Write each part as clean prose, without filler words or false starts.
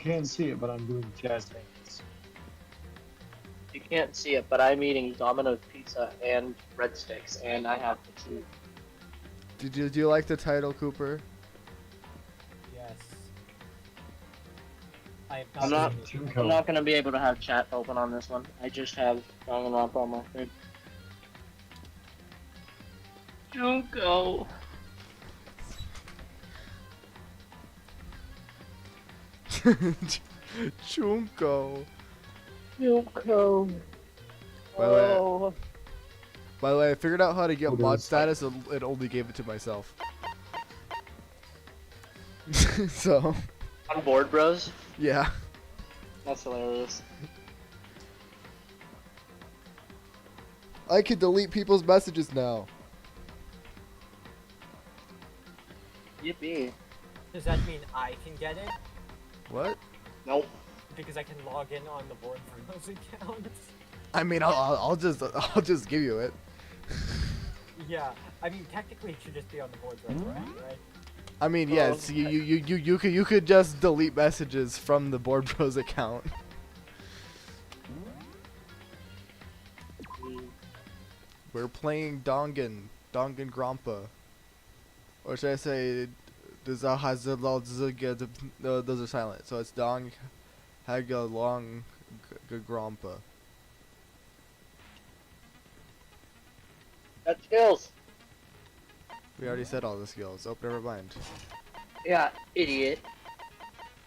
can't see it, but I'm doing jazz hands. You can't see it, but I'm eating Domino's pizza and breadsticks, and I have to choose. Do you like the title, Cooper? Yes. I'm not gonna be able to have chat open on this one. I just have Danganronpa on my screen. Don't go. Chunko. Yoko. By the way, I figured out how to get mod status and it only gave it to myself. So. On board, bros? Yeah. That's hilarious. I can delete people's messages now. Yippee. Does that mean I can get it? What? Nope. Because I can log in on the board for those accounts. I mean, I'll just give you it. Yeah, I mean technically it should just be on the board right? I mean, yes, you could just delete messages from the Board Bros account. We're playing Danganronpa. Or should I say, those are silent. So it's danzghazgalzongazgrzzomzpa. That's skills. We already said all the skills. Oh, never mind. Yeah, idiot.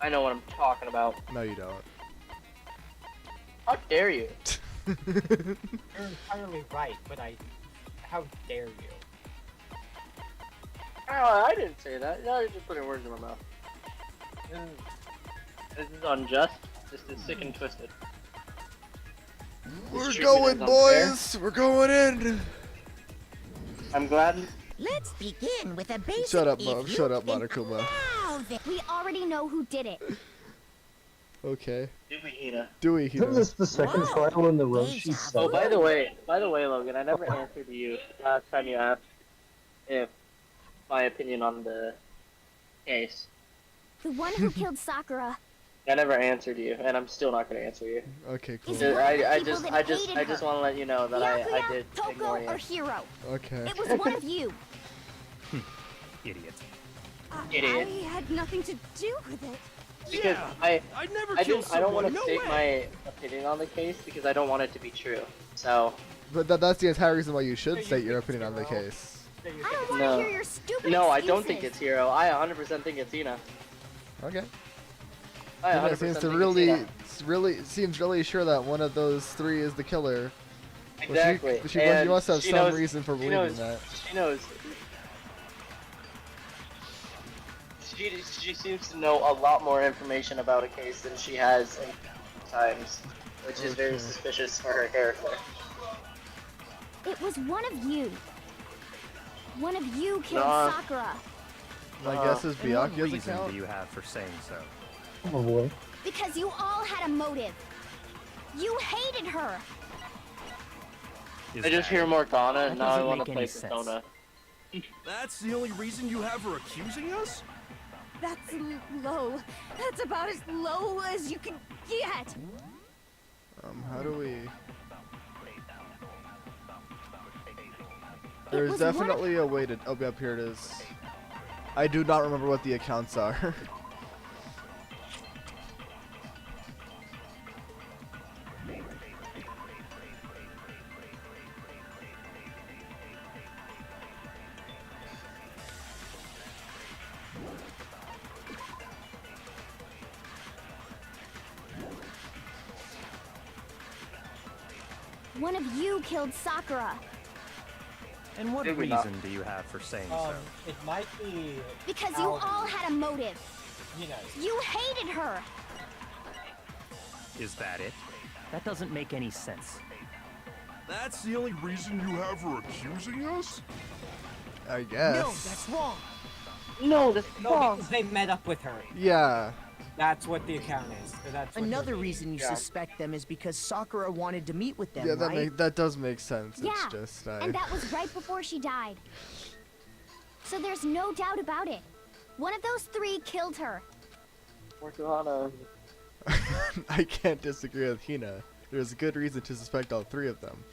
I know what I'm talking about. No, you don't. How dare you? You're entirely right, but how dare you? Oh, I didn't say that. No, you're just putting words in my mouth. This is unjust. This is sick and twisted. We're going, boys! We're going in! I'm glad. Let's begin with a basic. Shut up, Mom. Shut up, Monokuma. We already know who did it. Okay. Dewey Isn't this the second trial in the row she said? Oh, by the way, Logan, I never answered you last time you asked if my opinion on the case. The one who killed Sakura. I never answered you, and I'm still not gonna answer you. Okay, cool. I just want to let you know that I did ignore you. Or Hero. Okay. It was one of you. Idiot. Idiot. I had nothing to do with it. Because Yeah, I don't want to no state way. my opinion on the case because I don't want it to be true. So. But that's the entire reason why you should state your opinion on the case. I don't want to hear your stupid No, I don't excuses. think it's Hero. I 100% think it's Ina. Okay. I 100% Seems to think it's Ina. seems really sure that one of those three is the killer. Exactly. Well, she must have some reason for believing that. She knows. She seems to know a lot more information about a case than she has in times, which is very suspicious for her character. It was one of you. One of you killed Sakura. My guess is And what Byakuya's reason account. do you have for saying so? Oh boy. Because you all had a motive. You hated her. Is I just that hear it? Morgana, That and now I doesn't want make to any play sense. Persona. That's the only reason you have for accusing us? That's low. That's about as low as you can get. How do we? It There's was definitely a way to. Oh, yep, here it is. I do not remember what the accounts are. One of you killed Sakura. And what Did we not? reason do you have for saying so? It might be. Because you all had a motive. You know. You hated her. Is that it? That doesn't make any sense. That's the only reason you have for accusing us? I guess. No, that's wrong. No, that's No, wrong. because they met up with her. Yeah. That's what the account is. That's what Another they're doing. reason you suspect them is because Sakura wanted to meet with them, Yeah, that right? that does make sense. Yeah, It's just and that was right before she died. So there's no doubt about it. One of those three killed her. Morgana. I can't disagree with Hina. There's good reason to suspect all three of them.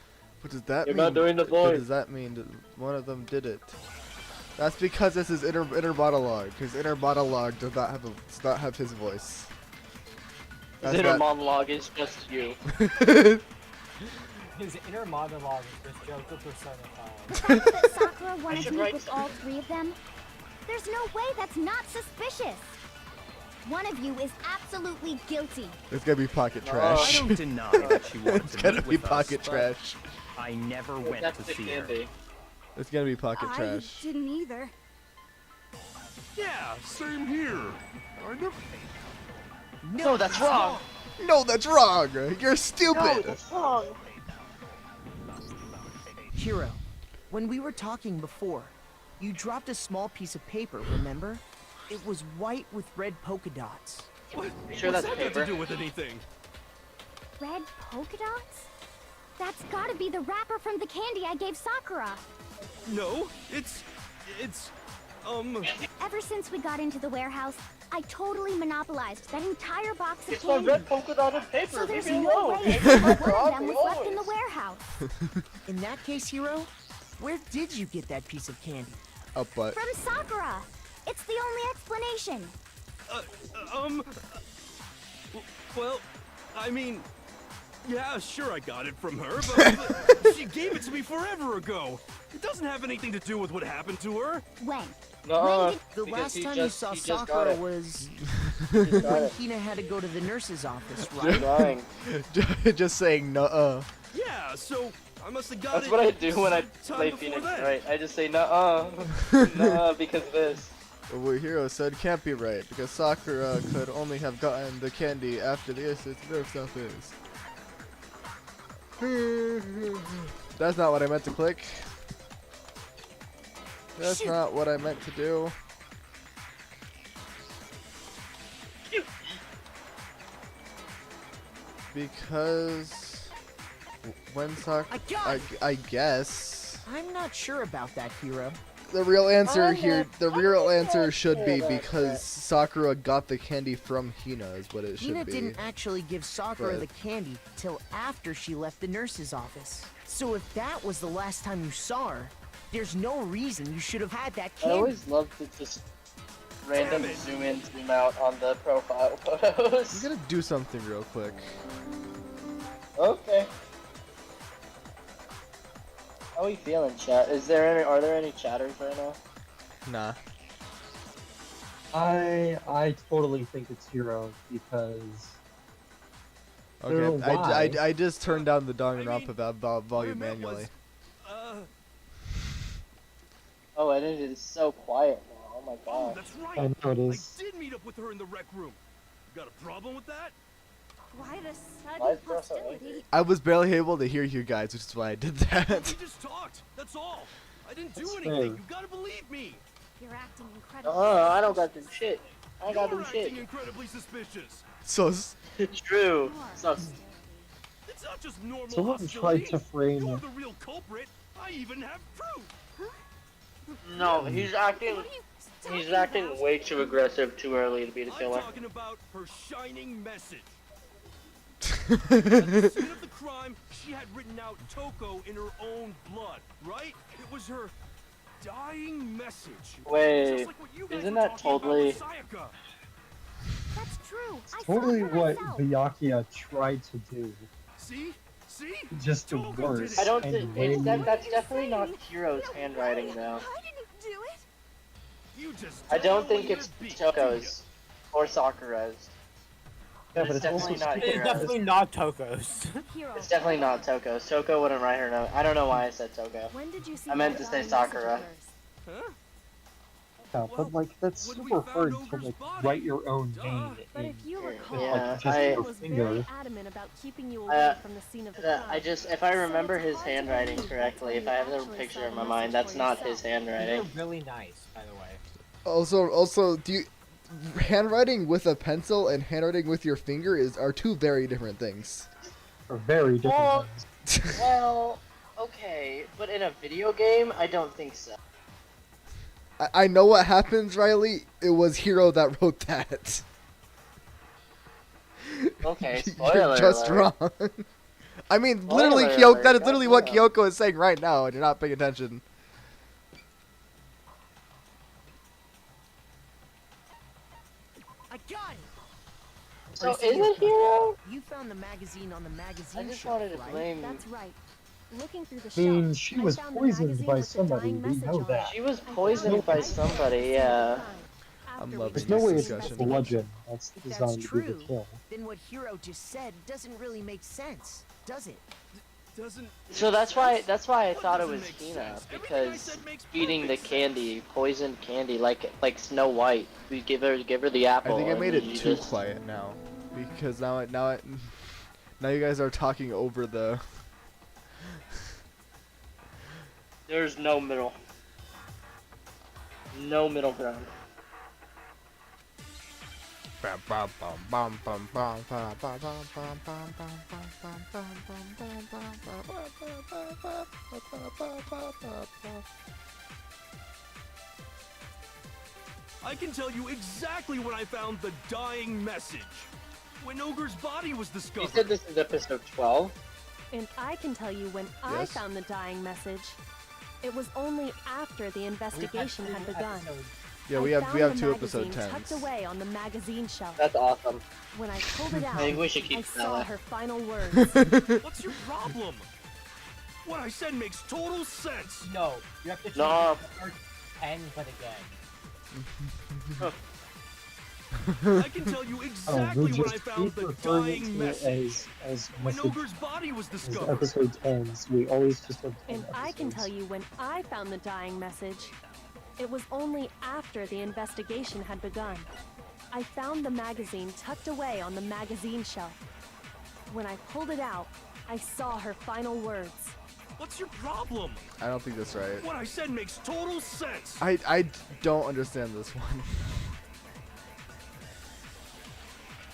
What does that You're mean? not doing the What voice. does that mean? That one of them did it. That's because this is inner monologue. His inner monologue does not have his voice. His That's inner not- monologue is just you. His inner monologue is just Joker personified. The fact that Sakura wanted should to meet write with something. all three of them, there's no way that's not suspicious. One of you is absolutely guilty. It's gonna be pocket No. I trash. don't deny that she wanted It's to gonna meet be with us, pocket but trash. I never went That's to the see her. candy. It's gonna be pocket I trash. didn't either. Yeah, same here. I never. No, that's wrong. No, that's wrong. You're No, stupid. that's wrong. Hiro, when we were talking before, you dropped a small piece of paper, remember? It was white with red polka dots. What? Sure What's that's that got paper? to do with anything? Red polka dots? That's gotta be the wrapper from the candy I gave Sakura. No, it's, Ever since we got into the warehouse, I totally monopolized that entire box of It's my candy. red polka dotted paper. So there's Leave me no alone. way It's my that one of them problem, was left in the always. warehouse. In that case, Hiro, where did you get that piece of candy? Up butt. From Sakura. It's the only explanation. well, I mean, yeah, sure I got it from her, but she gave it to me forever ago. It doesn't have anything to do with what happened to her. When? No, The because last he time just- you saw he just got Sakura it. was He got when it. Hina had to go to the nurse's office, He's right? lying. Just saying no. Yeah, so I must have got That's it. what I do when I sometime play before Phoenix, then. right? I just say nuh-uh. Nuh-uh because of this. What Hiro said can't be right because Sakura could only have gotten the candy after the assist nerf office. That's not what I meant to click. That's Shit. not what I meant to do. Because when I guess I'm not sure about that, Hiro. the real answer I'm here, not- the I'm real not answer should sure be about because that. Sakura got the candy from Hina is what it should Hina be. didn't actually give Sakura But- the candy till after she left the nurse's office. So if that was the last time you saw her, there's no reason you should have had that I candy. always love to just random zoom in, zoom out on the profile photos. I'm gonna do something real quick. Okay. How are we feeling, chat? Are there any chatters right now? Nah. I totally think it's Hero because Okay, why? I just turned down the Danganronpa volume What I meant was, manually. Oh, and it is so quiet now. Oh my Oh, god. that's right. I know it is. I did meet up with her in the rec room. You got a problem with that? Why the Why sudden is Bro so hostility? angry? I was barely able to hear you guys, which is why I did We that. just talked. That's all. I didn't do That's anything. fair. You gotta believe me. You're acting incredible. I don't got them shit. I got You're them acting shit. incredibly suspicious. So It's true. So, It's not just normal someone hostility. tried to frame You're it. the real culprit. I even have proof. no, he's acting. What are you He's talking acting about? way too aggressive too early to be the I'm killer. talking about her shining message. At the scene of the crime, she had written out Toko in her own blood, right? It was her dying message. Wait, Just like what you guys isn't were that talking about totally- with Sayaka. That's true. I Totally saw it for what myself. Byakuya tried to do, See? See? just Toko did worse. it. I don't and think way that's definitely not Hiro's handwriting though. I didn't do it. You just I don't think totally it's beat Toko's or Sakura's. Yeah, But it's definitely not It's Hiro's. definitely not Toko's. Hero. It's definitely not Toko's. Toko wouldn't write her note. I don't know why I said Toko. When did you see I meant that to say message Sakura. of hers? Huh? Yeah, but like that's when we super found hard to Ogre's like body. write your own Duh. name But in. if you Yeah, recall, Yeah, just I- your was finger. very adamant about keeping you away Uh, from the scene of the crime. I just, if I remember So it's his hard to handwriting believe correctly, if until I you have the actually picture saw in the my mind, message that's for not his yourself. You're handwriting. really nice, by the way. also, do you handwriting with a pencil and handwriting with your finger are two very different things. Are very different Well- things. Well, okay, but in a video game, I don't think so. I know what happens, Riley. It was Hero that wrote that. Okay, You're spoiler just alert. wrong. I mean, literally, Spoiler Kyoko. alert, That is literally what goddamn. Kyoko is saying right now, and you're not paying attention. I got it. So is Proceed. it Hero? You found the magazine on the I magazine just shelf, wanted to right? blame. That's right. Looking through the I mean, shelf, she I was found the poisoned magazine by with the somebody. dying We message know on that. it. She was I found poisoned it by right there at the somebody, scene of the yeah. crime. I'm After we loving There's did no this way the it's just discussion. a bludgeon that's If that's designed to do the true, kill. then what Hiro just said doesn't really make sense, does it? Doesn't. So that's why I What thought it doesn't was make Hina, sense? Everything I because said makes eating the perfect candy, poisoned candy, like Snow White. We give her the I apple. think I and made you it too just- quiet now, because now you guys are talking over the. There's no middle. No middle ground. I can tell you exactly when I found the dying message. When Ogre's body was You discovered. said this is episode 12. And I can tell you when I Yes. found the dying message. It was only after the investigation had begun. Yeah, I we have found the two episode magazine 10s. tucked away on the magazine shelf. That's awesome. When I pulled it out, I think we should I keep saw that. her final words. What's your problem? What I said makes total sense. No, you have to change No. the first 10, but again. I can tell you Oh, exactly we'll when I just found keep the referring dying to it message. as When message, Ogre's body was as discovered. episode 10s. We always just have 10 And I can tell episodes. you when I found the dying message. It was only after the investigation had begun. I found the magazine tucked away on the magazine shelf. When I pulled it out, I saw her final words. What's your problem? I don't think that's right. What I said makes total sense. I don't understand this one.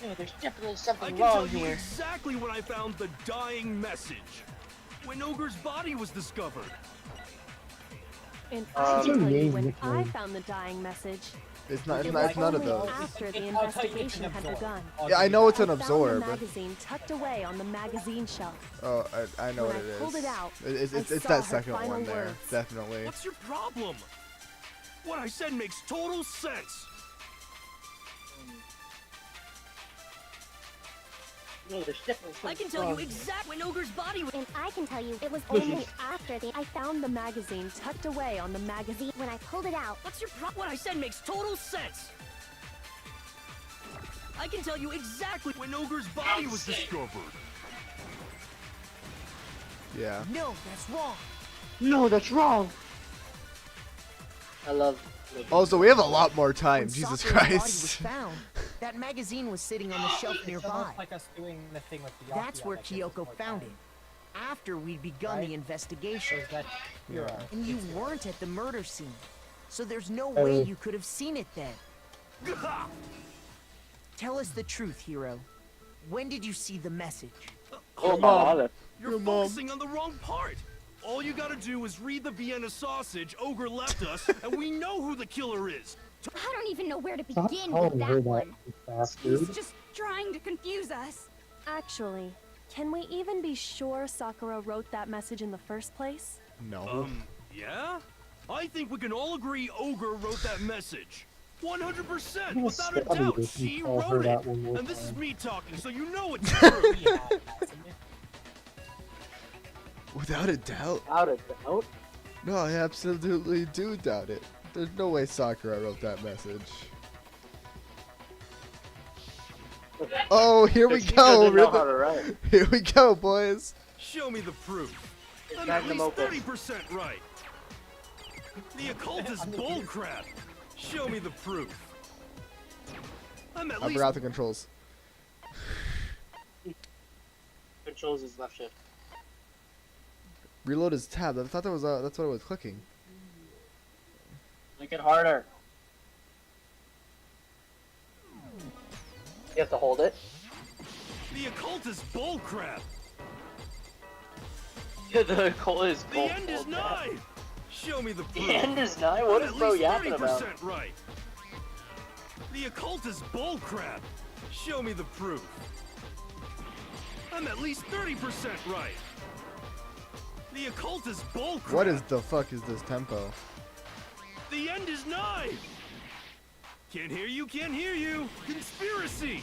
Yeah, there's definitely I something can tell wrong you here. exactly when I found the dying message. When Ogre's body was discovered. And Um, I can tell you name, when nickname. I found the dying message. It's not. It It's, was not, it's none of only those. after the I'll tell you it's an investigation had absorb. begun. Yeah, I know it's I an found the absorb. magazine tucked away on the magazine shelf. Oh, I know When what I it pulled is. it out, It's I that saw her second final one there, words. definitely. What's your problem? What I said makes total sense. No, there's definitely something I can tell you wrong. exactly when Ogre's body was. And I can tell you it was only after I found the magazine tucked away on the magazine. When I pulled it out, What's your problem? What I said makes total sense. I can tell you exactly. When Ogre's body was discovered. Yeah. No, that's wrong. No, that's wrong. I love. Also, we have a lot more time. When Jesus Sakura's body was Christ. found, that magazine was sitting on the shelf It's nearby. almost like us doing the thing with the That's Yakuza where that gives us Kyoko more found time. it. After we'd begun Right? the investigation. Or is that Hero? And you weren't at the murder scene. So there's no Oh. way you could have seen it then. Tell us the truth, Hero. When did you see the message? Hold on. You're Your mom. focusing on the wrong part. All you gotta do is read the Vienna sausage Ogre left us, and we know who the killer is. I don't even know where to Stop begin with calling her that that, one. you bastard. He's just trying to confuse us. Actually, can we even be sure Sakura wrote that message in the first place? No. Yeah? I think we can all agree Ogre wrote that message. 100%, I'm gonna without a stab you doubt, if you she call her wrote that it. one more And this is time. me talking, so you know it's true. Yeah, hasn't it? Without a doubt. Out of doubt. No, I absolutely do doubt it. There's no way Sakura wrote that message. Oh, here we She go. doesn't know how to Rhythm. write. Here we go, boys. Show me the proof. I'm at Magnum least opus. 30% right. The occult is bullcrap. Show me the proof. I'm at I least forgot the controls. Controls his left shift. Reload is tab. I thought that was that's what I was clicking. Make it harder. You have to hold it. the occult is bullcrap. The occult is The gold. end is nigh. Show me the proof. The end is nigh? What I'm is at bro least yapping 30% about? right. The occult is bullcrap. Show me the proof. I'm at least 30% right. The occult is bullcrap. What is the fuck is this tempo? The end is nigh. Can't hear you, can't hear you. Conspiracy.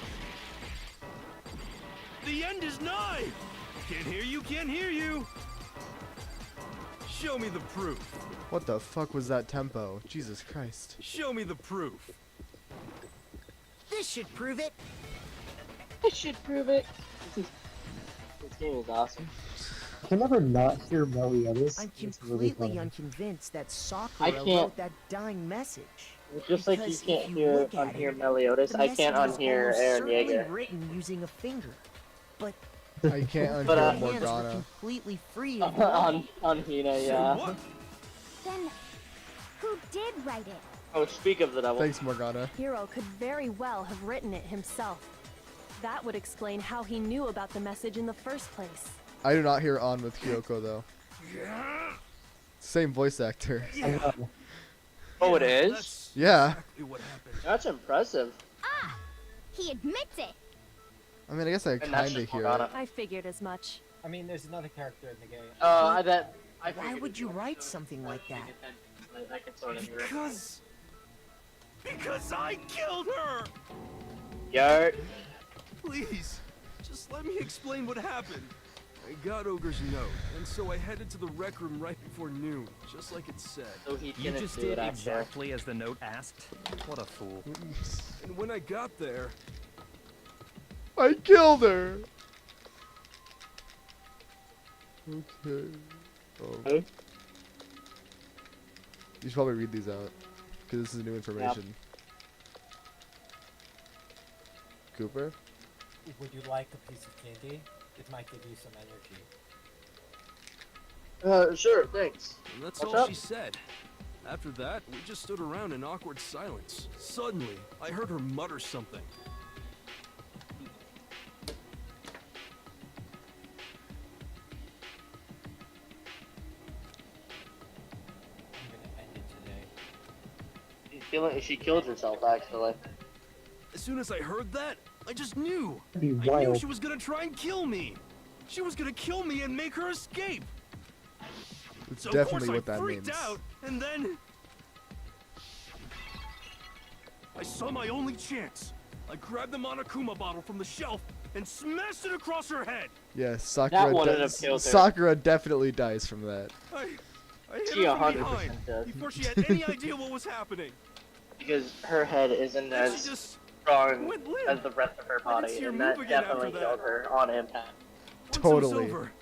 The end is nigh. Can't hear you, can't hear you. Show me the proof. What the fuck was that tempo? Jesus Christ. Show me the proof. This should prove it. I should prove it. This game is awesome. I can never not hear Meliodas. I'm It's really completely funny. unconvinced that I Sakura can't- wrote that dying message. Just like you Because can't if you hear look at unhear it, Meliodas, The I can't message was unhear almost Aaron certainly Yeager. written using a finger, but I can't But, unhear hands were Morgana. completely free of line. on Hina, Say yeah. what? Then, who did write it? Oh, speak of the devil. Thanks, Morgana. Hiro could very well have written it himself. That would explain how he knew about the message in the first place. I do not hear on with Kyoko though. Yeah. Same voice actor. I know. Oh, it is? That's Yeah. exactly what happened. That's impressive. Ah! He admits it! I mean, I guess I And that's kinda just hear Morgana. it. I figured as much. I mean, there's another character in the game. I bet. I Why figured would it you was write so something like that? I can sort of hear it. Because I killed her! Yart. Please, just let me explain what happened. I got Ogre's note, and so I headed to the rec room right before noon, just like it said. So he You didn't just do did it, actually. exactly as the note asked? What a fool. And when I got there, I killed her! Okay. Oh. Hey? You should probably read these out. Because this is new information. Cooper? Would you like a piece of candy? It might give you some energy. Sure, thanks. and that's What's all up? she said. After that, we just stood around in awkward silence. Suddenly, I heard her mutter something. I'm gonna end it today. She killed herself, actually. As soon as I heard that, I just knew. That'd be I knew wild. she was gonna try and kill me. She was gonna kill me and make her escape. It's So definitely of what course I that freaked means. out, and then I saw my only chance. I grabbed the Monokuma bottle from the shelf and smashed it across her head. Yes, Sakura, wouldn't have killed her. Sakura definitely dies from that. I hit She her from 100% behind does. before she had any idea what was happening. Because her head isn't And as she just strong went limp. as the rest of her I didn't body, see her and move that again after definitely that. killed her on impact. Once Totally. it was over,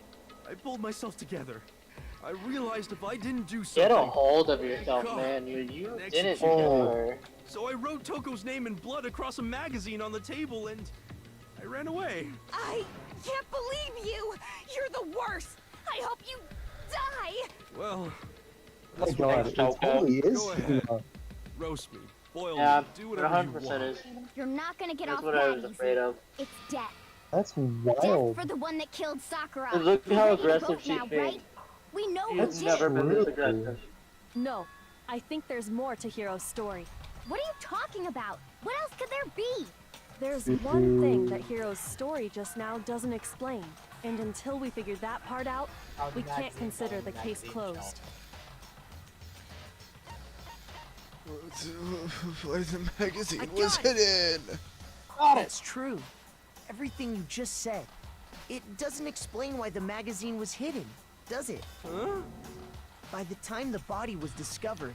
I pulled myself together. I realized if I didn't do Get a something, hold of yourself, God. man. You Next didn't you- kill her. so I wrote Toko's name in blood across a magazine on the table and I ran away. I can't believe you! You're the worst! I hope you die! Well, Oh my that's what god, I it Toko. totally is. Go ahead. Hina. roast me, boil Yeah, me, do it whatever you 100% want. is. You're not gonna get That's off what I that was easy. afraid of. It's death. That's Death wild. for the one that killed Sakura. And look We're how ready to aggressive vote she's now, being. right? We know who She's did never it. been this True. aggressive. No, I think there's more to Hiro's story. What are you talking about? What else could there be? There's one thing that Hiro's story just now doesn't explain. And until we figure that part out, How the we can't magazine's consider on the case magazine closed. shelf. Where the magazine I was got it. hidden! That's true. Everything you just said. It doesn't explain why the magazine was hidden, does it? Huh? By the time the body was discovered,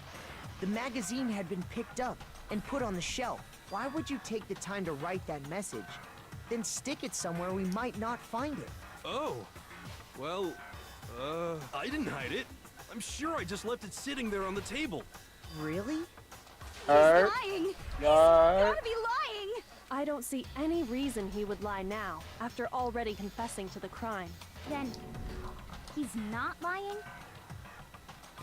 the magazine had been picked up and put on the shelf. Why would you take the time to write that message, then stick it somewhere we might not find it? Oh, well, I didn't hide it. I'm sure I just left it sitting there on the table. Really? Her, Lying! your, Gotta be lying! I don't see any reason he would lie now, after already confessing to the crime. Then, he's not lying?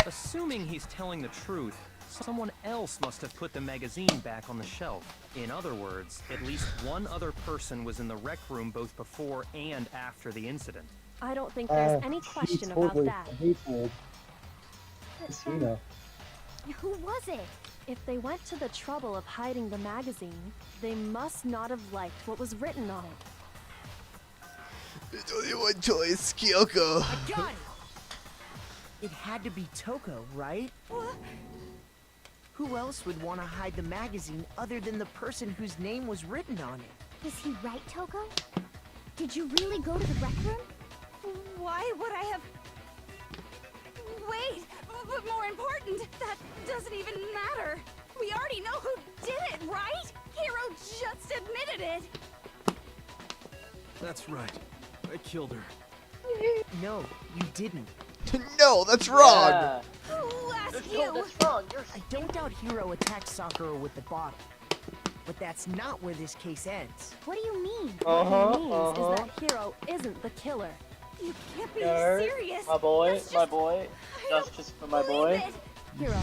Assuming he's telling the truth, someone else must have put the magazine back on the shelf. In other words, at least one other person was in the rec room both before and after the incident. I don't think there's any She question about totally that. hateful. It's Hina. Who was it? If they went to the trouble of hiding the magazine, they must not have liked what was written on it. There's only one choice, Kyoko. I got it! It had to be Toko, right? Who else would want to hide the magazine other than the person whose name was written on it? Is he right, Toko? Did you really go to the rec room? Why would I have... Wait, but more important, that doesn't even matter. We already know who did it, right? Hiro just admitted it. That's right. I killed her. No, you didn't. No, that's wrong. Yeah. Who asked No, you? that's wrong. You're I don't doubt Hiro attacked Sakura with the bottle. But that's not where this case ends. What do you mean? What he means is that Hiro isn't the killer. You can't be Nerd. serious. My boy, That's my just- boy. I don't Justice for my believe boy. it. Hiro,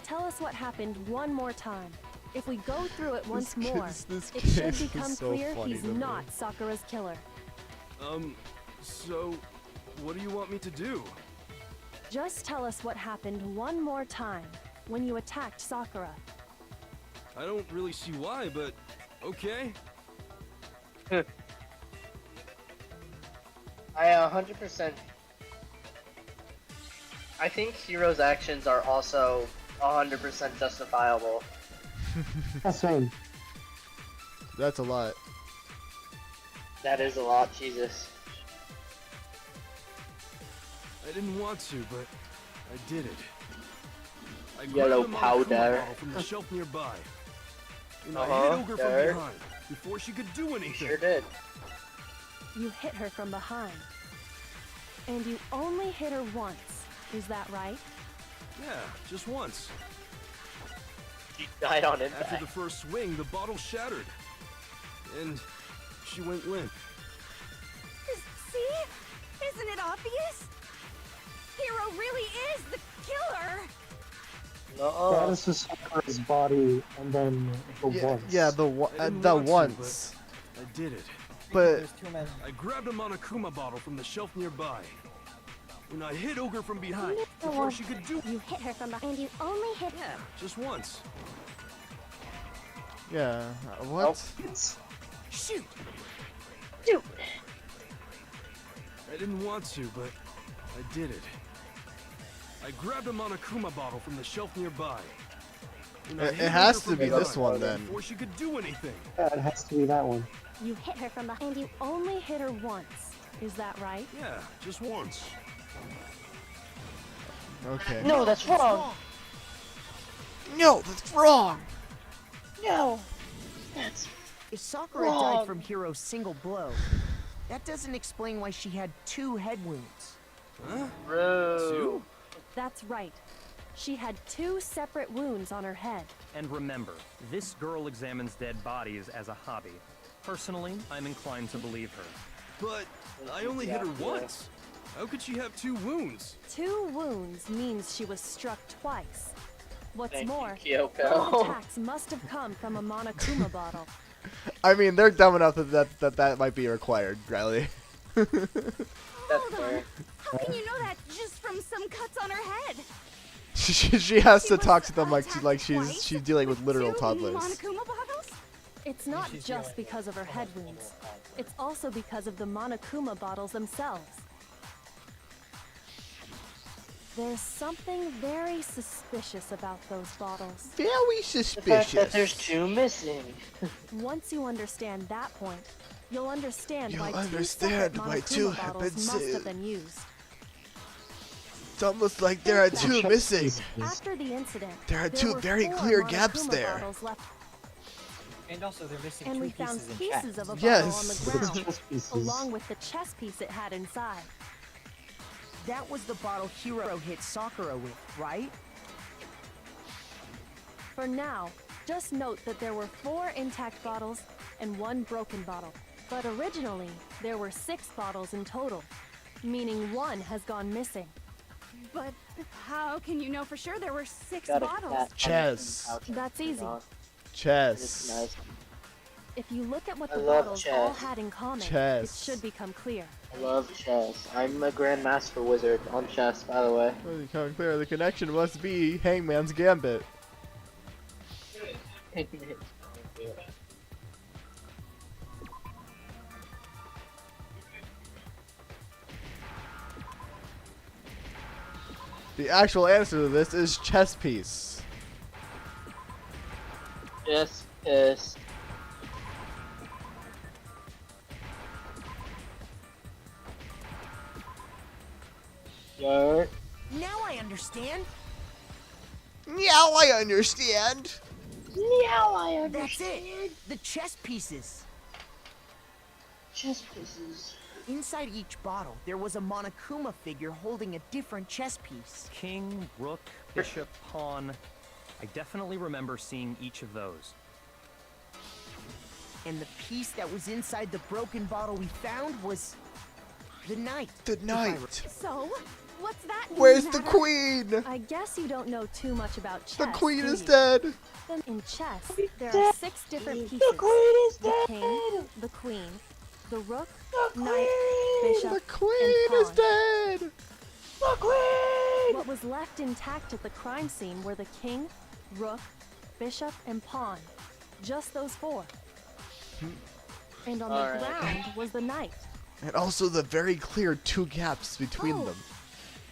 tell us what happened one more time. If we go through it once more, this it case should is become so clear funny he's to me. not Sakura's killer. So, what do you want me to do? Just tell us what happened one more time when you attacked Sakura. I don't really see why, but okay. I 100%. I think Hiro's actions are also 100% justifiable. That's fine. That's a lot. That is a lot, Jesus. I didn't want to, but I did it. I Yellow grabbed a Monokuma powder. bottle from the shelf nearby. And I Uh-huh, hit Ogre from there. behind before she could do You anything. sure did. You hit her from behind. And you only hit her once. Is that right? Yeah, just once. She died on After impact. the first swing, the bottle shattered. And she went limp. See? Isn't it obvious? Hiro really is the killer. Nuh-uh. That is just Sakura's body, and then the once. Yeah, the I didn't the want to, once. I did it. But I grabbed a Monokuma bottle from the shelf nearby. And I hit Ogre from behind before she could do... You hit her from behind, and you only hit Yeah, just once. yeah, what? Shoot! Dude. I didn't want to, but I did it. I grabbed a Monokuma bottle from the shelf nearby. And I It hit has Ogre to from be this behind one then. Before she could do anything. Yeah, it has to be that one. You hit her from behind, And you only hit her once. Is that right? Yeah, just once. Okay. No, that's wrong. No, that's wrong. No. That's If Sakura Wrong. died from Hiro's single blow, that doesn't explain why she had 2 head wounds. Huh? rude. Two? That's right. She had 2 separate wounds on her head. And remember, this girl examines dead bodies as a hobby. Personally, I'm inclined to believe her. But I only hit her once. How could she have 2 wounds? 2 wounds means she was struck twice. What's Thank more, you, those Kyoko. attacks must have come from a Monokuma bottle. I mean, they're dumb enough that might be required, Riley. That's Hold fair. on. How can you know that just from some cuts on her head? she has She to was talk to them like attacked she's twice dealing with literal 2 toddlers. Monokuma bottles? It's not just because of her head wounds. It's also because of the Monokuma bottles themselves. There's something very suspicious about those bottles. Very The fact that there's suspicious. 2 missing. Once you understand that point, you'll understand You'll why 2 understand separate why 2 Monokuma have bottles been must saved. have been used. It's almost like there are 2 missing. After the incident, There are 2 were very 4 clear gaps Monokuma there. bottles left, And also, they're missing and 2 we found pieces in pieces chest. of a bottle Yes. on It's the ground, chess pieces. along with the chess piece it had inside. That was the bottle Hiro hit Sakura with, right? For now, just note that there were 4 intact bottles and 1 broken bottle. But originally, there were 6 bottles in total, meaning 1 has gone missing. But how can you know for sure there were 6 Got a bottles? cat Chess. on the couch. That's easy. It's Chess. nice. If you look at what I the love bottles all chess. had in common, Chess. it should become clear. I love chess. I'm a grandmaster wizard on chess, by the way. Well, become clear, the connection must be Hangman's Gambit. The actual answer to this is chess piece. Yes, yes. Yard. Now I understand. Now I understand. Now I understand. That's it. The chess pieces. Chess pieces. Inside each bottle, there was a Monokuma figure holding a different chess piece. King, rook, bishop, pawn. I definitely remember seeing each of those. And the piece that was inside the broken bottle we found was the knight. The knight. So, what's that? Where's the matter? queen? I guess you don't know too much about chess. The queen do is you? dead. Then in chess, there are 6 different pieces. The queen is The dead. king, the queen, the rook, The knight, queen. bishop, The queen is and pawn. dead. The queen. What was left intact at the crime scene were the king, rook, bishop, and pawn. Just those 4. And on the Alright. ground was the knight. And also the very clear 2 gaps between Oh. them.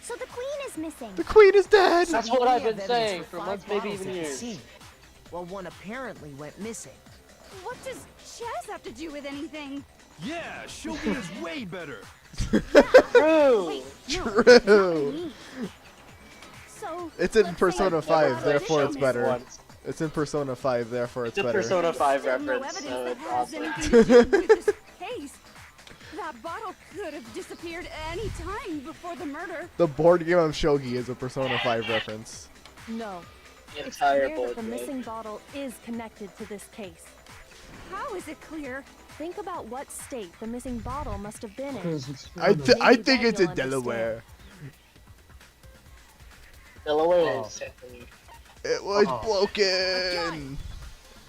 So the queen is missing. The queen is dead. That's We what I've have been evidence saying for 5 months, maybe bottles even at the years. scene. Well, one apparently went missing. What does chess have to do with anything? Yeah, Shogun is way better. True. Wait, no, True. me. So, It's in let's say Persona I 5, bought therefore a it's bishop. better. Once. It's in Persona 5, therefore it's It's a better. Persona 5 Still no reference, evidence so that it's has awesome. anything to do with this case. That bottle could have disappeared any time before the murder. The board game of Shogi is a Persona 5 reference. No. The It's entire clear that board the game. missing bottle is connected to this case. How is it clear? Think about what state the missing bottle must have been in. Because it's I Florida. think then it's you'll in Delaware. Delaware Oh. is It was Oh. broken.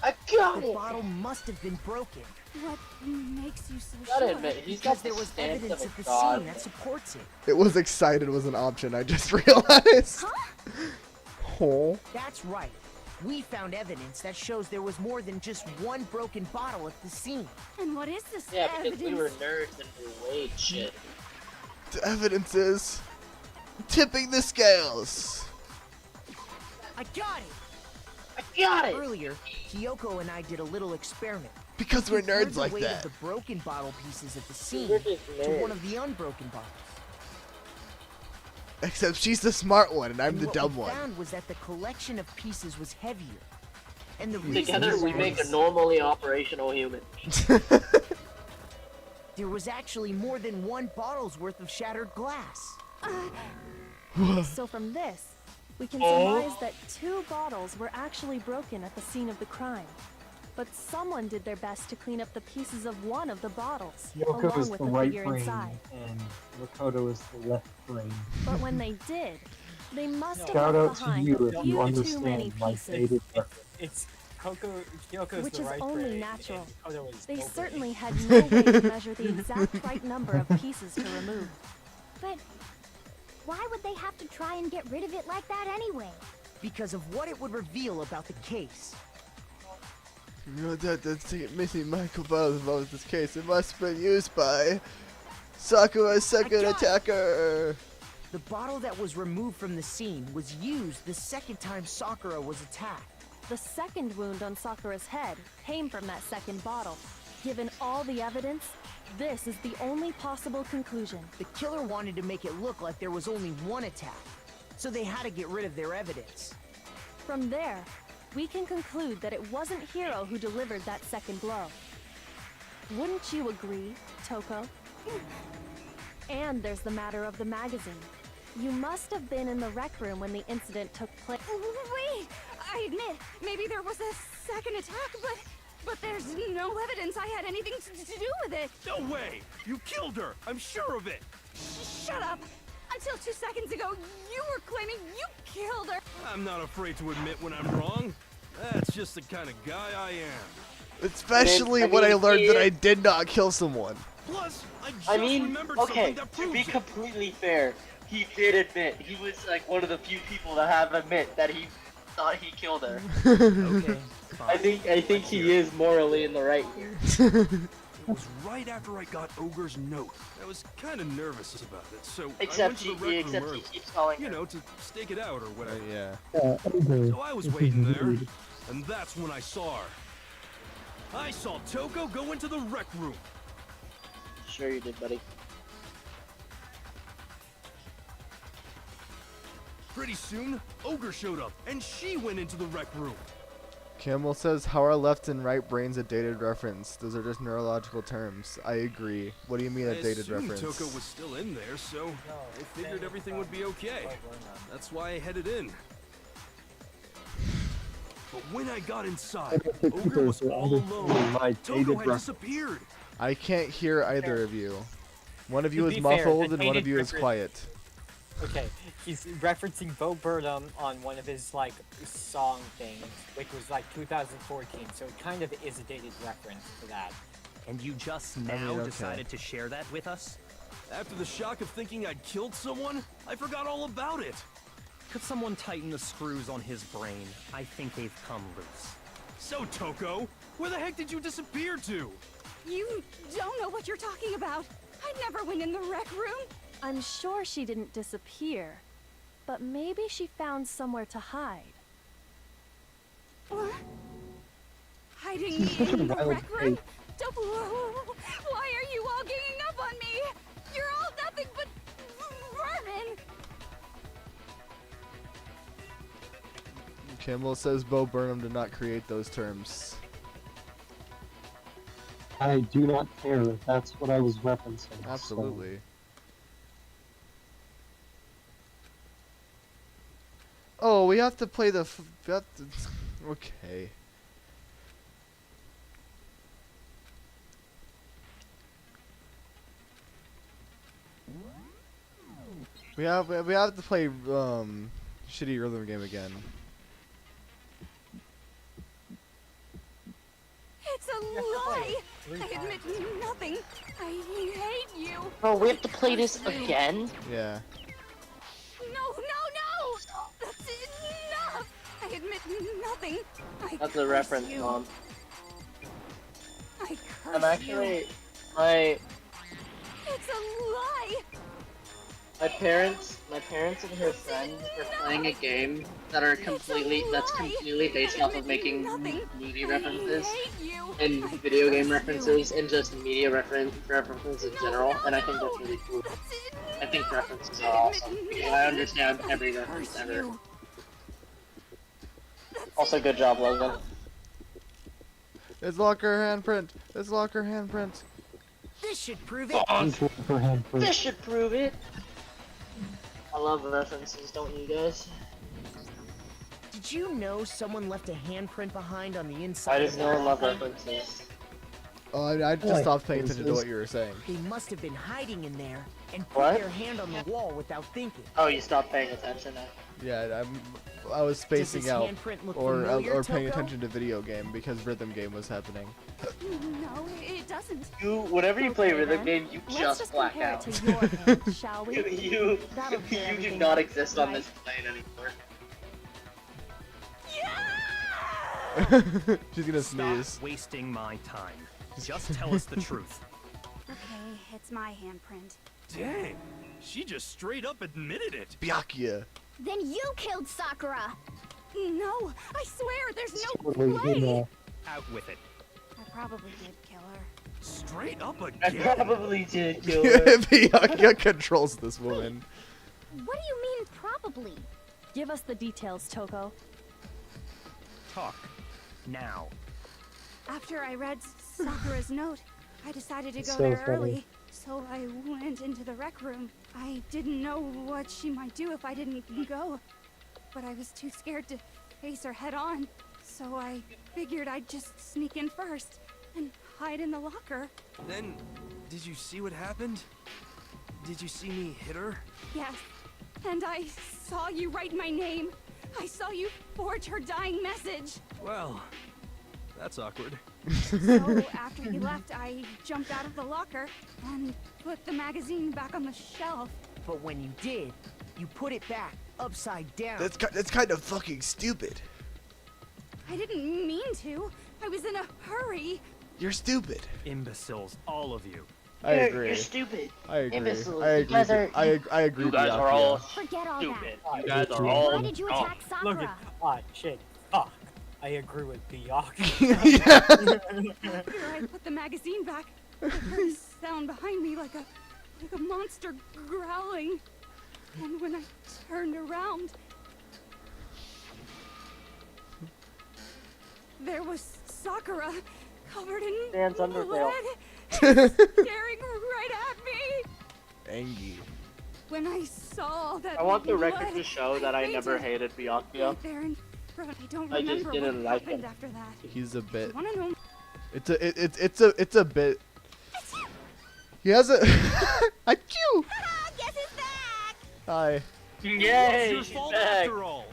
I got The it. bottle must have been broken. What makes you so Gotta sure? admit, he's Because got there the was stance evidence of at a the god. scene that supports it. It was excited was an option, I just realized. Oh. That's right. We found evidence that shows there was more than just one broken bottle at the scene. And what is this Yeah, evidence? because we were nerds and we weighed shit. The evidence is tipping the scales. I got it! I got it. Earlier, Kyoko and I did a little experiment. Because we're Compared nerds the like weight that. of the broken bottle pieces at the scene We're just to nerds. one of the unbroken bottles. Except she's the smart one and I'm And the what dumb we one. found was that the collection of pieces was heavier. And the reason Together for we that make a is normally operational human. there was actually more than one bottle's worth of shattered glass. So from this, we can Oh. surmise that 2 bottles were actually broken at the scene of the crime. But someone did their best to clean up the pieces of one of the bottles, Kyoko along is with the the right figure brain, inside. and Makoto is the left brain. But when they did, they must have Shout left out to behind you a if you few too many understand my pieces, dated reference. It's Kyoko's which the is right only brain, natural. and Makoto is They no brain. certainly had no way to measure the exact right number of pieces to remove. But why would they have to try and get rid of it like that anyway? Because of what it would reveal about the case. You know that missing Michael Bell involves this case. It must have been used by Sakura's second got it. attacker. The bottle that was removed from the scene was used the second time Sakura was attacked. The second wound on Sakura's head came from that second bottle. Given all the evidence, this is the only possible conclusion. The killer wanted to make it look like there was only one attack, so they had to get rid of their evidence. From there, we can conclude that it wasn't Hiro who delivered that second blow. Wouldn't you agree, Toko? And there's the matter of the magazine. You must have been in the rec room when the incident took place. Wait! I admit, maybe there was a second attack, but there's no evidence I had anything to do with it. No way! You killed her! I'm sure of it! Shut up! Until 2 seconds ago, you were claiming you killed her. I'm not afraid to admit when I'm wrong. That's just the kind of guy I am. Especially I when I mean, learned that he- I did not kill someone. Plus, I just I mean, remembered okay, something that to proves be it. completely fair, he did admit, he was like one of the few people that have admit that he thought he killed her. Okay, I think he is morally in the right here. It was right after I got Ogre's note. I was kind of nervous about it, so I Except went to the rec room he early. keeps calling You her. know, to stake it out or whatever. Yeah. Ogre. So I was waiting there, and that's when I saw her. I saw Toko go into the rec room. Sure you did, buddy. Pretty soon, Ogre showed up, and she went into the rec room. Campbell says, how are left and right brains a dated reference? Those are just neurological terms. I agree. What do you mean a I dated assumed reference? Toko was still in there, so I figured everything would be okay. That's why I headed in. But when I got inside, Ogre was all alone. Toko had disappeared. I can't hear either of you. One of you To is be fair, muffled the and one of dated you is reference- quiet. Okay, he's referencing Bo Burnham on one of his like song things, which was like 2014. So it kind of is a dated reference for that. And you just I now mean, okay. decided to share that with us? After the shock of thinking I'd killed someone, I forgot all about it. Could someone tighten the screws on his brain? I think they've come loose. So, Toko, where the heck did you disappear to? You don't know what you're talking about. I never went in the rec room. I'm sure she didn't disappear, but maybe she found somewhere to hide. What? Hiding in the rec room? Why are you all ganging up on me? You're all nothing but vermin. Campbell says Bo Burnham did not create those terms. I do not care. That's what I was referencing. Absolutely. Oh, we have to play the. We have to, okay. We have to play shitty rhythm game again. It's a lie. I admit nothing. I hate you. Bro, we have to play this again? Yeah. No. That's enough. I admit nothing. That's a reference, you. Mom. I curse I'm actually you. It's a lie. my parents and her friends are playing a game that's completely based off of making movie references and video game references and just media references in general, and I think that's really cool. I think references are awesome because I understand every reference ever. Also, good job, Logan. It's locker handprint. It's locker handprint. This should prove it. This should prove it. I love references, don't you guys? Did you know someone left a handprint behind on the inside? I just know I love references. Oh, I just stopped paying attention to what you were saying. They must have been hiding in there and put What? their hand on the wall without thinking. Oh, you stopped paying attention now. Yeah, I was spacing his out, handprint look or familiar, paying Toko? attention to video game because rhythm game was happening. No, it doesn't. Whenever you play Okay, rhythm then. game, you Let's just black compare out. it to your hand, shall we? You That'll clear do everything not up, exist on right? this plane anymore. She's gonna Stop sneeze. wasting my time. Just tell us the truth. Okay, it's my handprint. Dang, she just straight up admitted it. Byakuya. Then you killed Sakura. No, I swear, there's no Totally, way. Out with it. I probably did kill her. Straight up I again. probably did kill her. Byakuya controls this woman. What do you mean, probably? Give us the details, Toko. Talk. Now. After I read Sakura's note, I decided to go So there funny. early. So I went into the rec room. I didn't know what she might do if I didn't go. But I was too scared to face her head on. So I figured I'd just sneak in first and hide in the locker. Then, did you see what happened? Did you see me hit her? Yes. And I saw you write my name. I saw you forge her dying message. Well, that's awkward. So after you left, I jumped out of the locker and put the magazine back on the shelf. But when you did, you put it back upside down. That's kind of fucking stupid. I didn't mean to. I was in a hurry. You're stupid. Imbeciles, all of you. I agree. You're stupid. I agree. Imbeciles. I agree. You guys are- I agree. You guys are all Forget all stupid. that. You guys are Why all did you dumb. attack Look Sakura? at shit. Fuck. I agree with Byakuya. After I put the magazine back, I heard a sound behind me like a monster growling. And when I turned around, there was Sakura, covered in Dan's Undertale. blood, staring right at me. Angie. When I saw that I want the blood, record to show that I never fainted. hated Byakuya. Right there in front. I don't I just remember didn't what like happened him. after that. He's a bit. You wanna know? It's a bit. He has a. Achoo! Guess who's back? Hi. Yay, It's your she's fault back. after all.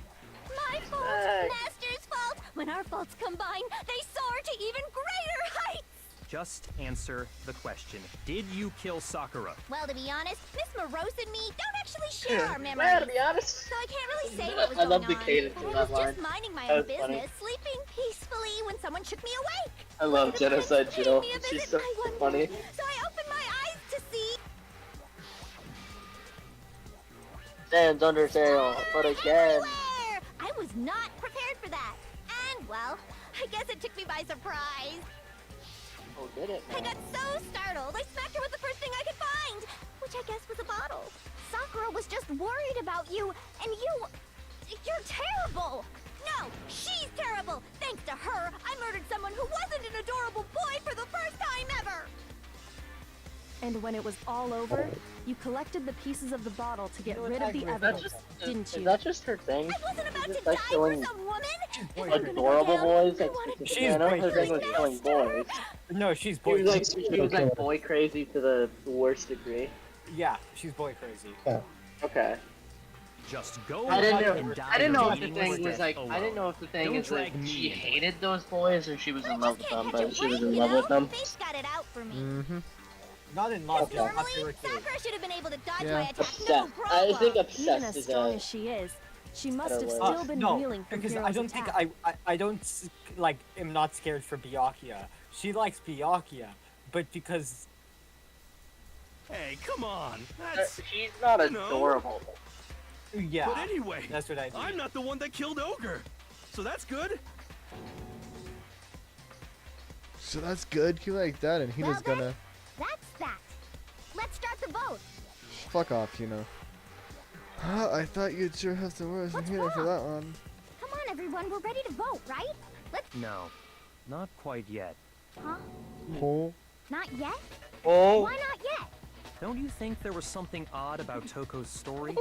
My fault, back. Master's fault. When our faults combine, they soar to even greater heights. Just answer the question. Did you kill Sakura? Well, to be honest, Miss Morose and me don't actually share our memories. Well, to be honest, So I can't really say what was I going love the on. cadence But of I was that line. just minding my That own was business, funny. sleeping peacefully when someone shook me awake. I love The Genocide prince Jill. paid me a She's visit, so I wondered. funny. So I opened my eyes to see. Dan's Undertale, but again. Everywhere! I was not prepared for that. And, well, I guess it took me by surprise. Oh, did it? I got so startled, I smacked her with the first thing I could find, which I guess was a bottle. Sakura was just worried about you, and you're terrible. No, she's terrible. Thanks to her, I murdered someone who wasn't an adorable boy for the first time ever. And when it was all over, you collected the pieces of the bottle to get You know rid of the what, evidence, didn't Is you? that just her thing? I wasn't about Is to it like die killing for some woman. If I'm gonna go adorable down, boys? I Like, wanna specifically? She's I know her boy thing was crazy. killing boys. No, she's She boy was like, crazy. she was like boy crazy to the worst degree. Yeah, she's boy crazy. Okay. Just go I didn't ahead and know. die I didn't know your if the meaningless thing was death like. I alone. didn't know if the thing Don't is like drag me she into it. hated those boys or she was I in love just with can't them, catch a but she was break, in you love know? with them. Fate's got it out for me. Mm-hmm. Not in love, just not Normally, they were kids. Sakura should have been able to dodge Yeah. my attack, no Obsessed. problem. I think Even obsessed as is strong a. as she is, she must have word. still been no, reeling from because Hiro's I don't attack. think I don't like am not scared for Byakuya. She likes Byakuya, but because Hey, come on. That's. She's not No. adorable. yeah, But anyway, that's what I mean. I'm not the one that killed Ogre. So that's good. So that's good. You like that, and Hina's Well, gonna That's that. Let's start the vote. fuck off, Hina. I thought you'd sure have some words from What's Hina for wrong? that one. Come on, everyone. We're ready to vote, right? Let's. No, not quite yet. Huh? Oh. Not yet? Oh. Why not yet? Don't you think there was something odd about Toko's story?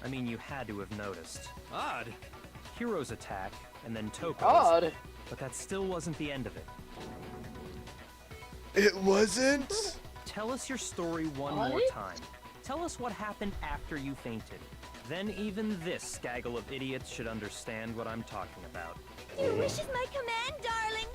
I mean, you had to have noticed. Odd. Hiro's attack, and then Toko's. God. But that still wasn't the end of it. It wasn't. Tell us your story one What? more time. Tell us what happened after you fainted. Then even this gaggle of idiots should understand what I'm talking about. Your wish is my command, darling.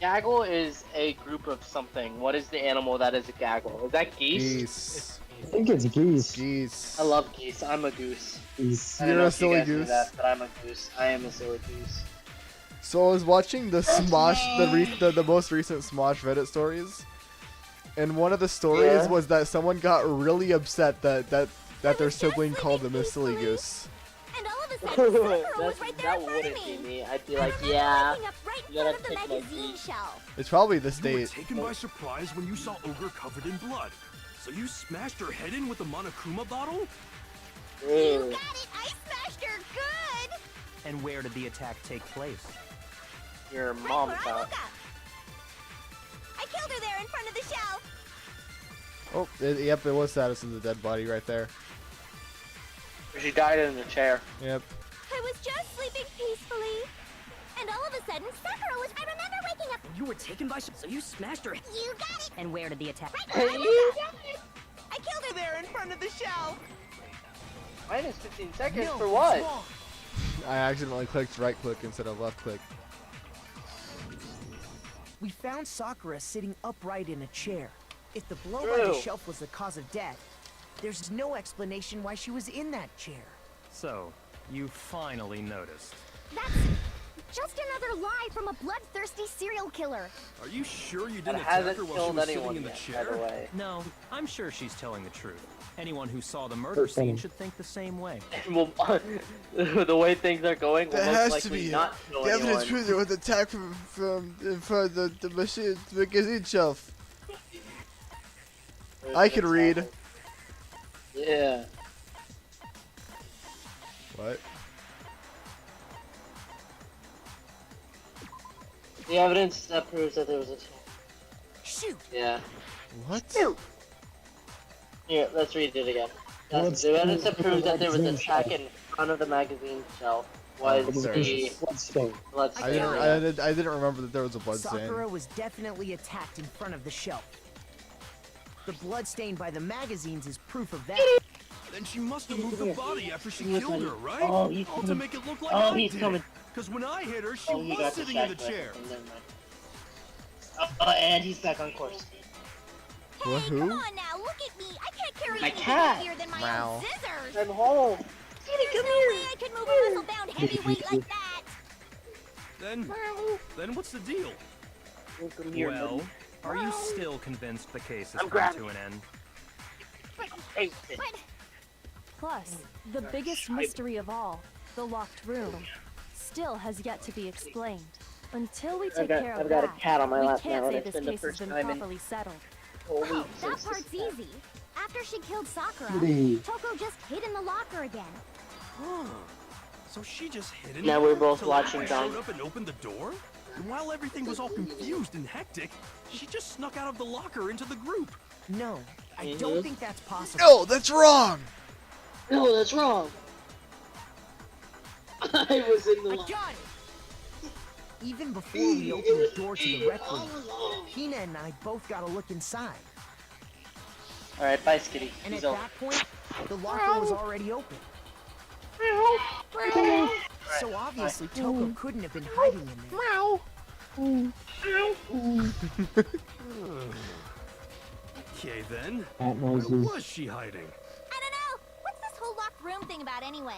Gaggle is a group of something. What is the animal that is a gaggle? Is that geese? Geese. I think it's geese. Geese. I love geese. I'm a goose. Geese. I don't You're know a if you silly guys knew goose. That, but I'm a goose. I am a silly goose. So I was watching the Smosh, the most recent Smosh Reddit stories, and one of the stories Yeah. was that someone got really upset that their sibling called them a silly goose. And all of a sudden, Sakura was That's- right there that in front of wouldn't be me. me. I'd be I like, remember yeah. waking up right in you gotta front of the take my magazine geese. shelf. It's probably the You were state. taken by surprise when you saw Ogre covered in blood. So you smashed her head in with a Monokuma bottle? You Ew. got it. I smashed her good. And where did the attack take place? Your Right mom's where I house. woke up. I killed her there in front of the shelf. Oh, yep, it was status of the dead body right there. She died in the chair. Yep. I was just sleeping peacefully. And all of a sudden, Sakura was. I remember waking up. You were taken by so you smashed her. You got it. And where did the attack? Right where I woke up. I killed her there in front of the shelf. Minus 15 seconds No, for what? it's wrong. I accidentally clicked right click instead of left click. We found Sakura sitting upright in a chair. If the blow by the True. shelf was the cause of death, there's no explanation why she was in that chair. So, you finally noticed. That's Just another lie from a bloodthirsty serial killer. Are you sure you That didn't attack hasn't her while she killed was sitting anyone in the yet, by the chair? way. No, I'm sure she's telling the truth. Anyone who saw the murder scene should think the same way. Well, the way things are going, will That most has to likely be not kill the evidence anyone. proves there was an attack from in front of the magazine shelf. I can read. Yeah. What? The evidence that proves that there was a... Shoot! Yeah. What? Here, let's read it again. What's The evidence that the proves that there was an magazine attack shelf? in front of the magazine shelf was the Bloodstain. bloodstain. I didn't remember that there was a blood stain. Sakura was definitely attacked in front of the shelf. The blood stain by the magazines is proof of that. Then she must have moved the body after she killed her, right? Oh, he's All to coming. make it look like Oh, I he's did. coming. Because when I hit her, she Oh, he was got sitting in the distracted. chair. Never mind. Oh, and he's back on course. What, Hey, who? come on now, look at me. I can't carry My anything cat. heavier than my Meow. own scissors. I'm home. There's no way I could move a muscle-bound heavyweight like that. Then what's the deal? Welcome here, Well, buddy. are you still convinced the case has I'm come grabbing. to an end? Hey, Plus, the biggest mystery of all, the locked room, still has yet to be explained. Until we take care of I've got a that, cat on my we lap can't now, say and this it's been the case has first been time in properly settled. a whole week Oh, that since part's this happened. easy. After she killed Sakura, Kitty. Toko just hid in the locker again. Huh. So she just hid in Now there we're both till watching I Dom. showed up and opened the door? And while everything was all confused and hectic, she just snuck out of the locker into the group. No, I Mhm. don't think that's possible. No, that's wrong. No, that's wrong. I was in the I locker. got it! Even before we opened the door to the rec room, Hina and I both got a look inside. Alright, bye, Skitty. And at He's over. that point, the locker was already open. So obviously Toko couldn't have been hiding in there. Okay then. Cat Where noises. was she hiding? I don't know. What's this whole locked room thing about anyway?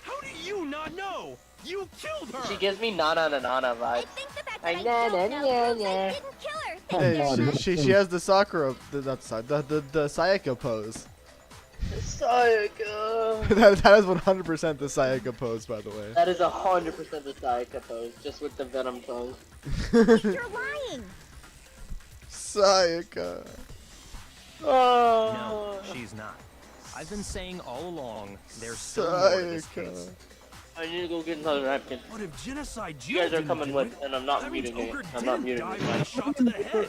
How do you not know? You killed her! She gives me Nana I vibes. think the fact Ay, that I don't na, know na, proves I na. didn't kill her. Oh, Hey, God, she has the Sakura, the Sayaka pose. Sayaka. that is 100% the Sayaka pose, by the way. That is 100% the Sayaka pose, just with the Venom pose. You're lying. Sayaka. Oh. No, she's not. I've been saying all along, there's still more to this Sayaka. case. I need to go get another napkin. But if Genocide You guys Jill are didn't coming do with, it, and I'm not that means muting Ogre it. I'm not didn't muting die it. by a shot to the head.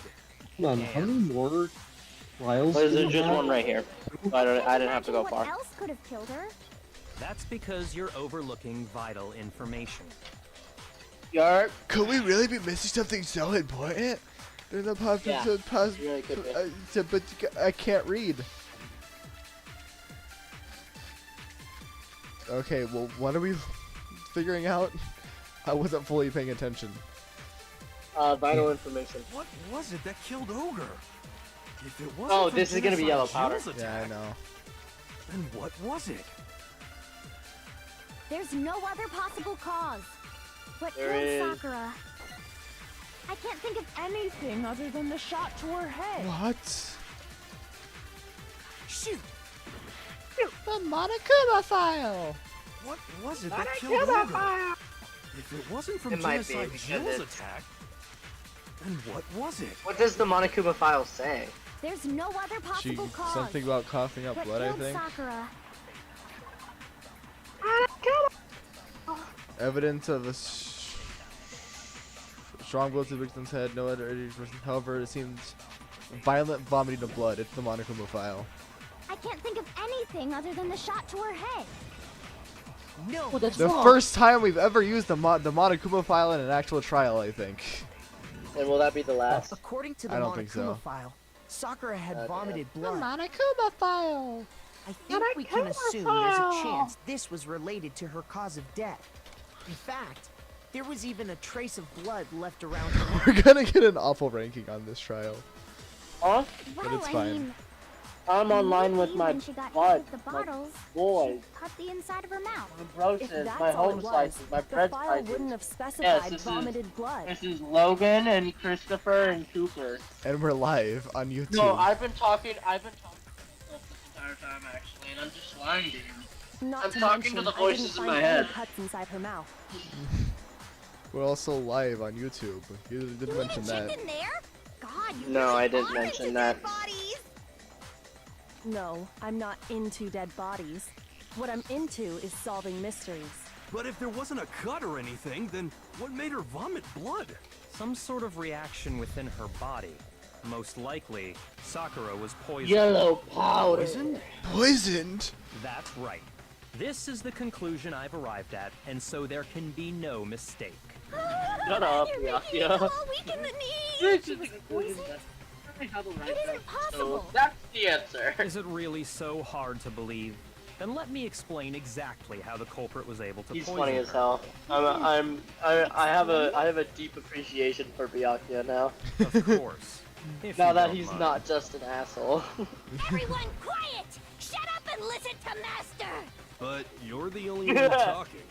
Hold on, how many more trials? Well, do there's we just have? one right here. I didn't have to go Imagine far. What else could have killed her? That's because you're overlooking vital information. Yarp. Could we really be missing something so important? There's no Yeah, really could be. but I can't read. Okay, well, what are we figuring out? I wasn't fully paying attention. Vital information. What was it that killed Ogre? If it wasn't Oh, for this is gonna be Genocide yellow powder. Jill's Yeah, I attack, know. then what was it? There's no other possible cause. What There killed is. Sakura? I can't think of anything other than the shot to her head. What? Shoot! The Monokuma file! What was it that killed Ogre? If it wasn't from It might be, Genocide because Jill's it's- attack, then what was it? What does the Monokuma file say? There's no other She possible cause. something about coughing up What blood, I killed think. Sakura? Evidence of a strong blow to the victim's head. No other injuries. However, it seems violent vomiting of blood. It's the Monokuma file. I can't think of anything other than the shot to her head. No, Oh, that's The wrong. first time we've ever used the Monokuma file in an actual trial, I think. And will that be the last? according to the I don't think Monokuma so. file, Sakura had Okay. vomited blood. Monokuma file! I think we can assume there's a chance this was related to her cause of death. In fact, there was even a trace of blood left around her. We're gonna get an awful ranking on this trial. Huh? But Well, it's I fine. mean, I'm online with Maybe my when she got hit bud, with the my bottles, boys, she cut the inside of her mouth. my If broses, that's my all it home was, slices, my the bread file slices. wouldn't have Yes, specified this is vomited blood. this is Logan and Christopher and Cooper. And we're live on YouTube. No, I've been talking this entire time actually, and I'm just lying to you. Not I'm to talking mention, to the I didn't voices in find my any head. cuts inside her mouth. We're also live on YouTube. You didn't mention that. In there? God, you No, really I didn't are mention into that. dead bodies. No, I'm not into dead bodies. What I'm into is solving mysteries. But if there wasn't a cut or anything, then what made her vomit blood? Some sort of reaction within her body. Most likely, Sakura was poisoned. Yellow powder. Poisoned? Poisoned? That's right. This is the conclusion I've arrived at, and so there can be no mistake. Shut up, You're making me Yakia. feel all weak in the knees. This is the conclusion. I have a right It isn't to- possible. So that's the answer. Is it really so hard to believe? Then let me explain exactly how the culprit was able to He's poison funny her. as hell. I have a deep appreciation for Byakuya now. Of course. If Now you that don't he's mind. not just an asshole. Everyone quiet! Shut up and listen to Master! But you're the only one talking.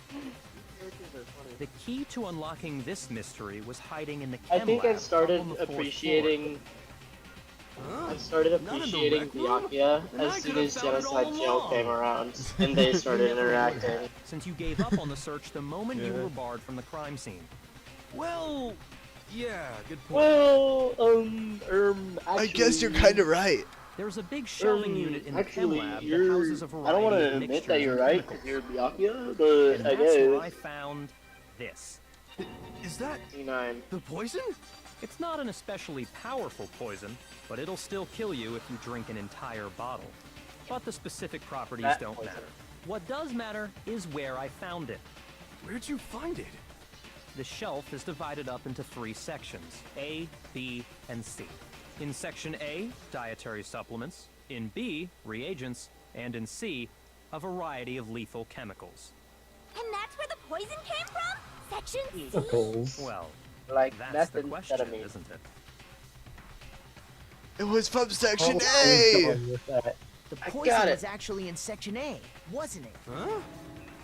The key to unlocking this mystery was hiding in the I chem think lab I've started up on the fourth appreciating. Huh? I started Not in the appreciating rec room? Byakuya Then I as soon could've as found it all Genocide Joe along. came around, and they started interacting. floor, since you gave up on the search the moment you Yeah. were barred from the crime scene. Well, yeah, good point. Well, actually, I guess you're kind of right. There's a big shelving unit in the chem actually, lab that you're. houses a I don't variety want of to admit mixtures that you're and right chemicals. because you're Byakuya, And but I that's where I guess. found this. Is that 69. the poison? It's not an especially powerful poison, but it'll still kill you if you drink an entire bottle. But the specific properties That don't poison. matter. What does matter is where I found it. Where'd you find it? The shelf is divided up into 3 sections, A, B, and C. In section A, dietary supplements. In B, reagents. And in C, a variety of lethal chemicals. And that's where the poison came from? Section C? Chemicals. Well, Like that's the question, methamphetamine. isn't it? It was from section Oh, A. I'm done with that. The I poison got it. was actually in Section A, wasn't it? Huh?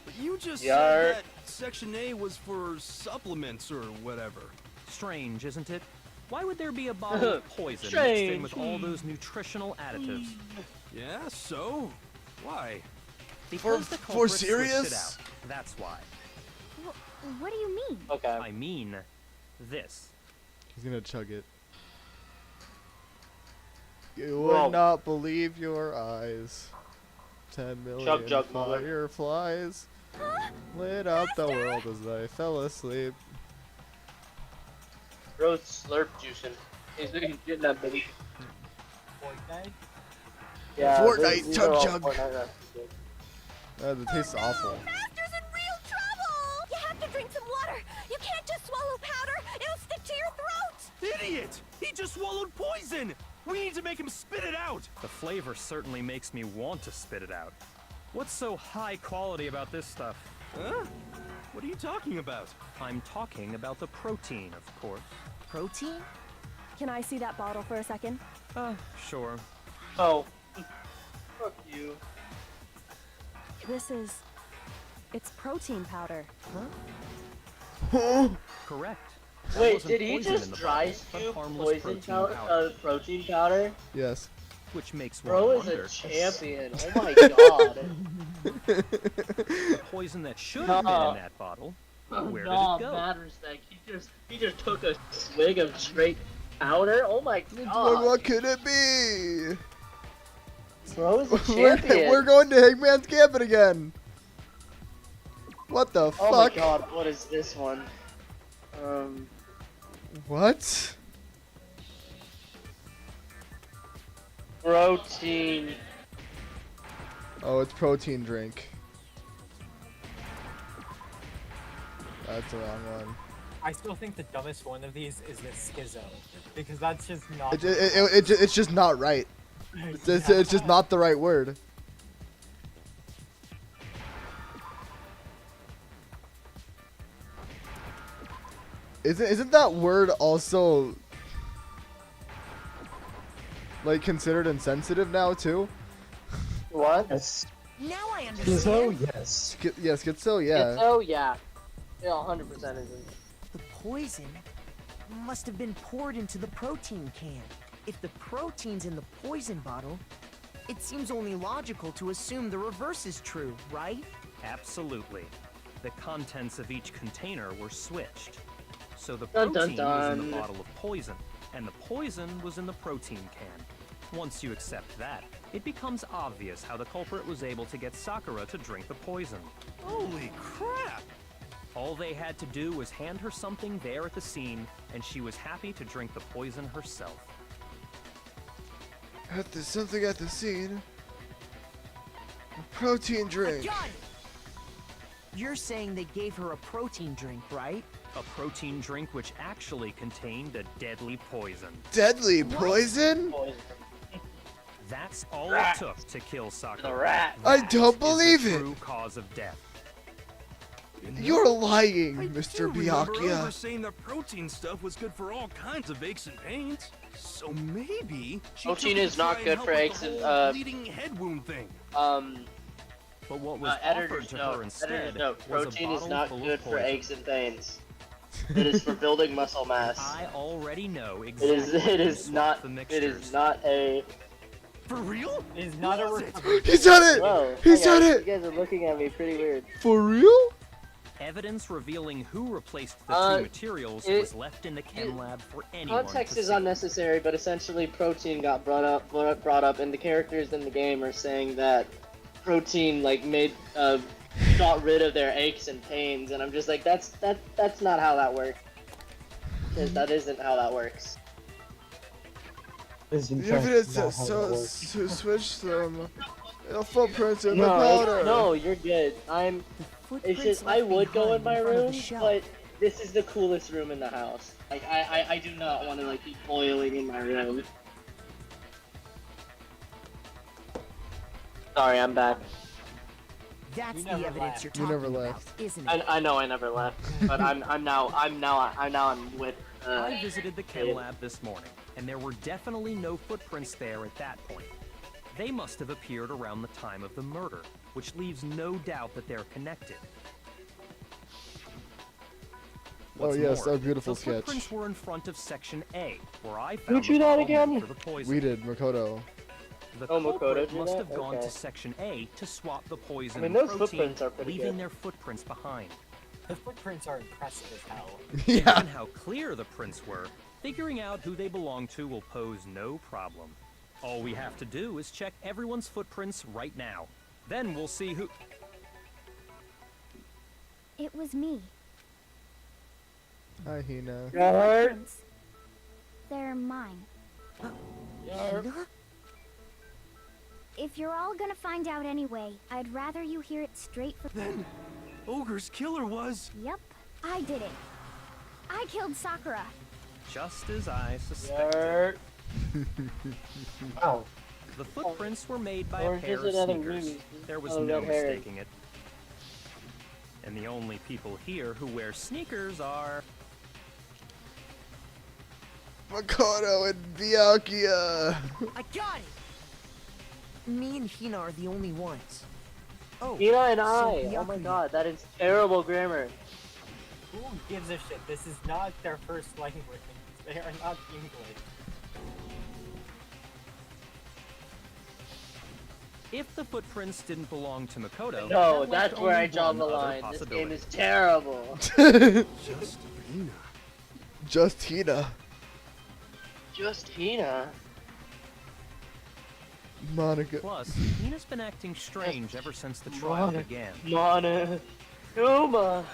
But you just Yar. said that Section A was for supplements or whatever. Strange, isn't it? Why would there be a bottle of poison mixed in with all those nutritional additives? Yeah, so? Why? Because the for culprit switched it serious? out. That's why. What do you mean? Okay. I mean, this. He's gonna chug it. You Whoa. would not believe your eyes. 10 million Chug, chug, mother. fireflies lit up the world as I fell asleep. Bro's slurp juicing. He's getting that baby. Fortnite? Yeah, Fortnite, these chug, are all chug. Fortnite references. It tastes awful. Master's in real trouble! You have to drink some water. You can't just swallow powder. It'll stick to your throat. Idiot! He just swallowed poison! We need to make him spit it out! The flavor certainly makes me want to spit it out. What's so high quality about this stuff? Huh? What are you talking about? I'm talking about the protein, of course. Protein? Can I see that bottle for a second? Sure. Oh. Fuck you. It's protein powder. Correct. There Wait, wasn't did he poison in just the dry bottle, but scoop harmless poison protein powder? Protein powder? Yes. Which makes Bro one is wonder. a champion. Oh my god. The poison that should have been in that bottle. Where did No, it go? matters that he just took a swig of straight powder. Oh my god. What could it be? Bro is a champion. We're going to Hangman's Gambit again. What the Oh my fuck? god, what is this one? What? Protein. Oh, it's protein drink. That's the wrong one. I still think the dumbest one of these is the schizo, because that's just not. It's just not right. It's just not the right word. Isn't that word also like considered insensitive now too? What? Yes. Now I So understand. yes. Yeah, schizo, yeah. Oh yeah. Yeah, 100% isn't. The poison must have been poured into the protein can. If the protein's in the poison bottle, it seems only logical to assume the reverse is true, right? Absolutely. The contents of each container were switched. So the Dun, protein dun, was in dun. the bottle of poison, and the poison was in the protein can. Once you accept that, it becomes obvious how the culprit was able to get Sakura to drink the poison. Holy crap! All they had to do was hand her something there at the scene, and she was happy to drink the poison herself. There's something at the scene. A protein drink. Got it! You're saying they gave her a protein drink, right? A protein drink which actually contained a deadly poison. Deadly poison? That's all Rat. it took to kill Sakura. The rat. I That don't is believe the it. true cause of death. You're lying, I Mr. do remember Ogre Byakuya. saying that protein stuff was good for all kinds of aches and pains. So maybe she Protein took it is to not try and good help for with aches the and, whole bleeding head wound thing. But what was offered Editor's to note. her instead Editor's note. was a Protein is bottle not full good of for poison. aches and pains. It is for building muscle mass. I already know It exactly. is. how It to is swap not. the It mixtures. is not a. For real? It is not a Was it? recovery. He's done it! Whoa. He's hi done guys, it! You guys are looking at me pretty weird. For real? Evidence revealing who replaced the two materials it- was left in the chem lab for anyone Context to is see. unnecessary, but essentially protein got brought up, and the characters in the game are saying that protein like got rid of their aches and pains, and I'm just like, that's not how that works. Because that isn't how that works. Is in The fact evidence not has how so it works. to switch them. Footprints in the No, powder. no, you're good. It's Footprints just left I would go in behind my front of the room, shelf. but this is the coolest room in the house. Like I do not want to like be boiling in my room. Sorry, I'm back. That's You the never evidence left. you're You talking never about, left. isn't it? I know I never left, but I'm now with. I visited the chem Dave. lab this morning, and there were definitely no footprints there at that point. They must have appeared around the time of the murder, which leaves no doubt that they're connected. What's yes, more, a beautiful the sketch. footprints were in front of section A, where I found drew the that bottle again? meant for the poison. We did, Makoto. The Oh, Makoto culprit drew must that? have gone Okay. to section A to swap the poison I mean, and those protein, footprints are pretty leaving good. their footprints behind. The footprints are impressive as hell. Yeah. Given how clear the prints were, figuring out who they belong to will pose no problem. All we have to do is check everyone's footprints right now. Then we'll see who... It was me. Hi, Hina. Footprints. They're mine. Hina? If you're all gonna find out anyway, I'd rather you hear it straight from. Then, Ogre's killer was... Yep, I did it. I killed Sakura. Just as I suspected. Wow. The footprints were made by Or a pair just of another sneakers. movie. There was Oh, no red herring. mistaking it. And the only people here who wear sneakers are... Makoto and Byakuya. I got it! Me and Hina are the only ones. Oh, Hina and so I. Oh my Byakuya. god, that is terrible grammar. Who gives a shit? This is not their first language. They are not English. If the footprints didn't belong to Makoto... No, that left that's where only I draw one the other line. This possibility. game is terrible. Just Hina. Just Hina. Just Hina. Monica. Plus, Hina's been acting strange ever since the trial Mana. began. Mana. Numa.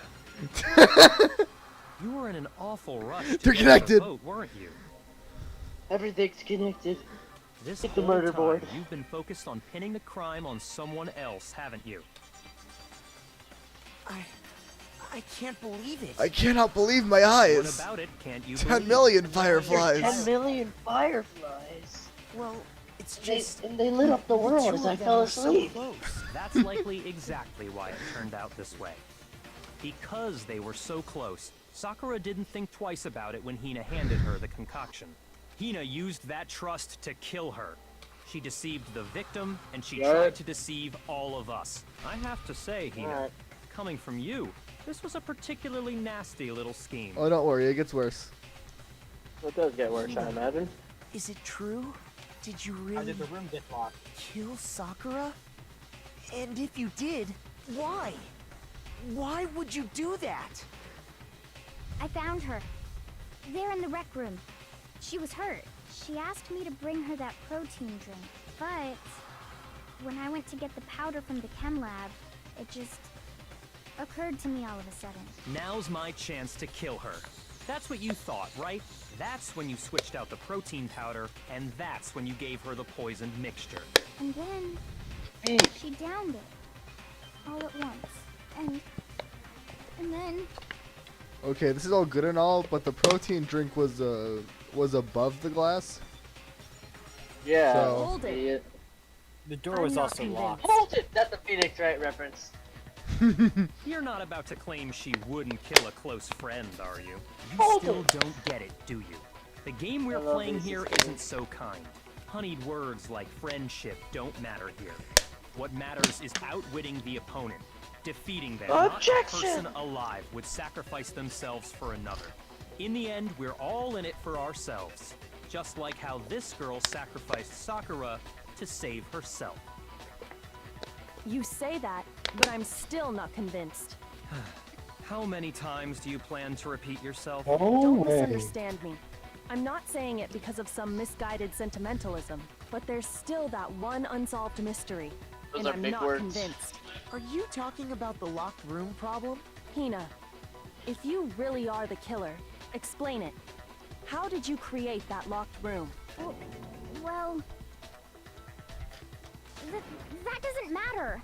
You were in an awful rush to They're get connected. the vote, weren't you? Everything's connected. This Hit the whole murder time, board. you've been focused on pinning the crime on someone else, haven't you? I can't believe it. I cannot believe my What eyes. about it can't you 10 believe? million There's fireflies. 10 million fireflies. Well, it's They, just... and they lit up the world two as I of them fell are so asleep. close. That's likely exactly why it turned out this way. Because they were so close, Sakura didn't think twice about it when Hina handed her the concoction. Hina used that trust to kill her. She deceived the victim, and she What? tried to deceive all of us. I have to say, Hina, Alright. coming from you, this was a particularly nasty little scheme. Oh, don't worry, it gets worse. It does get worse, I imagine. Is it true? Did you How really did the room get locked? kill Sakura? And if you did, why? Why would you do that? I found her. There in the rec room. She was hurt. She asked me to bring her that protein drink. But when I went to get the powder from the chem lab, it just occurred to me all of a sudden. Now's my chance to kill her. That's what you thought, right? That's when you switched out the protein powder, and that's when you gave her the poisoned mixture. And then she downed it all at once. And then Okay, this is all good and all, but the protein drink was above the glass. Yeah. So- Hold it. Idiot. The door I'm was not also locked. Hold it! That's a Phoenix Wright reference. You're not about to claim she wouldn't kill a close friend, are you? You Hold still it. don't get it, do you? The game we're I love playing this here game. isn't so kind. Honeyed words like friendship don't matter here. What matters is outwitting the opponent, defeating them. Not a Objection! person alive would sacrifice themselves for another. In the end, we're all in it for ourselves. Just like how this girl sacrificed Sakura to save herself. You say that, but I'm still not convinced. How many times do you plan to repeat yourself? No Don't way. misunderstand me. I'm not saying it because of some misguided sentimentalism, but there's still that one unsolved mystery, Those and are I'm big not words. convinced. Are you talking about the locked room problem? Hina, if you really are the killer, explain it. How did you create that locked room? well, that doesn't matter.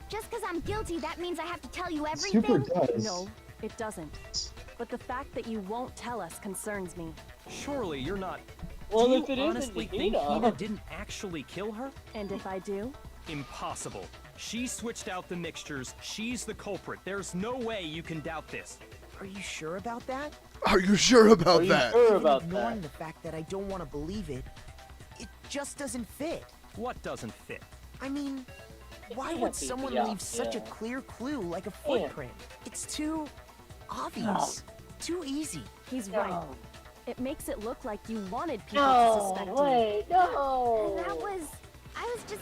Just because I'm guilty, that means I have to tell you everything? Super does. No, it doesn't. But the fact that you won't tell us concerns me. Surely you're not. Well, do if you it isn't honestly think Hina- Hina didn't actually kill her? And if I do? Impossible. She switched out the mixtures. She's the culprit. There's no way you can doubt this. Are you sure about that? Are you sure about Are you that? sure Even about ignoring that? the fact that I don't want to believe it, it just doesn't fit. What doesn't fit? I mean, why can't would be someone the leave such a yeah. clear clue like a Yeah. footprint? It's too obvious, too easy. He's right. No. It makes it look like you wanted people to No, suspect me. wait, no! I was just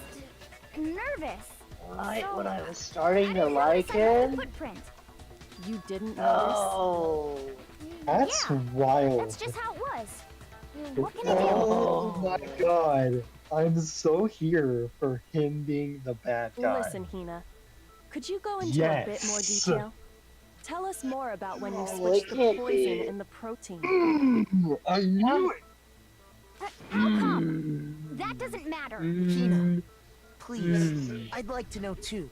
nervous. Right So, when I was I starting to didn't like notice I had a him? footprint. You didn't notice? No! That's Yeah, wild. that's just how it was. What can I do? Oh my god. I'm so here for him being the bad guy. Listen, Hina. Could you go into a bit more Yes. detail? Tell us more about when you No, switched it the can't poison be. in the protein. I knew it. How come? That doesn't matter. Hina, please, Mm. I'd like to know too.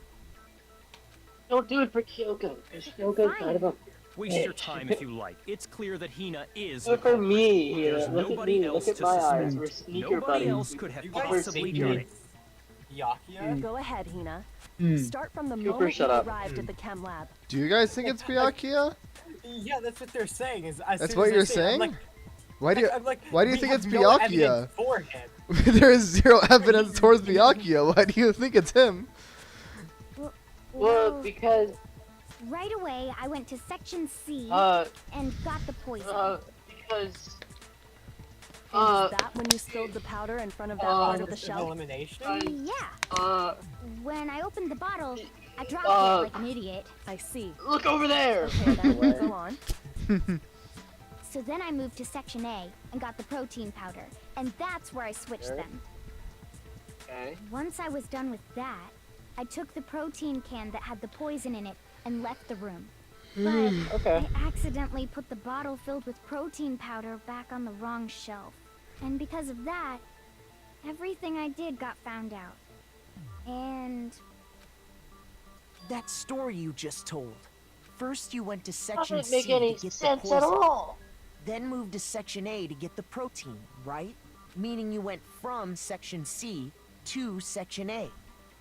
Don't do it for Kyoko, because Kyoko's kind of a Waste your bitch. time if you like. It's clear that Hina is Do the it for culprit. me, There's Hina. Look at nobody me, else look at to my suspect. eyes. We're sneaker Nobody buddies. else could have You guys possibly sneaky. done it. Byakuya? Go ahead, Hina. Mm. Start from the Cooper, moment you shut up. arrived at the chem lab. Do you guys think it's Byakuya? Yeah, that's what they're saying. Is as That's soon what as they you're say it, I'm saying? like, Why do you I'm like, why do you we think have it's no Byakuya? evidence for him. There is zero evidence towards Byakuya. Why do you think it's him? Well, because, Right away, I went to section C uh, and got the poison. because, And was that when you spilled the powder in front of that part of the It's an shelf? elimination? Yeah. When I opened the bottle, I dropped it like an idiot. I see. look over there! Okay, then go on. So then I moved to section A and got the protein powder, and that's where I switched Sure. them. Okay. Once I was done with that, I took the protein can that had the poison in it and left the room. But Okay. I accidentally put the bottle filled with protein powder back on the wrong shelf. And because of that, everything I did got found out. And That story you just told. First you went to section Doesn't make C any to get the sense poison, at all! then moved to section A to get the protein, right? Meaning you went from section C to section A.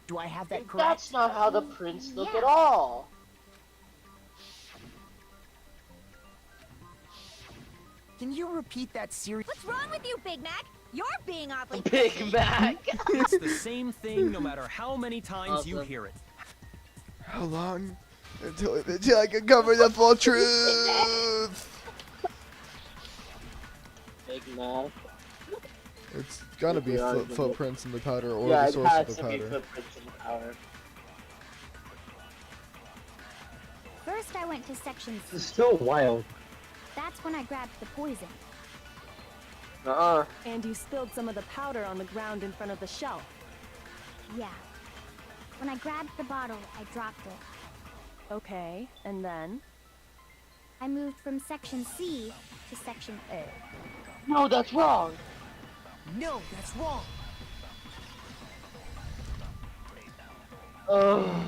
Do I have that correct? That's not how the prints look Yeah. at all! Can you repeat that series? What's wrong with you, Big Mac? You're being awfully Big Mac. It's the same thing no matter how many times you Awesome. hear it. How long until I can cover the full truth? Big Mac. It's gotta be Yeah, footprints in the powder or Yeah, the it source has of the to be powder. footprints in the powder. First, I went to section It's C. still wild. That's when I grabbed the poison. And you spilled some of the powder on the ground in front of the shelf. Yeah. When I grabbed the bottle, I dropped it. Okay, and then? I moved from section C to section A. No, that's wrong. No, that's wrong. Oh.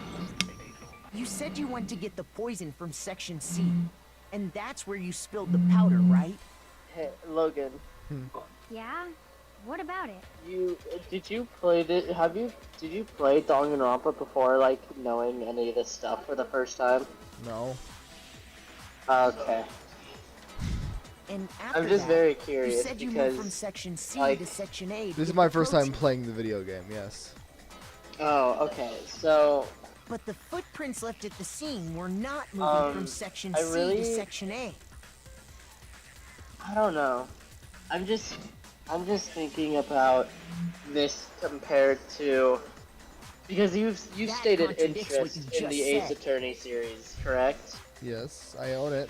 You said you went to get the poison from section C, and that's where you spilled the powder, right? Hey, Logan. Yeah? What about it? Did you play Danganronpa before, like, knowing any of this stuff for the first time? No. Okay. And after I'm just that, very you curious said you because, moved from section C like, to section A. to This get is my the first time protein. playing the video game, yes. Oh, okay. So, But the footprints left at the scene were not moving from section I C really- to section A. I don't know. I'm just thinking about this compared to because you've That stated contradicts what interest you in the just Ace said. Attorney series, correct? Yes, I own it.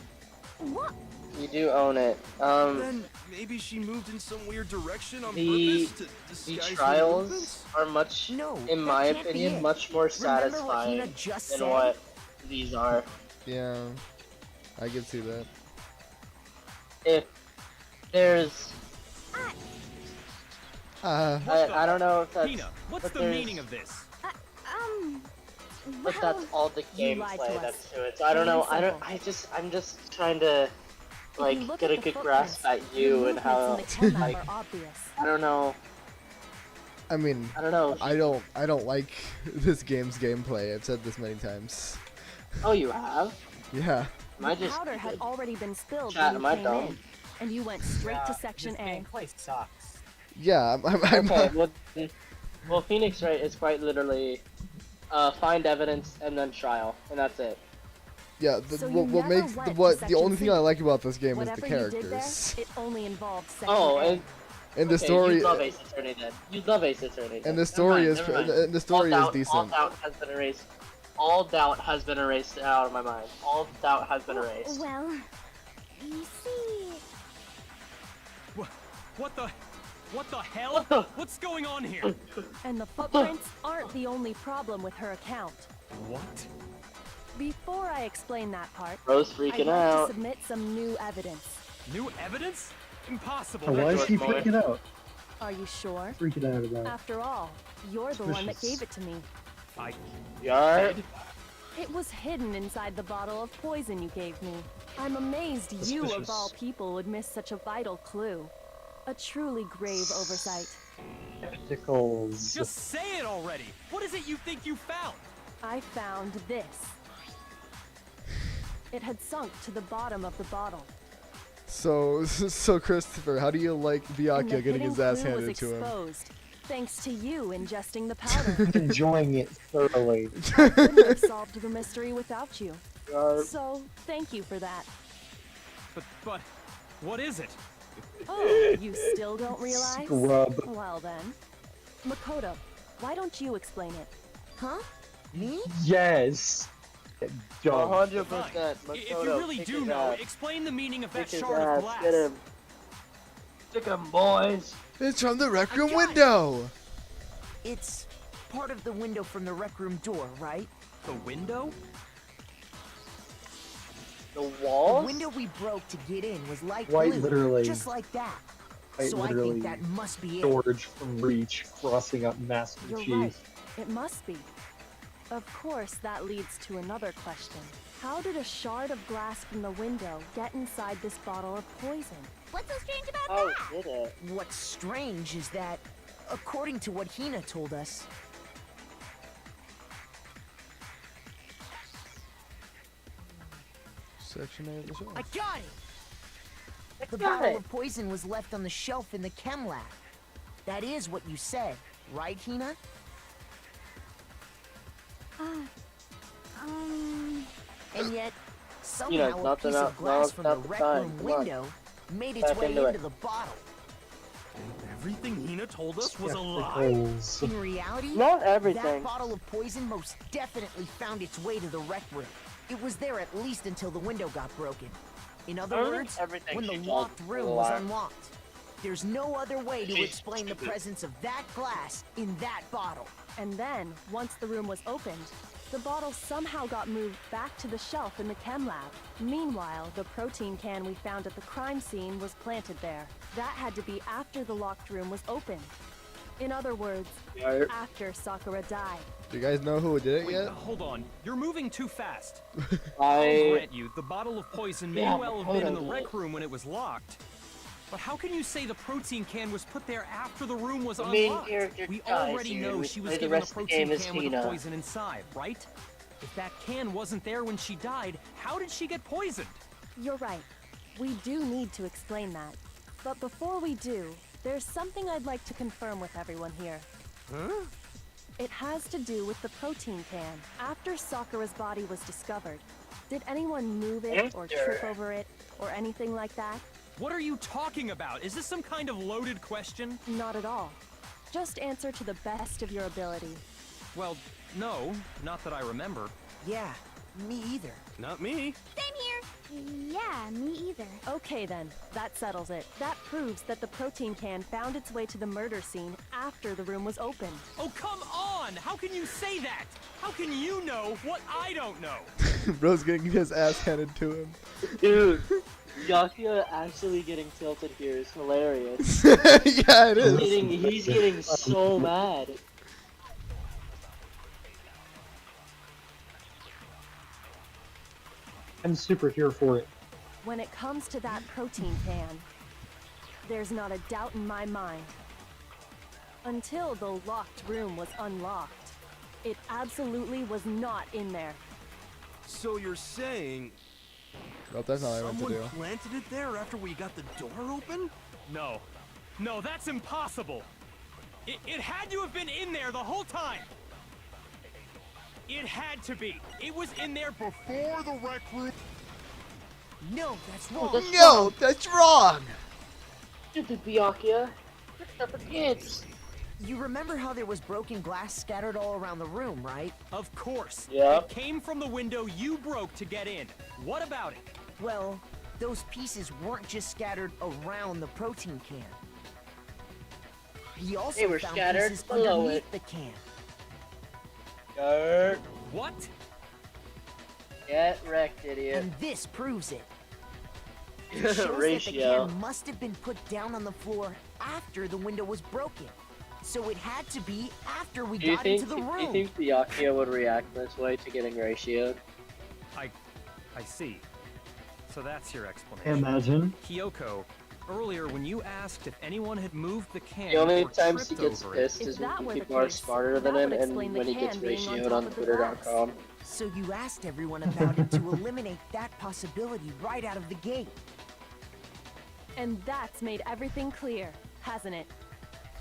What? You do own it. Then maybe she moved in some weird direction on The purpose to the disguise her trials movements? are much, No, in that my can't be opinion, it. much more Remember what satisfying Hina just than said? what these are. Yeah, I can see that. If there's, I don't know if that's, Hina, what's but the there's- meaning of this? but that's all the You lied to gameplay us. that's to it. So I don't know. Plain and I'm just trying to like If you look get at a the good grasp at footprints, you the and how movements in the chem like lab are obvious. I don't know. I mean, I don't know. I don't like this game's gameplay. I've said this many times. Oh, you have? Yeah. Am I The just powder had already been spilled Chat, when am I you came dumb? in, and you went straight to section this A. gameplay sucks. Yeah, I'm okay? Well, Phoenix Wright is quite literally find evidence and then trial, and that's it. yeah. So you What never makes went to the section only thing C. I like about this game Whatever is the you did there, characters. it only involved section Oh, A. And the okay, story. You love Ace Attorney then. You love Ace Attorney. And then. the story is Never mind. and the story All is decent. All doubt has been erased. All doubt has been erased out of my mind. All doubt has been erased. Well, you see... What the hell? What the- What's going on here? And the footprints aren't the only problem with her account. What? Before I explain that part, Rose I'd freaking like to out. submit some new evidence. New evidence? Impossible. Why is he More. freaking out? Are you sure? Freaking out about it. After all, you're the one that Suspicious. gave it to me. I Yard. It was hidden inside the bottle of poison you gave me. I'm amazed you, of Suspicious. all people, would miss such a vital clue. A truly grave oversight. Pickles. just say it already. What is it you think you found? I found this. It had sunk to the bottom of the bottle. So Christopher, how do you like And the Byakuya getting hidden his ass clue was handed to him? exposed, thanks to you ingesting the powder. Enjoying it thoroughly. Couldn't have solved the mystery without you. Yard. So, thank you for that. But, what is it? Oh, you still don't realize? Scrub. Well then. Makoto, why don't you explain it? Huh? Me? Yes. Dumb. 100%. If you really do know, explain the meaning of that Kick his shard ass. of glass. Get him. Stick him, boys. It's from the rec room got it. window. It's part of the window from the rec room door, right? The window? The The walls? window we broke to get in was light Quite blue, literally. just like that. Quite So I literally. think that must be it. George from Reach crossing up Master You're Chief. right. It must be. Of course, that leads to another question. How did a shard of glass from the window get inside this bottle of poison? What's so strange about Oh, that? did it? What's strange is that, according to what Hina told us, Section A of the show. I got it! The bottle of poison was left on the shelf in the chem lab. That is what you said, right, Hina? And yet, somehow a piece of glass from the rec room window made its way into the bottle. Everything Hina told us was a lie? Holes. In reality, Not everything. that bottle of poison most definitely found its way to the rec room. It was there at least until the window got broken. In other words, when the locked room was unlocked. There's no other way to explain the presence of that glass in that bottle. And then, once the room was opened, the bottle somehow got moved back to the shelf in the chem lab. Meanwhile, the protein can we found at the crime scene was planted there. That had to be after the locked room was opened. In other words, after Sakura died. Do you guys know who did it Wait, yet? hold on. You're moving too fast. I I'll grant you, the bottle of poison may well have been in the rec room when it was locked. But how can you say the protein can was put there after the room was unlocked? We already know she was given the protein can with the poison inside, right? If that can wasn't there when she died, how did she get poisoned? You're right. We do need to explain that. But before we do, there's something I'd like to confirm with everyone here. Huh? It has to do with the protein can. After Sakura's body was discovered, did anyone move it or trip over it or anything like that? What are you talking about? Is this some kind of loaded question? Not at all. Just answer to the best of your ability. Well, no, not that I remember. Yeah, me either. Not me. Same here. Yeah, me either. Okay then, that settles it. That proves that the protein can found its way to the murder scene after the room was opened. Oh, come on! How can you say that? How can you know what I don't know? Bro's getting his ass handed to him. Dude, Yakuya actually getting tilted here is hilarious. Yeah, it is. He's getting so mad. I'm super here for it. When it comes to that protein can, there's not a doubt in my mind. Until the locked room was unlocked, it absolutely was not in there. So you're saying Nope, that's not what I meant to someone do. planted it there after we got the door open? No. No, that's impossible. It had to have been in there the whole time. It had to be. It was in there before the rec room. No, that's wrong. No, that's wrong! Stupid Byakuya. You're for kids. You remember how there was broken glass scattered all around the room, right? Of course. Yeah. It came from the window you broke to get in. What about it? Well, those pieces weren't just scattered around the protein can. He also They were found scattered pieces below underneath it. the can. What? Get wrecked, idiot. And this proves it. It shows that the Ratio. can must have been put down on the floor after the window was broken. So it had to be after we Do you got think into the room. do you think Byakuya would react this way to getting ratioed? I see. So that's your explanation. Imagine. Kyoko, earlier when you asked if anyone had moved the can The only or times he tripped gets over pissed If is that when were the people are case, smarter than that him would and explain the when he gets can being on ratioed top on of the Twitter.com. So you asked everyone about it to eliminate that possibility right out of the gate. And that's made everything clear, hasn't it?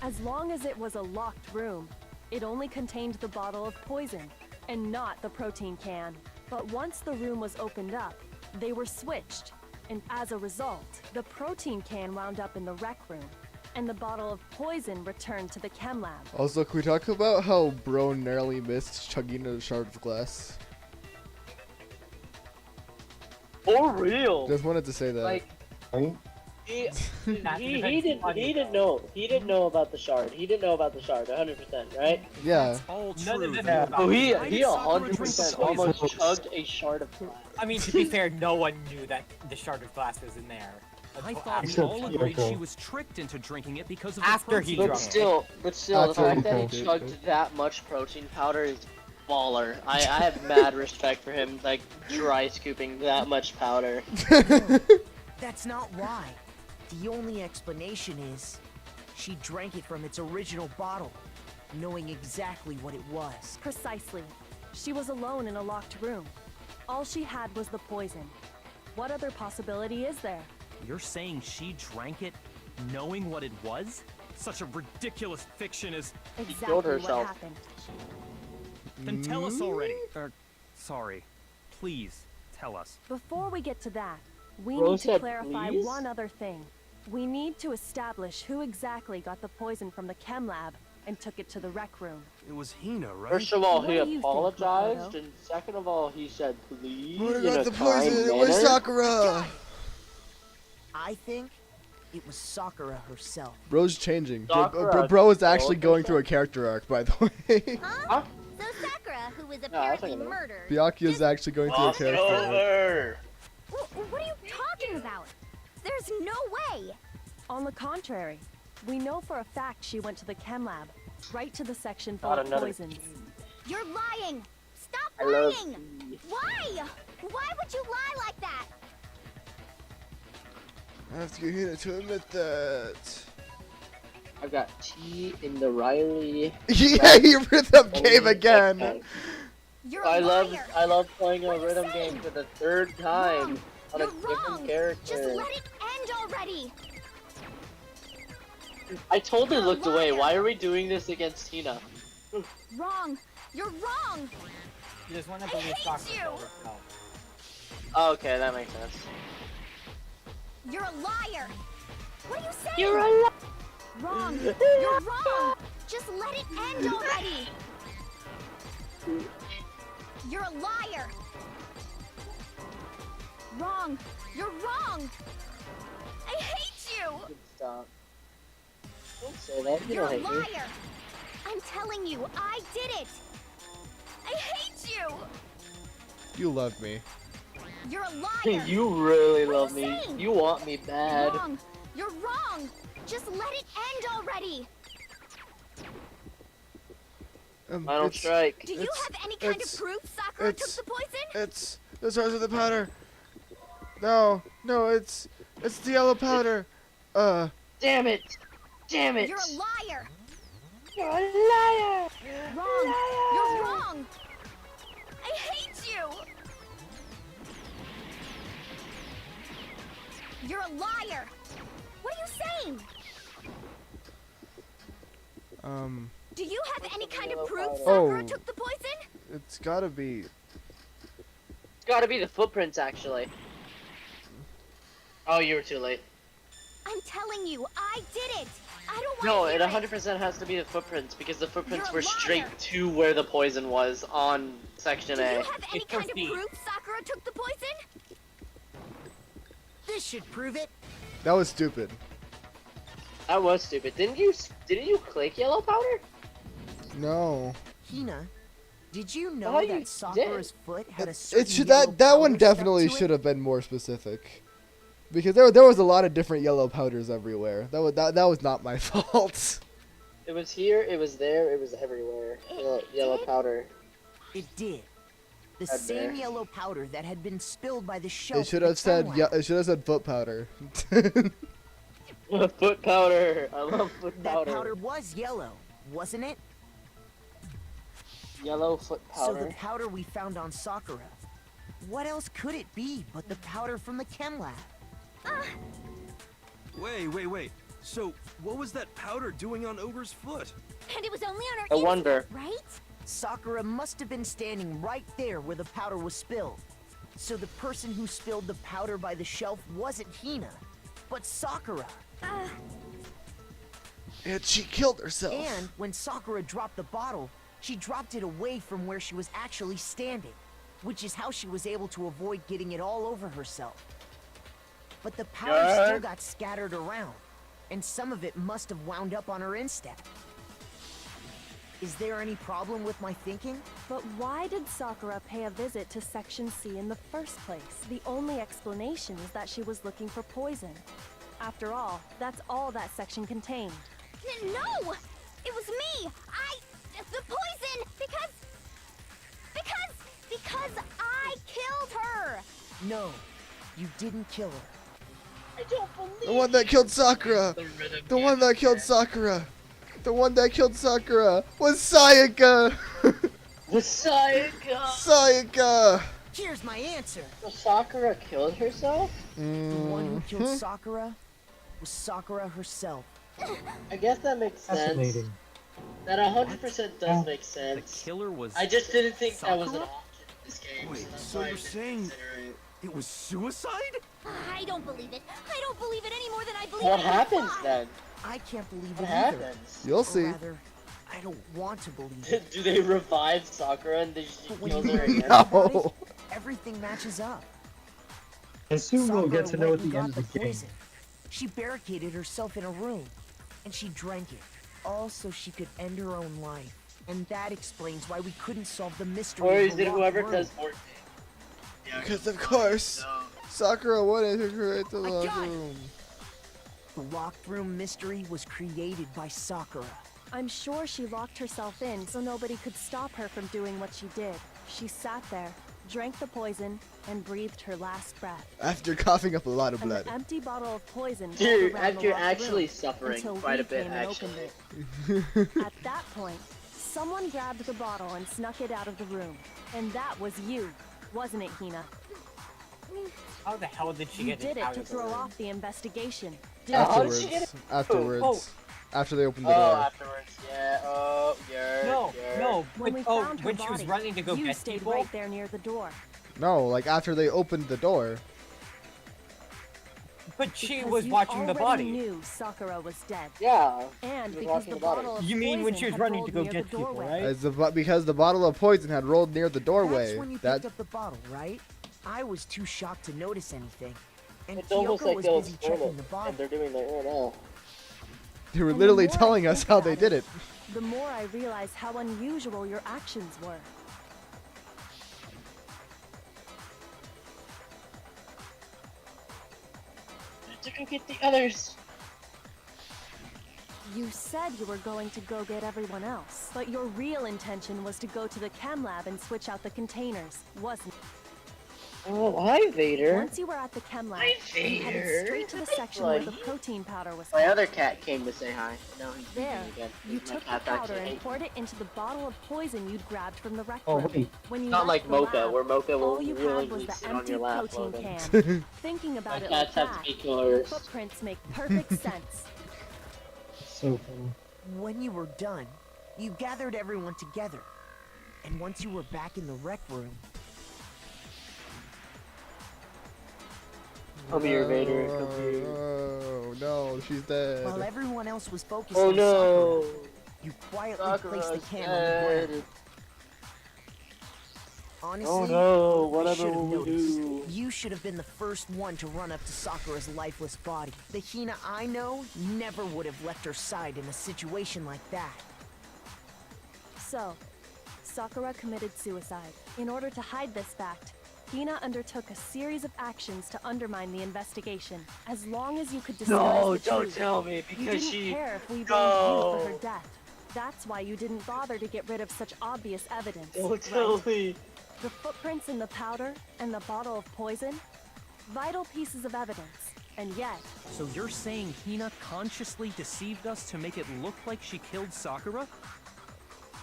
As long as it was a locked room, it only contained the bottle of poison, and not the protein can. But once the room was opened up, they were switched, and as a result, the protein can wound up in the rec room, and the bottle of poison returned to the chem lab. Also, can we talk about how Bro narrowly missed chugging a shard of glass? For real. Just wanted to say that. Like Right? he didn't know about the shard. He didn't know about the shard 100%, right? Yeah. All None of true. them know about Oh, he Why did Sakura drink 100% poison? almost chugged a shard of glass. I mean, to be fair, no one knew that the shard of glass was in there. I until thought we after- all agreed Kyoko. she was tricked into drinking it because of After the he protein. drunk But still, the After fact he that drank he it, chugged that much protein powder is baller. I have mad respect for him, like dry scooping that much powder. That's not why. The only explanation is she drank it from its original bottle, knowing exactly what it was. Precisely. She was alone in a locked room. All she had was the poison. What other possibility is there? You're saying she drank it knowing what it was? Such a ridiculous fiction is... Exactly killed what herself. happened. Then tell us already. Sorry. Please, tell us. Before we get to that, we Rose need to said clarify please? one other thing. We need to establish who exactly got the poison from the chem lab and took it to the rec room. It was Hina, right? First of all, What he do you think, apologized, Makoto? and second of all, he said please What in a about the kind poison? It was manner. Sakura! I think it was Sakura herself. Bro's changing. Sakura Bro is actually killed going through a herself? character arc, by the way. Huh? So Sakura, who was that's apparently okay. murdered. Byakuya is actually going through a Walk it character arc. over! What are you talking about? There's no way. On the contrary, we know for a fact she went to the chem lab, right to the section full Not of another poisons. You're lying. Stop I love lying. tea. Why? Why would you lie like that? I have to get Hina to admit that. I got tea in the Riley. Yeah, he rhythm game again. You're a I liar. love playing What a are you rhythm saying? game for the third time Wrong. on a You're different wrong. character. Just let it end already. I totally You're a looked away. liar. Why are we doing this against Tina? Wrong. You're wrong. You just want to I believe hate Sakura you. killed herself. Oh, okay, that makes sense. You're a liar. What are you saying? You're a liar. Wrong. You're wrong. Just let it end already. You're a liar. Wrong. You're wrong. I hate you. Stop. Don't say that. You You're don't a hate me. liar. I'm telling you, I did it. I hate you. You love me. You're a liar. You really What are love you me. saying? You want me bad. Wrong. You're wrong. Just let it end already. Final strike. Do you It's- have any kind of it's- proof Sakura took it's- the poison? It's the source of the powder. No, it's the yellow powder. Damn it! Damn it! You're a liar. You're a liar! Wrong. You're wrong. I hate you. You're a liar. What are you saying? Do you have any kind of proof Sakura Oh. took the poison? It's gotta be. It's gotta be the footprints, actually. Oh, you were too late. I'm telling you, I did it. I don't want No, to it hear 100% has to be the footprints because the footprints You're a were straight liar. to where the poison was on section Do you A. have any It's her kind of feet. proof Sakura took the poison? This should prove it. That was stupid. That was stupid. Didn't you click yellow powder? No. Hina, did you know Oh, you that Sakura's foot had a It certain should yellow that one powder stuck definitely to it? should have been more specific. Because there was a lot of different yellow powders everywhere. That was not my fault. It was here, it was there, it was everywhere. Yellow did? powder. It did. The Had same there. yellow powder that had been spilled by the shelf. It should at have the said chem yeah. lab. It should have said foot powder. Foot powder. I love foot That powder. powder was yellow, wasn't it? Yellow foot So the powder. powder we found on Sakura. What else could it be but the powder from the chem lab? Wait. So, what was that powder doing on Ogre's foot? And it was only on her I inside, wonder. right? Sakura must have been standing right there where the powder was spilled. So the person who spilled the powder by the shelf wasn't Hina, but Sakura. And she killed herself. And when Sakura dropped the bottle, she dropped it away from where she was actually standing, which is how she was able to avoid getting it all over herself. But the powder still got scattered around, and some of it must have wound up on her instep. Is there any problem with my thinking? But why did Sakura pay a visit to Section C in the first place? The only explanation is that she was looking for poison. After all, that's all that section contained. No! It was me! The poison! Because I killed her! No, you didn't kill her. I don't believe The one that killed Sakura. the rhythm The game. one that killed Sakura. The one that killed Sakura was Sayaka. The Sayaka! Sayaka. Here's my answer. So Sakura killed herself? The one who killed Sakura was Sakura herself. I guess that makes sense. Fascinating. That 100% does make sense. The killer was. I just didn't think that was an Sakura? option in this game. Wait, that's so why I you're didn't saying consider it. it was suicide? I don't believe it. I don't believe it any more than I believe What it happens was. then? I can't believe What it either. happens? You'll Or see. rather, I don't want to believe it. Do they revive Sakura and they just But when kills you her really again? think about No. it, everything matches up. I assume we'll get to Sakura know went at and the end got of the game. poison. She barricaded herself in a room, and she drank it, all so she could end her own life. And that explains why we couldn't solve the mystery Or of is the it locked whoever room. does more? Yeah, Because of course, Sakura wanted to create the I locker got it. room. The locked room mystery was created by Sakura. I'm sure she locked herself in so nobody could stop her from doing what she did. She sat there, drank the poison, and breathed her last breath. After coughing up a lot of And blood. the empty bottle of poison Dude, rolled around the after locked actually room suffering until quite we a bit, came and actually. opened it. At that point, someone grabbed the bottle and snuck it out of the room. And that was you, wasn't it, Hina? How the hell did she You get did it it out to of the throw room? off the investigation. Yeah, how did Afterwards. she get it? Afterwards. Oh. After they opened the Oh, door. afterwards, yeah. Oh, yeah. No, no. When we Oh, found her when she was body, running to go you get stayed people? right there near the door. No, like after they opened the door. But she Because was you watching the already body. knew Sakura was dead. Yeah. And She was because watching the the body. bottle of You mean when poison she was had running rolled to go near get the people, doorway. right? As because the bottle of poison had rolled near the doorway. That's when you That picked up the bottle, right? I was too shocked to notice anything. And It's almost Kyoko like was they'll busy spoil checking it, the and bottle. they're doing that right now. they were And the literally more I telling us think how about they did it. The more I realize how unusual your actions were. To go get the others. You said you were going to go get everyone else, but your real intention was to go to the chem lab and switch out the containers, wasn't it? Oh, hi, Vader. Once you were at the chem lab, Hi, you headed Vader. straight to the section Like- where the protein powder was My kept. other cat came to say hi. No, he's There, leaving again. you My took the cat's powder actually and ate- poured it into the bottle of poison you'd grabbed from the rec Oh, room. wait. When you Not left like the Mocha, lab, where Mocha will all you had willingly was the sit on empty your lap, protein Logan. can. Thinking My about it cats like have to that, be killers. footprints make perfect sense. So funny. When you were done, you gathered everyone together. And once you were back in the rec room, Come here, Vader. Come here. Oh no, she's dead. while everyone else was focused Oh on no. Sakura, you quietly Sakura's placed the can on the ground. dead. Honestly, Oh no, I whatever should've will we noticed. do? You should have been the first one to run up to Sakura's lifeless body. The Hina I know never would have left her side in a situation like that. So, Sakura committed suicide. In order to hide this fact, Hina undertook a series of actions to undermine the investigation. As long as you could disguise No, the don't truth, tell me you because didn't she. care if we blamed No. you for her death. That's why you didn't bother to get rid of such obvious evidence. Don't tell right? me. The footprints in the powder and the bottle of poison, vital pieces of evidence. And yet, So you're saying Hina consciously deceived us to make it look like she killed Sakura?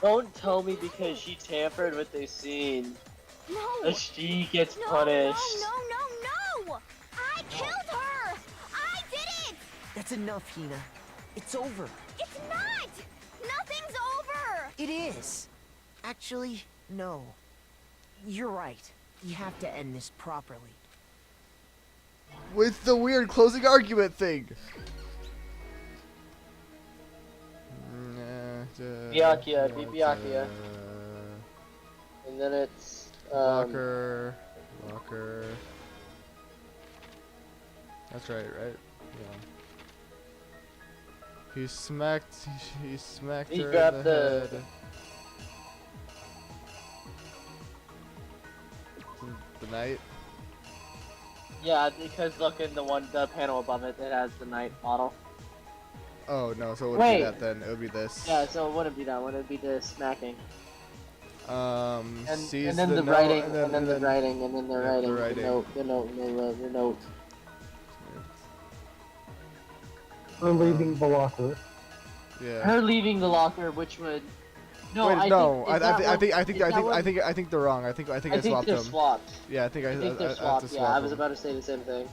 Don't tell me because she tampered with the scene. No! That she gets No, punished. no! I killed her! I did it! That's enough, Hina. It's over. It's not! Nothing's over! It is. Actually, no. You're right. We have to end this properly. With the weird closing argument thing. Byakuya, be Byakuya. And then it's Walker. That's right? Yeah. He smacked He her grabbed in the the- head. The knight. Yeah, because look in the panel above it, it has the night bottle. Oh no, so it wouldn't be Wait. that then. It would be this. Yeah, so it wouldn't be that one. It'd be the smacking. And sees then the note, writing, and and then the writing, and then the yeah, writing, the writing. the note. We're leaving the locker. Yeah. Her leaving the locker, which would No, Wait, no. I think they're wrong. I think I think swapped they're them. swapped. Yeah, I think I think they're have to swapped. swap Yeah, I was them. about to say the same thing.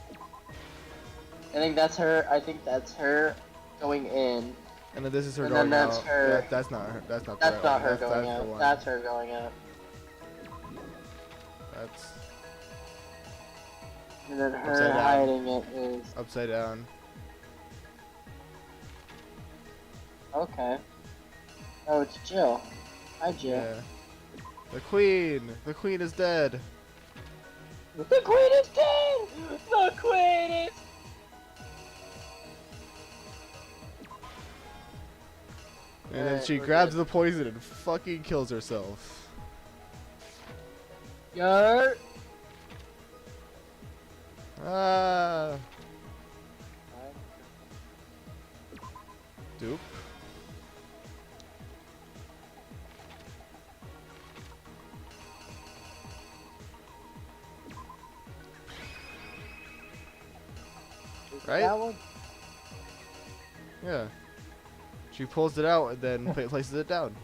I think that's her. I think that's her going in. And then this is her And going then that's out. her. That's not her. That's not. That's the right not one. her going that's the out. one. That's her going out. That's And then Upside her down. hiding it is upside down. okay. Oh, it's Jill. Hi, Jill. Yeah. The queen. The queen is dead. The queen is dead. The queen is. And then Alright, she we're grabs good. the poison and fucking kills herself. Yar. Ah. Dupe. Right? That one? Yeah. She pulls it out and then places it down.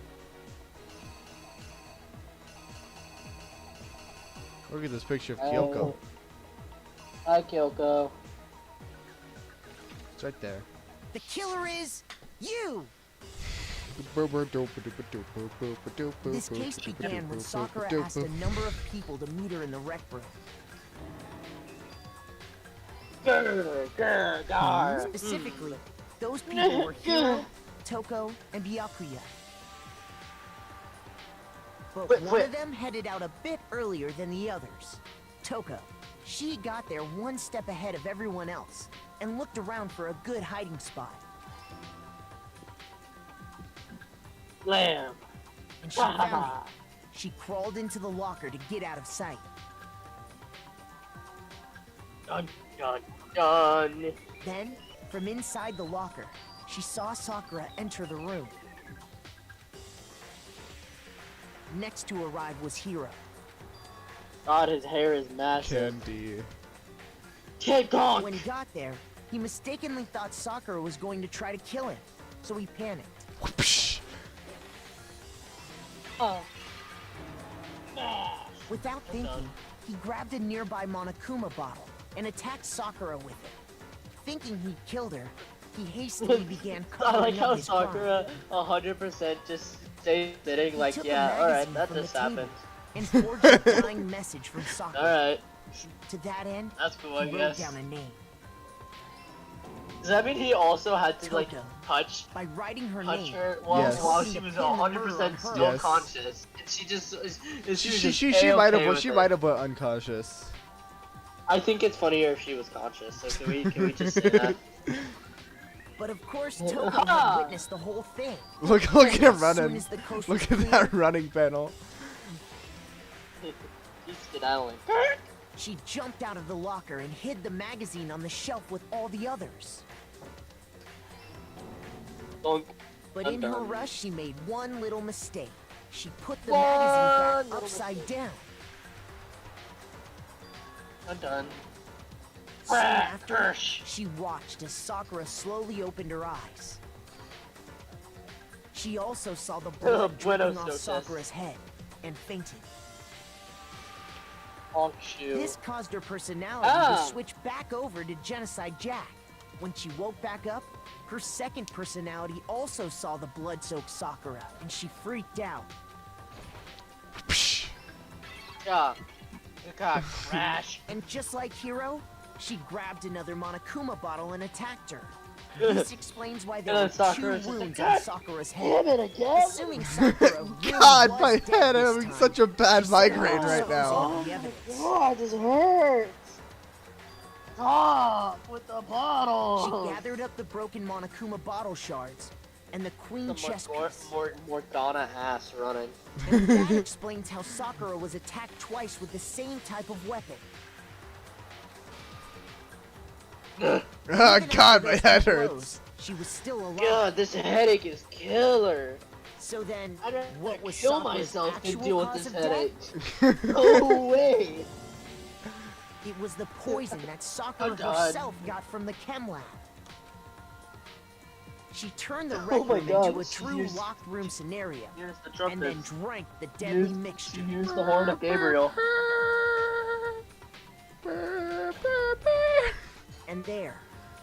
Look at this picture of Kyoko. Oh. Hi, Kyoko. It's right there. The killer is you! This case began when Sakura asked a number of people to meet her in the rec room. Specifically, those people were Hiro, Toko, and Byakuya. But one of them headed out a bit earlier than the others. Toko. She got there one step ahead of everyone else and looked around for a good hiding spot. Lamb. And she found it. She crawled into the locker to get out of sight. Dun, dun, dun. Then, from inside the locker, she saw Sakura enter the room. Next to arrive was Hiro. God, his hair is massive. Candy. Take on. When he got there, he mistakenly thought Sakura was going to try to kill him, so he panicked. Without thinking, he grabbed a nearby Monokuma bottle and attacked Sakura with it. Thinking he'd killed her, he hastily began I covering like how up his crime. Sakura 100% just stays sitting like, took a yeah, alright, magazine that from the just table happened. And forged a dying message from Sakura. Alright, To that end, that's cool, I he wrote guess. down a name. Does that mean he also had to, like, Toko. touch By writing her touch name, her while, Yes. while she was 100% still Yes. conscious? And she just, She might have been unconscious. I think it's funnier if she was conscious, so can we just say that? but of course Toko had witnessed the whole thing. Look at him As soon running. as the coast Look was at clear, that running panel. She's skedaddling. she jumped out of the locker and hid the magazine on the shelf with all the others. Donk. But I'm in her done. rush, she made one little mistake. She put the One magazine little back upside down. I'm done. Soon after, Gersh. she watched as Sakura slowly opened her eyes. She also saw the blood dripping off noches. Sakura's head and fainted. Honk shoe. This caused her personality to switch back over to Genocide Jack. When she woke back up, her second personality also saw the blood-soaked Sakura, and she freaked out. Yeah. You got crash. And just like Hiro, she grabbed another Monokuma bottle and attacked her. This explains why there And were then Sakura 2 just wounds like, on "God Sakura's head. Damn it again. Assuming Sakura really God, was my dead head! this I'm having time, such a bad she migraine somehow right now. saw the evidence. God, this hurts. Stop with the bottle. She gathered up the broken Monokuma bottle shards and the queen chess piece. Morgana ass running. And that explains how Sakura was attacked twice with the same type of weapon. Oh Even God, after my those head two hurts. blows, she was still alive. God, this headache is killer. So then, I don't what was kill Sakura's myself to actual deal with cause this of death? headache. No way. It was the poison that Sakura I'm done. herself got from the chem lab. She turned the Oh rec my room God, into a she true used- locked room scenario, Here's the and then trumpets. drank the deadly She mixture. used the horn of Gabriel. And there,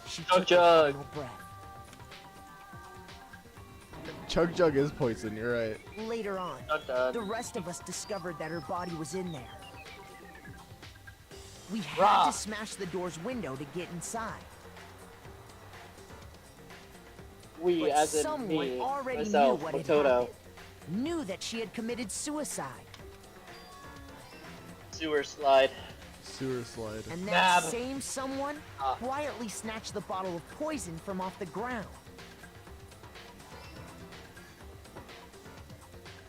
she Chug took her jug. final breath. Chug Jug is poison, you're right. Later on, Dun, dun. the rest of us discovered that her body was in there. We had Rah. to smash the door's window to get inside. We, But as in someone me, already myself, knew what had Makoto. happened. Knew that she had committed suicide. Sewer slide. Sewer slide. And that Nab. same someone Ah. quietly snatched the bottle of poison from off the ground.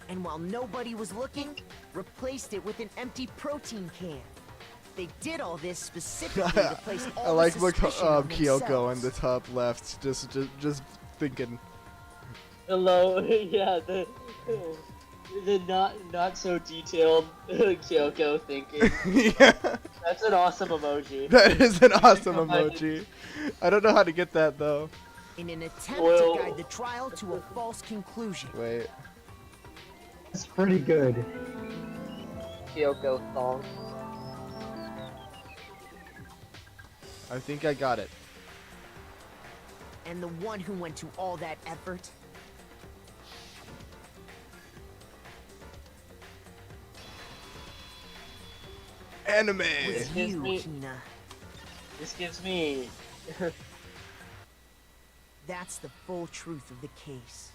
And while nobody was looking, replaced it with an empty protein can. They did all this specifically to place all I like the suspicion on Kyoko themselves. in the top left, just thinking. Hello, yeah, the not so detailed Kyoko thinking. Yeah, That's an awesome emoji. that is an awesome emoji. I don't know how to get that though. In an attempt Well- to guide the trial to a false conclusion. Wait. It's pretty good. Kyoko thong. I think I got it. And the one who went to all that effort Anime! was Excuse you, me. Hina. This gives me. That's the full truth of the case.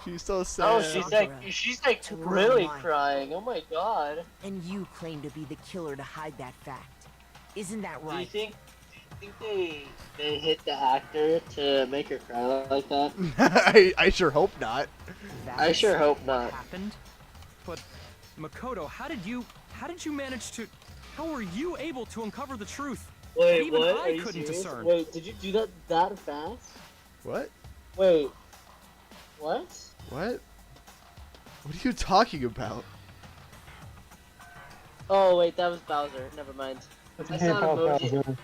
She's so sad. Oh, Sakura she's like took her really own life. crying. Oh my god. And you claim to be the killer to hide that fact. Isn't that Do you right? think they hit the actor to make her cry like that? I sure hope not. I sure hope not. Happened? But Makoto, how did you manage to? How were you able to uncover the truth? Wait, Even what? I Are you couldn't serious? discern. Wait, did you do that fast? What? Wait. What? What? What are you talking about? Oh wait, that was Bowser. Never mind. It's I a saw an hip-hop emoji.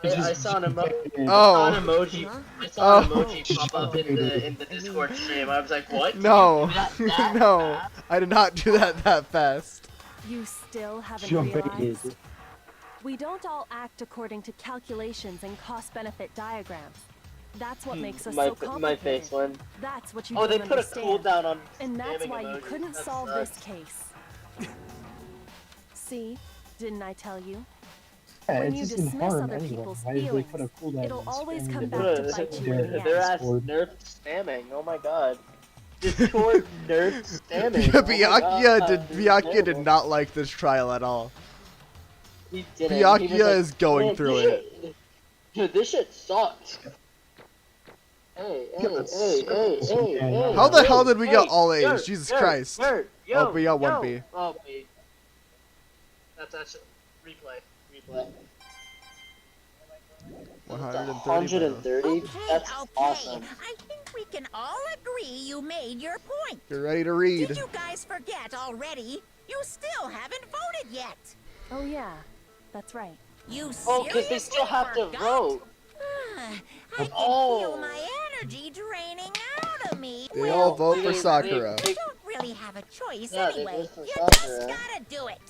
Bowser. I saw an emoji. Oh. An emoji. Huh? I saw an Oh. emoji pop up in the Discord stream. I was like, what? No. Did you do that No. fast? I did not do that fast. You still haven't Jump realized? it. We don't all act according to calculations and cost-benefit diagrams. That's what makes us my, so complicated. my face went. That's what you Oh, they don't put a understand. cooldown on. And that's spamming why you emojis. couldn't That solve sucks. this case. See? Didn't I tell you? Yeah, When it's you just dismiss in harm other anyway. people's Why did they put a feelings, cooldown it'll on always spamming come the back to bite you in Discord the ass. Their ass Discord? nerfed spamming. Oh my god. Discord nerfed spamming. Oh my Byakuya God, did this is Byakuya did terrible. not like this trial at all. He didn't. Byakuya He was like, is going "Man, through this it." shit- Dude, this shit sucks. Hey, Yeah, hey. How the hell did we get hey, all A's? Dirt, Jesus dirt, Christ. dirt, Oh, we got one yo. B. Oh, B. That's actually replay. 130. 130? That's awesome. I think we can all agree you made your point. You're ready to read. Did you guys forget already? You still haven't voted yet. Oh yeah, that's right. You Oh, because they seriously still have to forgot? vote. I can Oh. feel my energy draining out of me. They all vote for they- Sakura. they- You don't really have a choice Yeah, they anyway. vote for You Sakura. just gotta do it.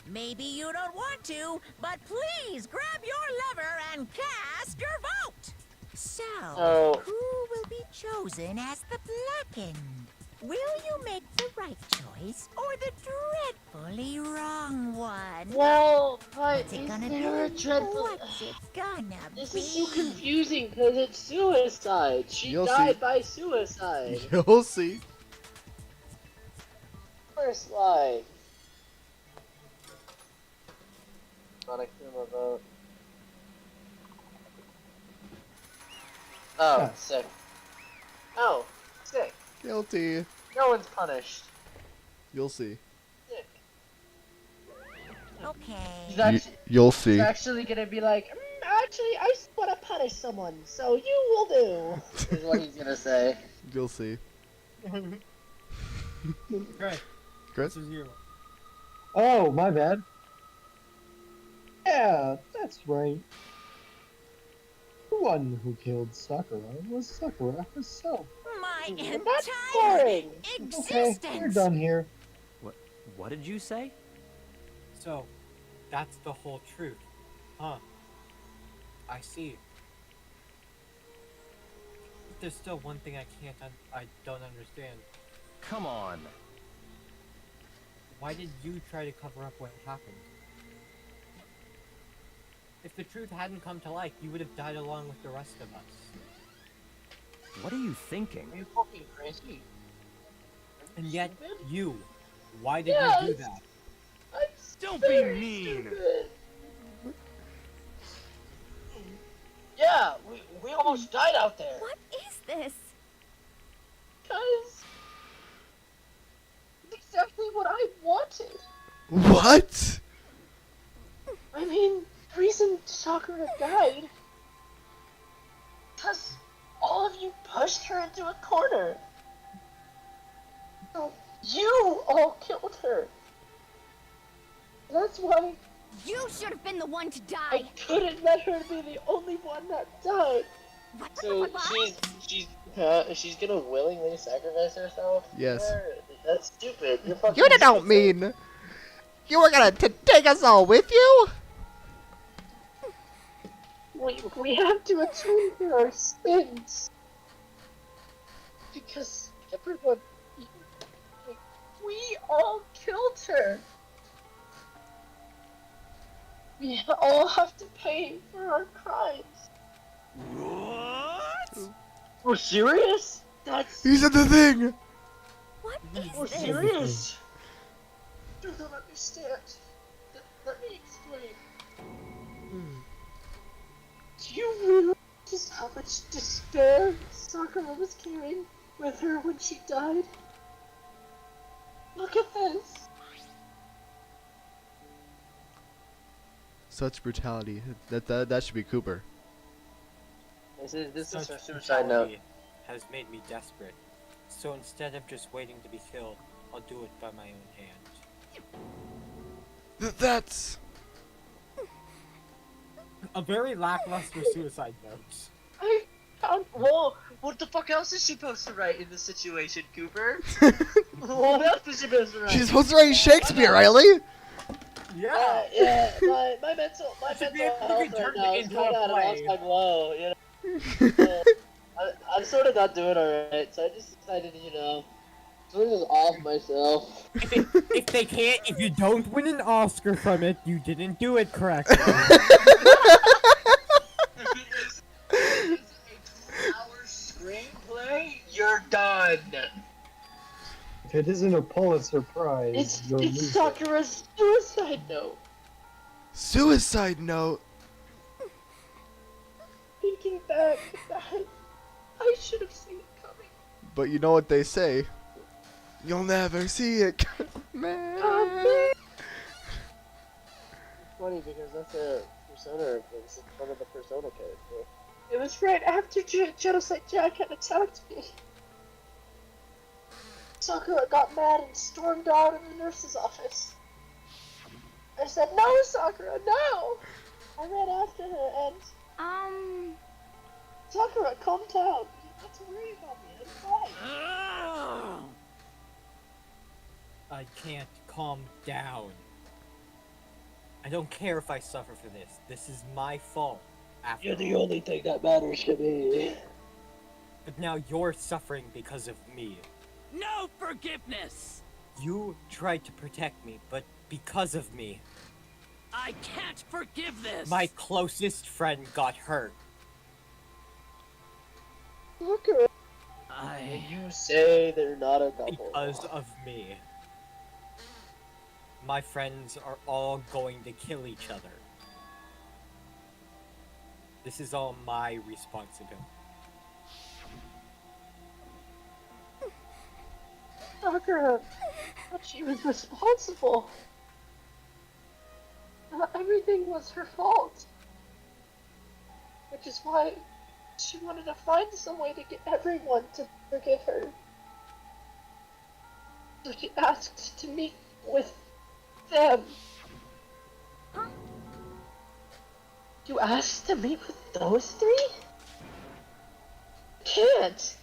Maybe you don't want to, but please grab your lever and cast your vote. So, So- who will be chosen as the blackened? Will you make the right choice or the dreadfully wrong one? Well, but What's it is gonna there a be? dreadful... What's it gonna This be? is so confusing because it's suicide. She You'll died see. by suicide. You'll see. First slide. Monokuma vote. Oh, Yeah. sick. Oh, sick. Guilty. No one's punished. You'll see. Sick. Okay. He's actually, You'll see. he's actually gonna be like, actually, I just want to punish someone, so you will do. Is what he's gonna say. You'll see. Right. Chris? This is you. Oh, my bad. Yeah, that's right. one who killed Sakura was Sakura herself. My That's entire boring. Okay, we're done here. What did you say? So, that's the whole truth. Huh. I see. But there's still one thing I don't understand. Come on. Why did you try to cover up what happened? If the truth hadn't come to light, you would have died along with the rest of us. What are you thinking? Are you fucking crazy? And yet, you. Why did Yes. you do that? Don't be mean. Yeah, we almost died out there. What is this? Guys, it's exactly what I wanted. What? I mean, the reason Sakura died, because all of you pushed her into a corner. So you all killed her. That's why You should have been the one to I die. couldn't let her be the only one that died. What? So What? she's gonna willingly sacrifice herself? Yes. That's stupid. You're fucking You don't stupid. mean you were gonna take us all with you? We have to atone for our sins. Because everyone, we all killed her. We all have to pay for our crimes. What? We're serious? That's He said the thing. What is we're this? serious. You don't understand. Let me explain. Do you realize just how much despair Sakura was carrying with her when she died? Look at this. Such brutality. That should be Cooper. This is Such her suicide note. brutality has made me desperate. So instead of just waiting to be killed, I'll do it by my own hand. That's A very lackluster suicide note. I found. Whoa! What the fuck else is she supposed to write in this situation, Cooper? What else is she supposed to write? she's supposed to write Shakespeare, Riley. Yeah. My mental should be health able to right turn now it is into kind a of at an play. all-time low. You know. I'm sort of not doing alright, so I just decided, sort of just off myself. If you don't win an Oscar from it, you didn't do it correctly. It's a 2-hour screenplay. You're done. If it isn't a Pulitzer Prize, you'll It's lose it. Sakura's suicide note. Suicide note. Thinking back, I should have seen it coming. But you know what they say. You'll never see it, man. It's funny because that's a persona. It's one of the persona character. It was right after Genocide Jack had attacked me. Sakura got mad and stormed out of the nurse's office. I said, "No, Sakura, no!" I ran after her and Sakura, calm down. You don't have to worry about me. I'm fine. I can't calm down. I don't care if I suffer for this. This is my fault. After You're the all. only thing that matters to me. But now you're suffering because of me. No forgiveness! You tried to protect me, but because of me, I can't forgive this! my closest friend got hurt. Sakura, I... you say they're not a couple. Because of me. My friends are all going to kill each other. This is all my responsibility. Sakura, but she was responsible. Everything was her fault. Which is why she wanted to find some way to get everyone to forgive her. So she asked to meet with them. Huh? You asked to meet with those three? can't.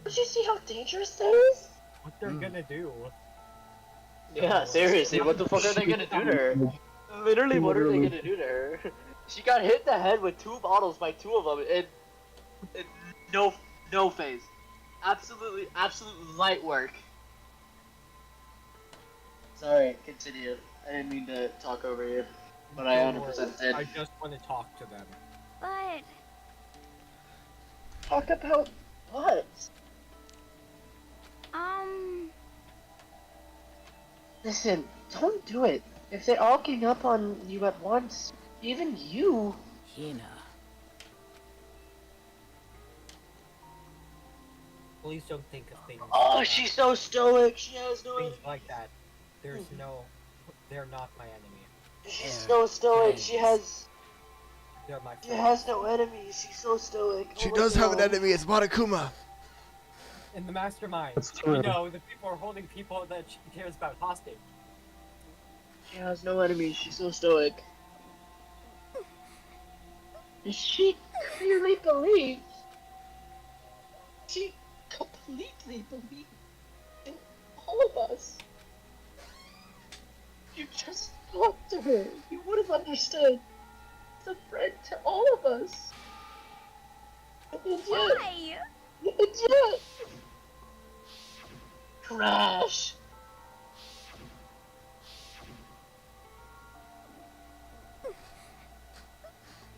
Don't you see how dangerous that is? What they're gonna do? Yeah, seriously, what the fuck are they gonna do to her? Literally, what are they gonna do to her? She got hit in the head with 2 bottles by 2 of them, and no phase. Absolute light work. Sorry, continue. I didn't mean to talk over you, but I 100% did. I just want to talk to them. But Talk about what? Listen, don't do it. If they all gang up on you at once, even you. Hina. Please don't think of things. Oh, she's so stoic. She has no. Things like that. There's no. They're not my enemy. She's so stoic. She has. They're my friends. She has no enemies. She's so stoic. She Oh my does have an God. enemy. It's Monokuma. In the mastermind. That's true. You know, the people are holding people that she cares about hostage. She has no enemies. She's so stoic. She clearly believes. She completely believes in all of us. You just talked to her. You would have understood. It's a friend to all of us. And yet, why? and yet, Crash.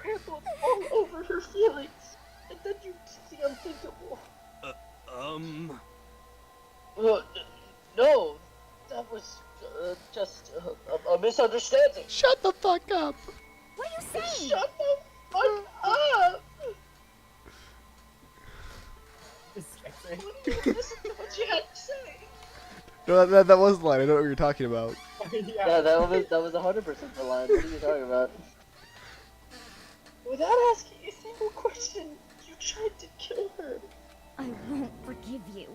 Trampled all over her feelings, and then you did the unthinkable. No, that was just a misunderstanding. Shut the fuck up. What are you saying? Shut the fuck up! What do you listen to what you had to say? No, that was the line. I know what you're talking about. Yeah, that was 100% the line. What are you talking about? Without asking a single question, you tried to kill her. I won't forgive you.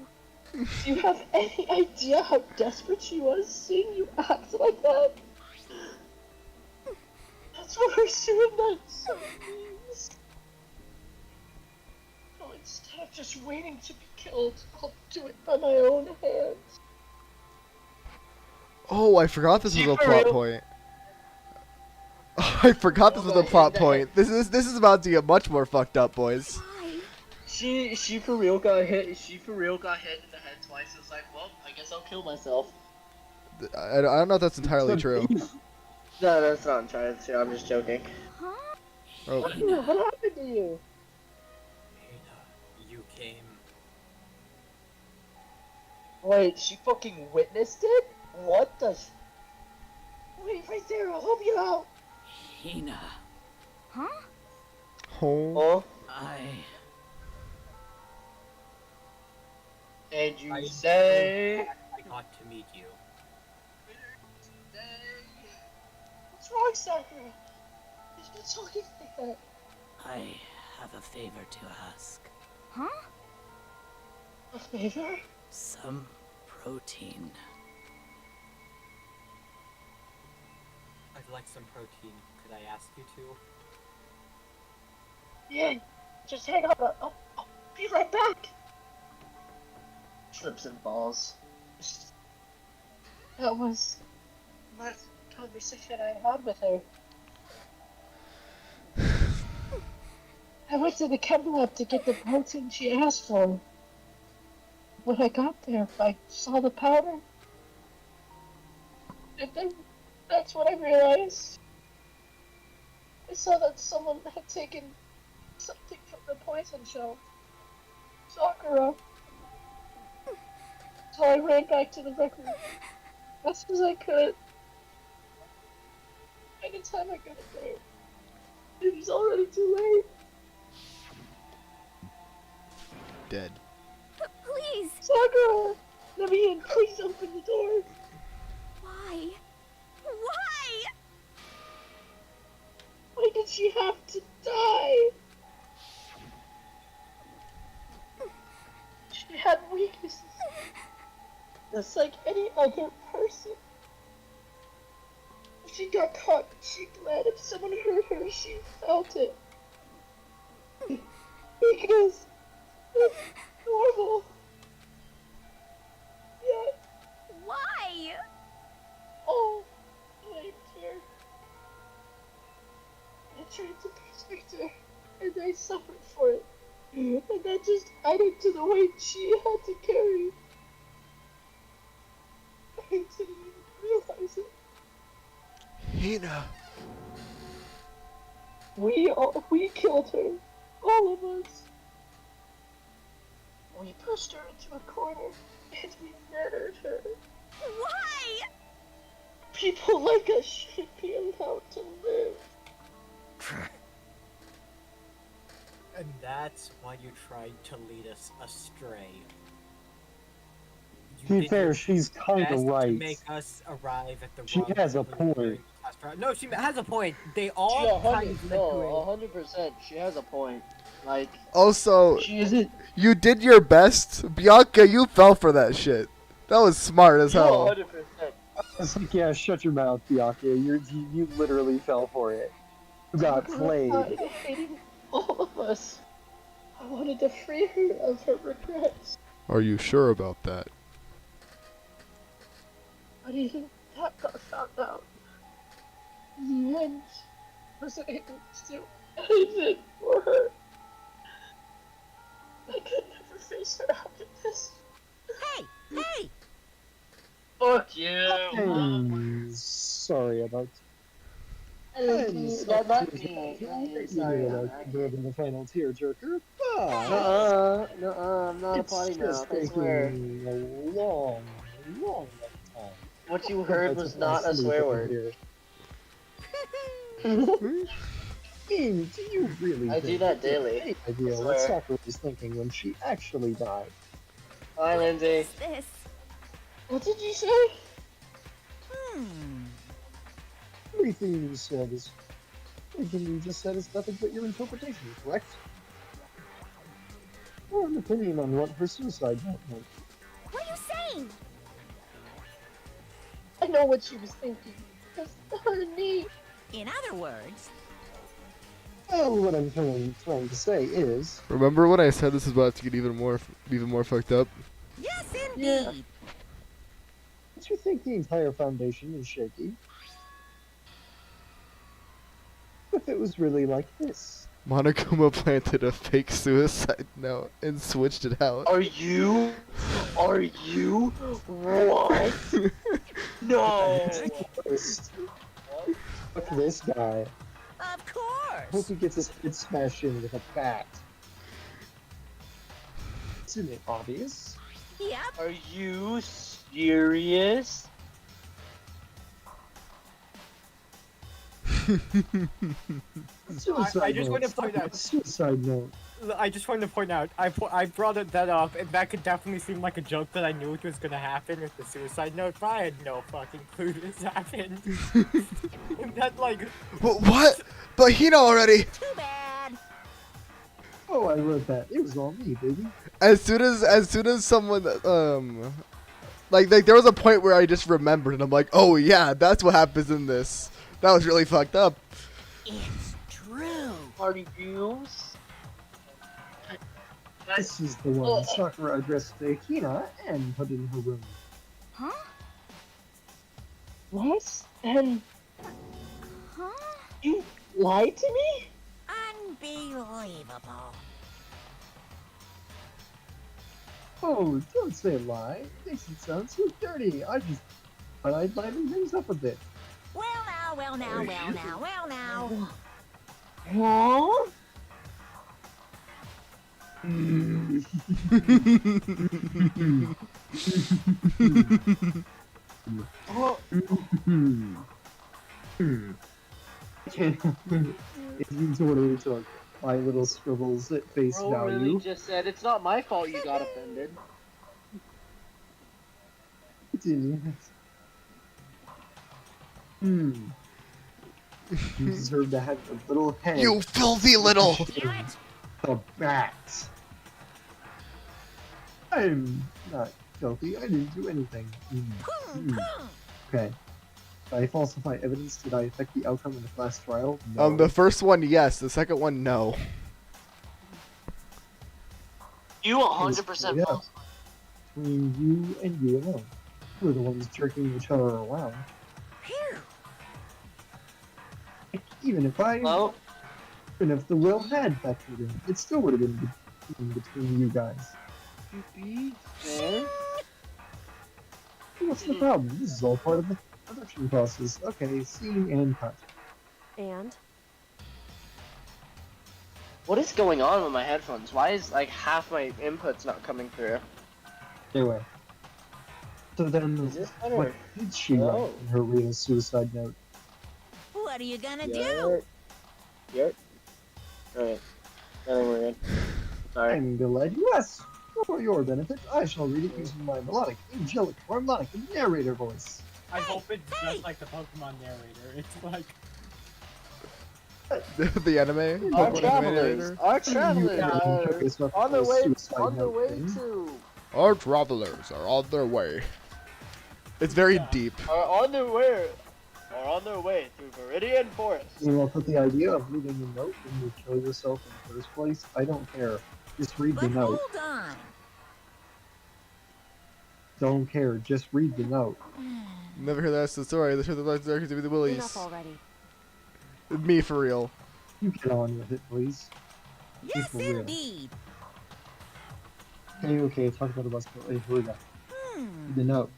Do you have any idea how desperate she was seeing you act like that? That's what her suicide so means. So instead of just waiting to be killed, I'll do it by my own hands. Oh, I forgot this was a For plot real? point. I forgot this was a plot point. This is about to get much more fucked up, boys. Why? She for real got hit. She for real got hit in the head twice. It's like, well, I guess I'll kill myself. I don't know if that's entirely true. No, that's not entirely true. I'm just joking. Huh? Oh, What happened to you? You came. Wait, she fucking witnessed it? What the? Wait right there. I'll help you out. Hina. Huh? oh. Oh. And you say? I got to meet you. What's wrong, Sakura? You've been talking like that. I have a favor to ask. Huh? A favor? Some protein. I'd like some protein. Could I ask you to? Yeah. Just hang on. I'll be right back. Trips and falls. That was the last conversation I had with her. I went to the chem lab to get the protein she asked for. When I got there, I saw the powder. And then that's when I realized. I saw that someone had taken something from the poison shelf. Sakura. So I ran back to the rec room as soon as I could. By the time I got there, it was already too late. Dead. Please! Sakura! Let me in, please open the door. Why? Why? Why did she have to die? She had weaknesses. Just like any other person. If she got caught, she bled. If someone hurt her, she felt it. Weakness. normal. Yeah. Why? Oh, blamed her. I tried to protect her, and I suffered for it. And that just added to the weight she had to carry. I didn't even realize it. Hina. We killed her. All of us. We pushed her into a corner, and we murdered her. Why? People like us shouldn't be allowed to live. And that's why you tried to lead us astray. To be did fair, your she's kind best of to right. make us arrive at the She wrong has a conclusion during point. the class trial. No, she has a point. They She all kind of led to it. 100%. She has a point. Like, Also, she isn't. you did your best. Bianca, you fell for that shit. That was smart as hell. 100%. It's like, yeah, shut your mouth, Bianca. You literally fell for it. You got played. I hated all of us. I wanted to free her of her regrets. Are you sure about that? But even that got found out. In the end, I wasn't able to do anything for her. I could never face her after this. Hey! Hey! Fuck you! I'm sorry about That might be. Sorry. in the final tier jerker, but I'm not a it's potty just mouth, I swear. taking a long time. What you heard was not a swear word. I mean, do you really I do think that it's daily. any I idea swear. what Sakura was thinking when she actually died? Hi, Lindsay. This. What did you say? Everything you said is... Everything you just said is nothing but your interpretation, correct? Or an opinion on what her suicide note meant. What are you saying? I know what she was thinking. That's her and me. In other words... Well, what I'm trying to say is... Remember when I said this is about to get even more fucked up? Yes, indeed! Yeah. Don't you think the entire foundation is shaky? If it was really like this. Monokuma planted a fake suicide note and switched it out. Are you? What? No! Fuck this guy. Of course! Hope he gets his head smashed in with a bat. Isn't it obvious? Yep. Are you serious? Suicide just note. want to point Stop out- it. Suicide note. I just wanted to point out, I brought that up, and that could definitely seem like a joke that I knew it was gonna happen with the suicide note, but I had no fucking clue this happened. That, like... What? But he know already. Too bad! Oh, I wrote that. It was all me, baby. As soon as someone like there was a point where I just remembered and I'm like, oh yeah, that's what happens in this. That was really fucked up. It's true! Are you? This is the one Sakura addressed to Hina and put in her room. Huh? What? And Huh? you lied to me? Unbelievable. Oh, don't say a lie. It makes it sound so dirty. But I'd liven things up a bit. Well now, well now, well now, well now. Huh? Oh, If you totally took my little scribbles at face bro value. really just said it's not my fault you got offended. You deserve to have a little head. You filthy little. The bat. I'm not filthy. I didn't do anything. Okay. Did I falsify evidence? Did I affect the outcome of the class trial? No. The first one, yes. The second one, no. You 100% Yeah. false. Between you and you alone. We're the ones jerking each other around. Even if Well, even if the will had factored in, it still would have been between you guys. to be fair, What's the problem? This is all part of the production process. Okay, scene and cut. And? what is going on with my headphones? Why is like half my inputs not coming through? Anyway. So then, Is this better? what did she write in her real suicide note? What are you gonna do? Yep. Alright. I think we're good. Sorry. I'm glad you asked. For your benefit, I shall read it using my melodic, angelic, harmonic narrator voice. I hope it's just like the Pokemon narrator. It's like The anime? Our Pokemon travelers, animator? our travelers You are took this up on their as way, suicide on their note way thing. to, Our travelers are on their way. It's very deep. are on their way through Viridian Forest. You will put the idea of leaving a note when you kill yourself in the first place. I don't care. Just read the But note. hold on. Don't care. Just read the note. Never heard that's the story. Let's hear the Black Darkers with the Willies. Enough already. Me for real. You get on with it, please. Yes, for real. indeed. Okay. Talk about the bus. Hey, here we go. Read the note.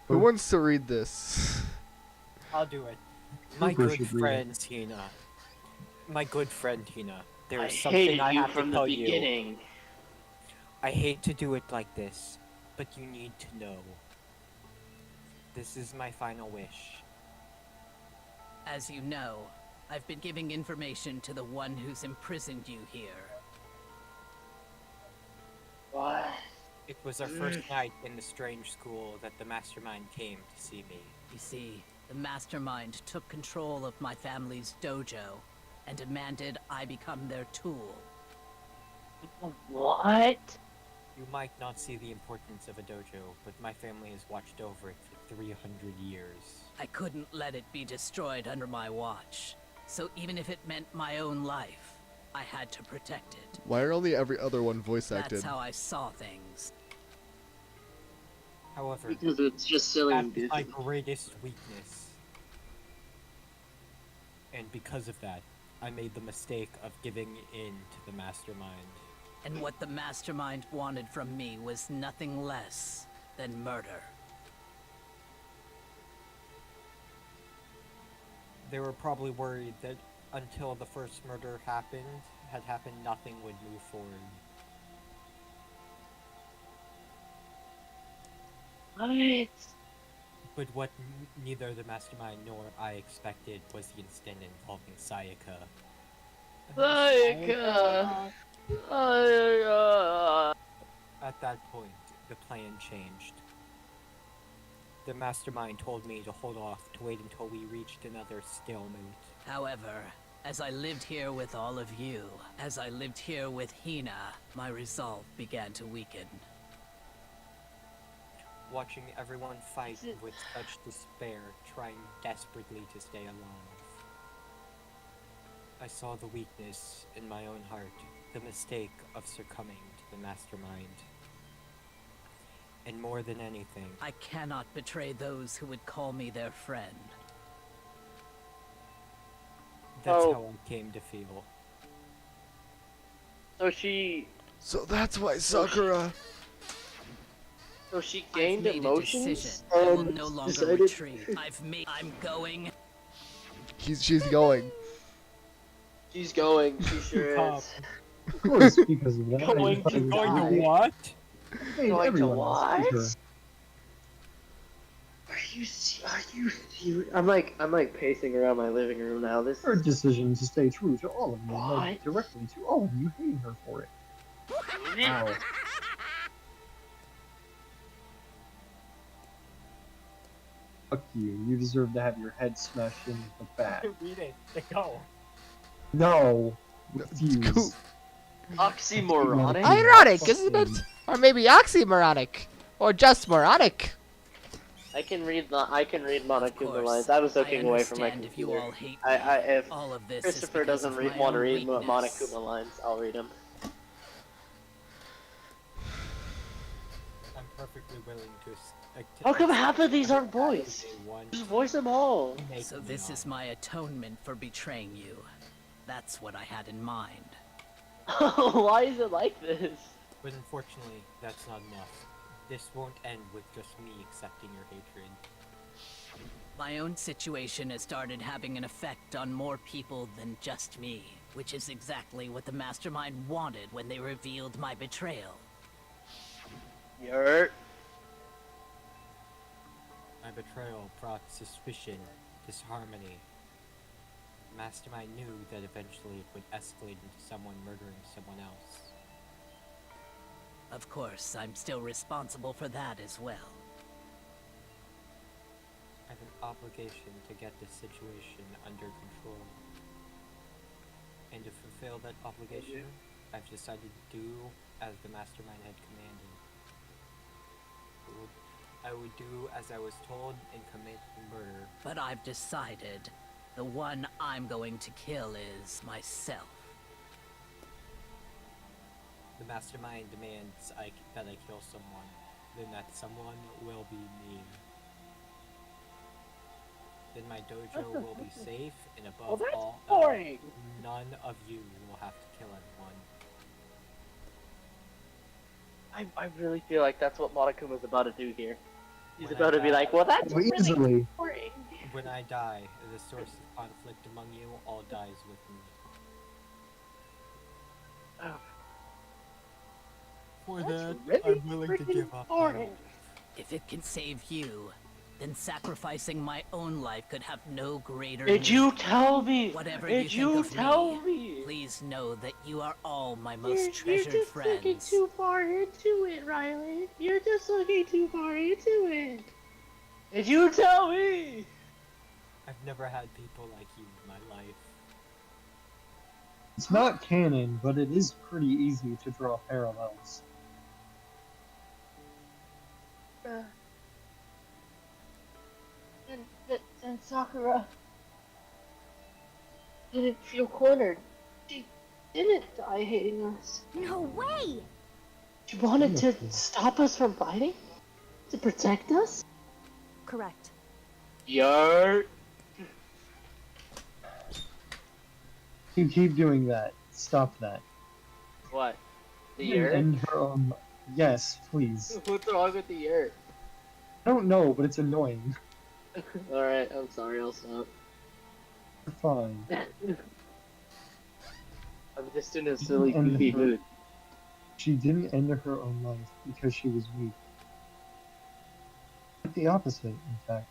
Who wants to read this? I'll do it. My Cooper good should read friend Tina. My good friend Tina. There I is hated something I you have from to the tell you. beginning. I hate to do it like this, but you need to know. This is my final wish. As you know, I've been giving information to the one who's imprisoned you here. What? It was our first night in the strange school that the mastermind came to see me. You see, the mastermind took control of my family's dojo and demanded I become their tool. What? You might not see the importance of a dojo, but my family has watched over it for 300 years. I couldn't let it be destroyed under my watch, so even if it meant my own life, I had to protect it. Why are only every other one voice acted? That's how I saw things. However, Because it's just silly and that's my goofy. greatest weakness. And because of that, I made the mistake of giving in to the mastermind. And what the mastermind wanted from me was nothing less than murder. They were probably worried that until the first murder had happened, nothing would move forward. What? But what neither the mastermind nor I expected was the incident involving Sayaka. Sayaka. At that point, the plan changed. The mastermind told me to hold off, to wait until we reached another stalemate. However, as I lived here with all of you, as I lived here with Hina, my resolve began to weaken. Watching everyone fight with such despair, trying desperately to stay alive. I saw the weakness in my own heart, the mistake of succumbing to the mastermind. And more than anything, I cannot betray those who would call me their friend. that's Oh. how I came to feel. So she that's why Sakura. gained I've made emotions a decision. I will and no longer decided. retreat. I'm going. She's going. She's going. She sure is. Of course, because of that. Going to what? Made Going to everyone else what? hate her. Are you serious? I'm like pacing around my living room now. This Her decision to stay true to all of you What? led directly to all of you hating her for it. Wow. Fuck you. You deserve to have your head smashed in with the bat. Read it. Go. No. Refuse. oxymoronic. Ironic, isn't it? Or maybe oxymoronic. Or just moronic. I can read Monokuma course, lines. I was looking I away from my understand if you computer. all hate If All of this Christopher is because doesn't of my want to own read weakness. Monokuma lines, I'll read them. I'm perfectly willing to. How come half of these aren't voiced? One Just voice them all. So this is my atonement for betraying you. That's what I had in mind. Why is it like this? But unfortunately, that's not enough. This won't end with just me accepting your hatred. My own situation has started having an effect on more people than just me, which is exactly what the Mastermind wanted when they revealed my betrayal. Yurt. My betrayal brought suspicion, disharmony. Mastermind knew that eventually it would escalate into someone murdering someone else. Of course, I'm still responsible for that as well. I have an obligation to get this situation under control. And to fulfill that obligation, I've decided to do as the Mastermind had commanded. I would do as I was told and commit the murder. But I've decided the one I'm going to kill is myself. The Mastermind demands that I kill someone, then that someone will be me. Then my dojo will be safe, and above all else, none of you will have to kill anyone. I really feel like that's what Monokuma's about to do here. He's When about I to be die- like, well, that's really Easily. boring. When I die, the source of conflict among you all dies with me. Oh. For That's that, really I'm willing to freaking give up. boring. If it can save you, then sacrificing my own life could have no greater Did need. you tell me? Whatever Did you think of tell me, me? please know that you are all my most You're treasured just friends. looking too far into it, Riley. You're just looking too far into it. Did you tell me? I've never had people like you in my life. It's not canon, but it is pretty easy to draw parallels. And Sakura didn't feel cornered. She didn't die hating us. No way! She wanted to stop us from fighting? To protect us? Correct. Yurt. You keep doing that. Stop that. What? The You yurt? end her own. Yes, please. What's wrong with the yurt? I don't know, but it's annoying. Alright, I'm sorry, I'll stop. You're fine. I'm just in a silly, goofy mood. She didn't end her own life because she was weak. Quite the opposite, in fact.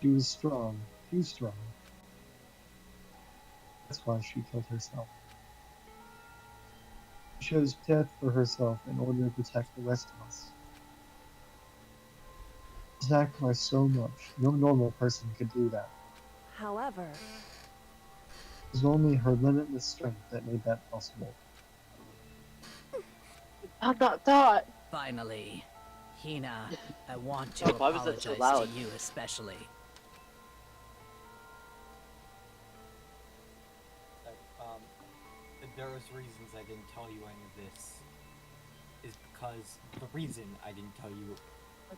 She was strong, too strong. That's why she killed herself. She chose death for herself in order to protect the rest of us. Sacrifice so much, no normal person could do that. However, It was only her limitless strength that made that possible. Dot. Finally, Hina, I want to Oh, why was that so apologize loud? to you especially. There was reasons I didn't tell you any of this. Is because the reason I didn't tell you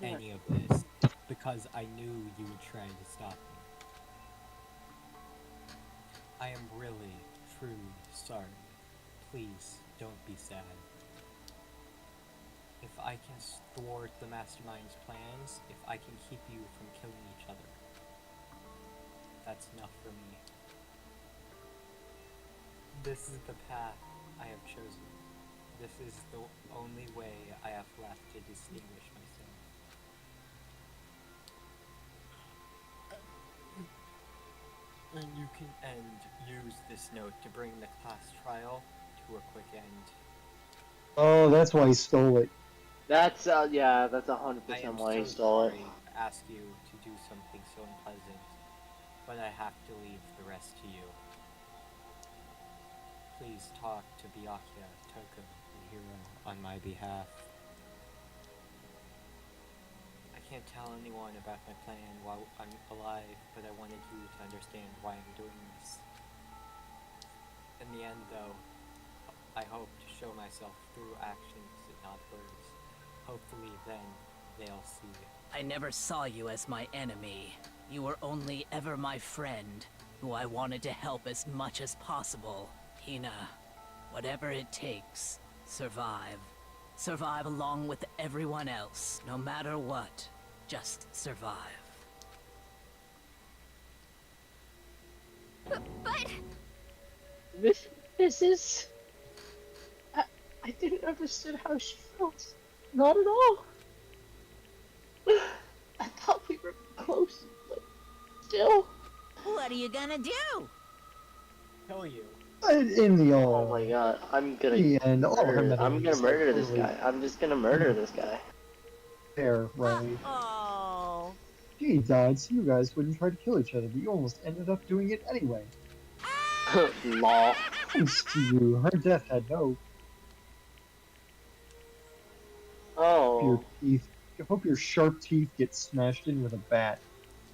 any of this is because I knew you would try to stop me. I am really, truly sorry. Please don't be sad. If I can thwart the Mastermind's plans, if I can keep you from killing each other, that's enough for me. This is the path I have chosen. This is the only way I have left to distinguish myself. And you can use this note to bring the class trial to a quick end. Oh, that's why he stole it. That's, yeah, that's I 100% am why he so stole it. sorry to ask you to do something so unpleasant, but I have to leave the rest to you. Please talk to Byakuya, Toko, and Hiro on my behalf. can't tell anyone about my plan while I'm alive, but I wanted you to understand why I'm doing this. In the end, though, I hope to show myself through actions and not words. Hopefully then, they'll see. I never saw you as my enemy. You were only ever my friend, who I wanted to help as much as possible. Hina, whatever it takes, survive. Survive along with everyone else, no matter what. Just survive. But This is... I didn't understand how she felt. Not at all. I thought we were close, but still. what are you gonna do? Kill you. In the Oh my god, I'm gonna murder this guy. I'm just gonna murder this guy. Fair, right? Oh. She died, so you guys wouldn't try to kill each other, but you almost ended up doing it anyway. Lol. Thanks to you, her death had no. Oh. Your teeth. I hope your sharp teeth get smashed in with a bat.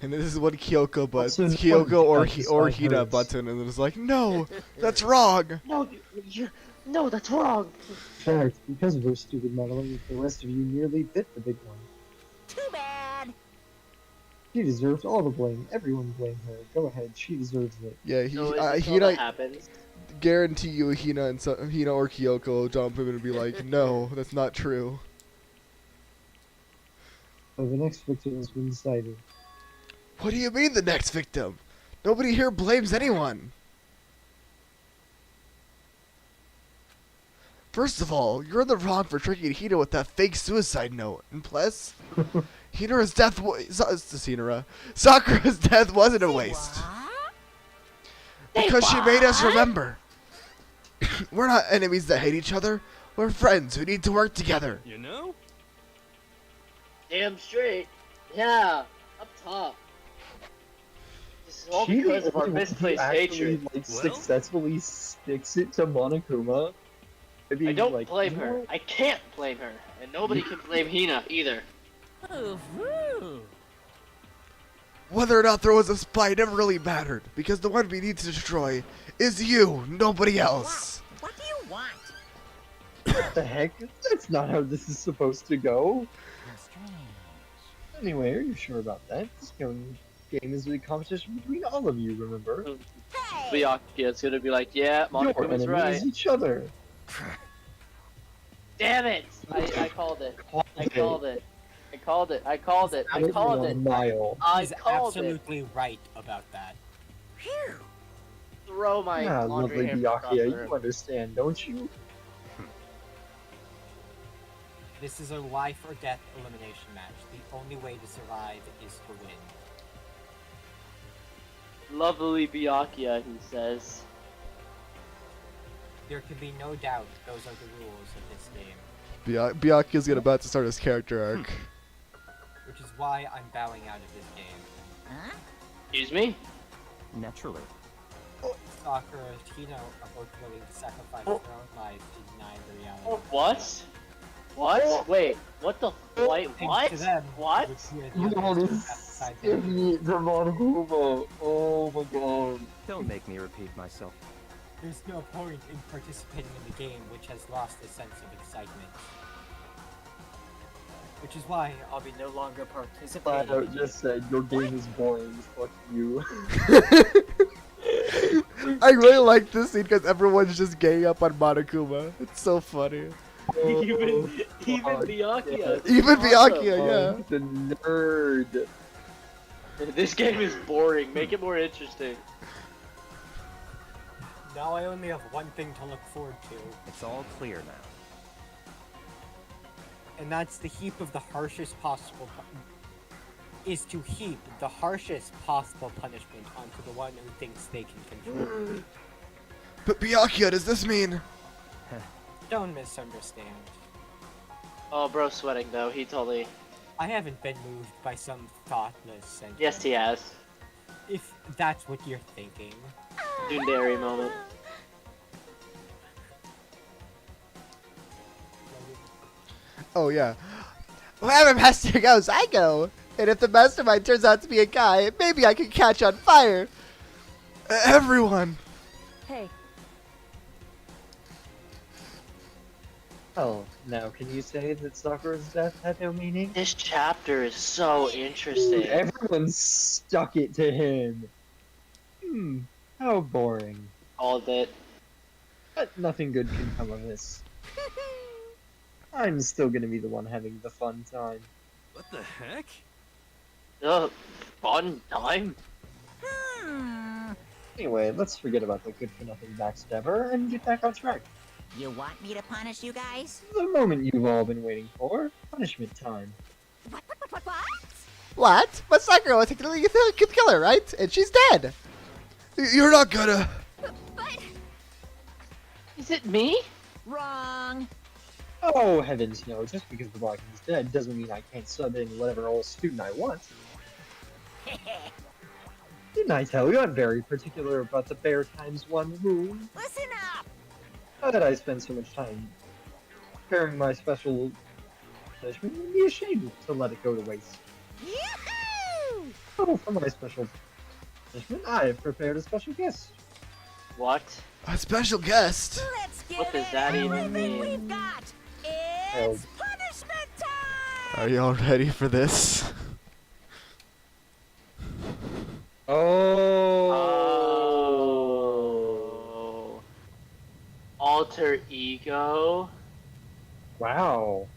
And this is what Kyoko butts. Also, Kyoko or death Hina hurts. button, and it's like, no, that's wrong. No, that's wrong. In fact, because of her stupid meddling, the rest of you nearly bit the big one. Too bad. She deserved all the blame. Everyone blamed her. Go ahead, she deserves it. Yeah, So is this all that Hina, happens? guarantee you, Hina or Kyoko will jump in and be like, no, that's not true. So the next victim has been decided. What do you mean the next victim? Nobody here blames anyone. First of all, you're in the wrong for tricking Hina with that fake suicide note. And plus, Hinara's death Sakura's death wasn't a waste. Because she made us remember. We're not enemies that hate each other. We're friends who need to work together. You know? Damn straight. Yeah, up top. This is all She because of our actually misplaced hatred. like, Well? successfully sticks it to Monokuma. I don't like, blame you her. know, I can't blame her. And nobody can blame Hina either. Whether or not there was a spy never really mattered, because the one we need to destroy is you, nobody else. What do you want? What the heck? That's not how this is supposed to go. Anyway, are you sure about that? This game is a competition between all of you, remember? Hey! Byakuya's gonna be like, yeah, Your Monokuma's enemies right. each other. Damn it! I called it. I called it. I called it. I called it. I called it. Mile. I He's called it. absolutely right about that. Phew. Throw my Ah, laundry lovely hamper across Byakuya, the you room. understand, don't you? This is a life or death elimination match. The only way to survive is to win. Lovely Byakuya, he says. There can be no doubt those are the rules of this game, Byakuya's about to start his character arc. which is why I'm bowing out of this game. Huh? Excuse me? Naturally. Sakura and Hina are both willing to sacrifice their own lives to deny the reality. What? What? Wait, what the? Wait, Thanks what? to them, What? which we are the others who have decided them. The Monokuma. Oh my god. Don't make me repeat myself. There's no point in participating in the game which has lost a sense of excitement. Which is why I'll be no longer participating. Flat out just said, your game is boring, fuck you. I really like this scene because everyone's just ganging up on Monokuma. It's so funny. Even Byakuya. Even Byakuya, Oh, yeah. the nerd. This game is boring. Make it more interesting. Now I only have one thing to look forward to, It's all clear now. and that's the heap of the harshest possible is to heap the harshest possible punishment onto the one who thinks they can control. But Byakuya, does this mean? Don't misunderstand. Oh, bro, sweating though. He totally. I haven't been moved by some thoughtless sentiment. Yes, he has. If that's what you're thinking. Dundary moment. Oh yeah. Wherever Master goes, I go. And if the mastermind turns out to be a guy, maybe I can catch on fire. Everyone. Hey, Oh, now can you say that Sakura's death had no meaning? This chapter is so interesting. Everyone stuck it to him. How boring. Called it. But nothing good can come of this. I'm still gonna be the one having the fun time. What the heck? Fun time? Anyway, let's forget about the good-for-nothing backstabber and get back on track. You want me to punish you guys? The moment you've all been waiting for, punishment time. What? But Sakura was technically the killer, right? And she's dead. You're not gonna. But Is it me? Wrong. Oh, heavens no, just because the Logan is dead doesn't mean I can't sub in whatever old student I want. Didn't I tell you I'm very particular about the bear times one rule? Listen up. Now that I spend so much time preparing my special punishment, I'd be ashamed to let it go to waste. Yoo-hoo! So for my special punishment, I've prepared a special guest. What? A special guest. Let's give What does it that even everything mean? we've got. Oh. It's punishment time. Are y'all ready for this? Oh. Alter ego? Wow.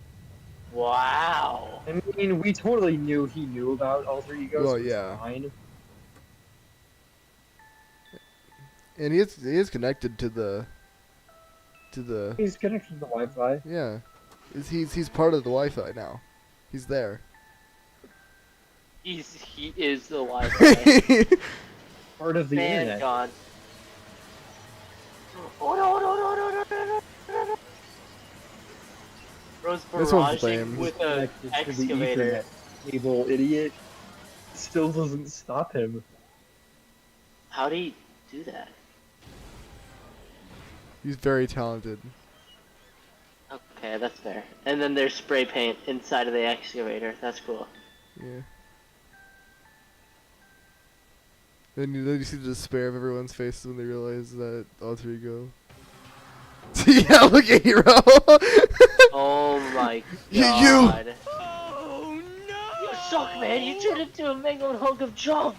Wow. I mean, we totally knew he knew about alter egos. Well, so it's yeah. fine. And he is connected to the. He's connected to the Wi-Fi. Yeah. He's part of the Wi-Fi now. He's there. He is the Wi-Fi. Part of the Man internet. gone. Oh no, no, no, no, no, no, no, no. Bro's This one's barraging lame. with an Connected to the excavator. Ethernet. Evil idiot. Still doesn't stop him. How'd he do that? He's very talented. Okay, that's fair. And then there's spray paint inside of the excavator. That's cool. Yeah. Then you see the despair of everyone's faces when they realize that alter ego. Yeah, look at Hero. Oh my You- god. Oh no! You suck, man. You turned into a mangled hunk of junk.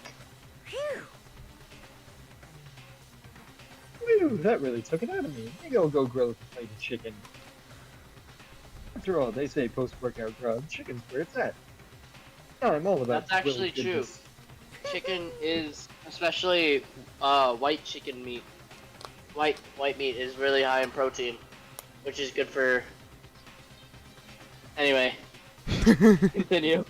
Whew, that really took it out of me. Maybe I'll go grill a plate of chicken. After all, they say post-workout grub, chicken's where it's at. I'm all about That's actually grilled true. goodness. Chicken is, especially white chicken meat. White meat is really high in protein, which is good for. Anyway, continue.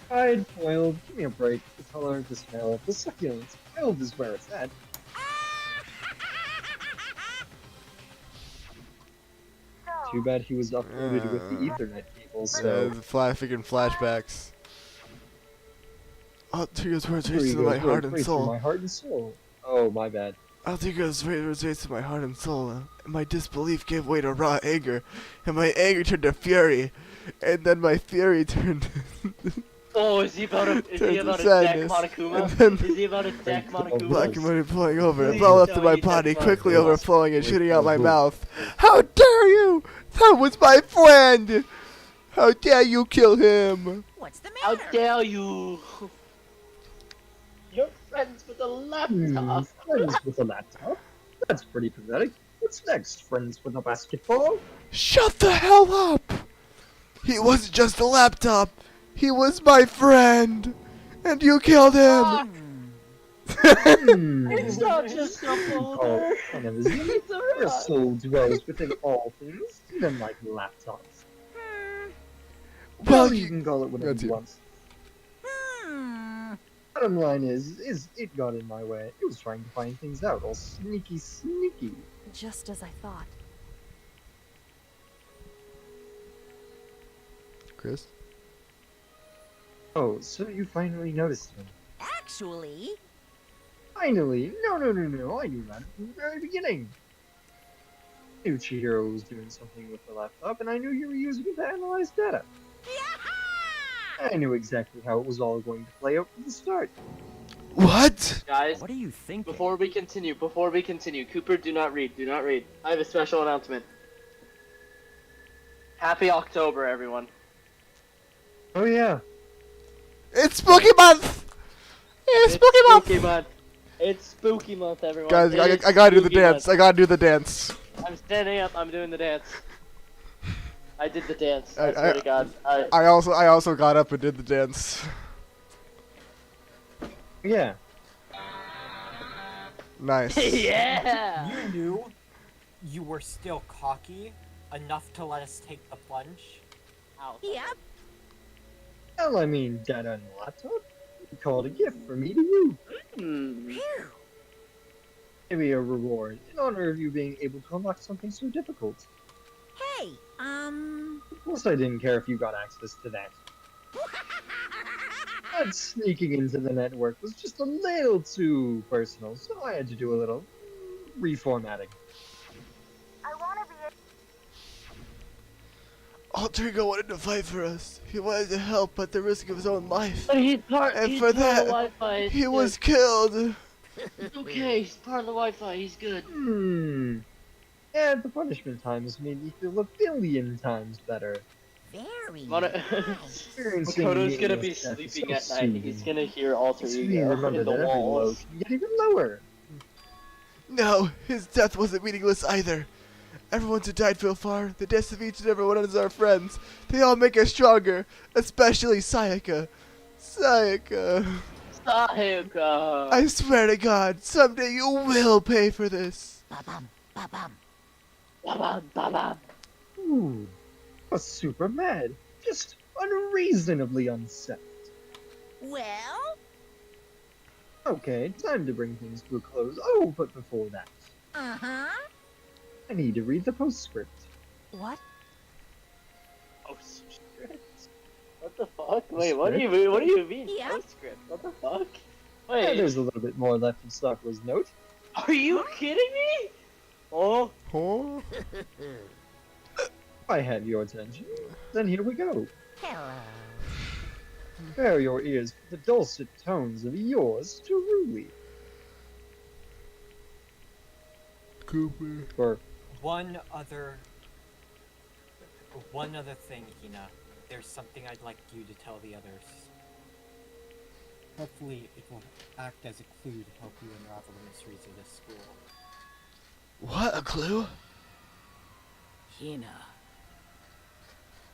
Fried, boiled, give me a break. The color, the smell, the succulence. Grilled is where it's at. Too bad he was uploaded with the Ethernet cable, so... The freaking flashbacks. Alter ego's words Here reach you to go, my heart break and free from soul. my heart and soul. Oh, my bad. Alter ego's words reach to my heart and soul. And my disbelief gave way to raw anger, and my anger turned to fury, and then my fury turned. Oh, is he about a deck sadness. Monokuma? And then Is he about a deck Monokuma? black and money flowing over, Please it all up to tell my me body, that's quickly not overflowing and shooting out my mouth. How dare you! That was my friend! How dare you kill him! What's the How matter? dare you! You're friends with a laptop. Friends with a laptop? That's pretty pathetic. What's next? Friends with a basketball? Shut the hell up! He wasn't just a laptop. He was my friend, and you killed him. It's not just a folder. Oh, kind of is It's a Your rock. soul dwells within all things, even like laptops. Well, You can call it whatever that's you you. want. Hmm. Bottom line is it got in my way. It was trying to find things out, all sneaky. just as I thought. Chris? Oh, so you finally noticed him. Actually, Finally! No, I knew that from the very beginning. I knew Chihiro was doing something with the laptop, and I knew you were using it to analyze data. Yahoo! I knew exactly how it was all going to play out from the start. What? Guys, What are you thinking? before we continue, Cooper, do not read. I have a special announcement. Happy October, everyone. Oh yeah. It's Spooky Month! It's Spooky Month! Spooky month. It's spooky month, everyone. Guys, It I is gotta do the spooky dance. month. I gotta do the dance. I'm standing up. I'm doing the dance. I did the dance. I swear to God. I also got up and did the dance. Yeah. Nice. Yeah. You knew you were still cocky enough to let us take the plunge? Ow. Yep. Well, I mean, Dad on the laptop. You called a gift from me to you. Hmm. Maybe a reward in honor of you being able to unlock something so difficult. Hey, Plus, I didn't care if you got access to that. But sneaking into the network was just a little too personal, so I had to do a little reformatting. I wanna be Alter Ego wanted to fight for us. He wanted to help at the risk of his own life. But he's part. And he's for part of the that, Wi-Fi. It's he good. was killed. It's okay. He's part of the Wi-Fi. He's good. Yeah, the punishment times made me feel a billion times better. very Experiencing Makoto's gonna be meaningless death is sleeping so at night. soothing. He's gonna hear alter Makes me ego remember in the that every low walls. can get even lower. No, his death wasn't meaningless either. Everyone who died so far, the deaths of each and every one of us are friends. They all make us stronger, especially Sayaka. Sayaka. Sayaka. I swear to God, someday you will pay for this. Ba-bum, ba-bum. Ba-bam, ba-bam. Ooh, was super mad. Just unreasonably unsettled. Well, Okay, time to bring things to a close. Oh, but before that, uh-huh. I need to read the postscript. What? Oh, shit. What the fuck? Wait, what do you mean? What do you mean? Yeah. Postscript. What the fuck? Yeah, Wait, there's a little bit more left of Sakura's note. are you kidding me? Oh, Huh? If I have your attention, then here we go. Hello. Prepare your ears for the dulcet tones of yours truly. Cooper. Or, One other thing, Hina. There's something I'd like you to tell the others. Hopefully it will act as a clue to help you unravel the mysteries of this school. What, a clue? Hina.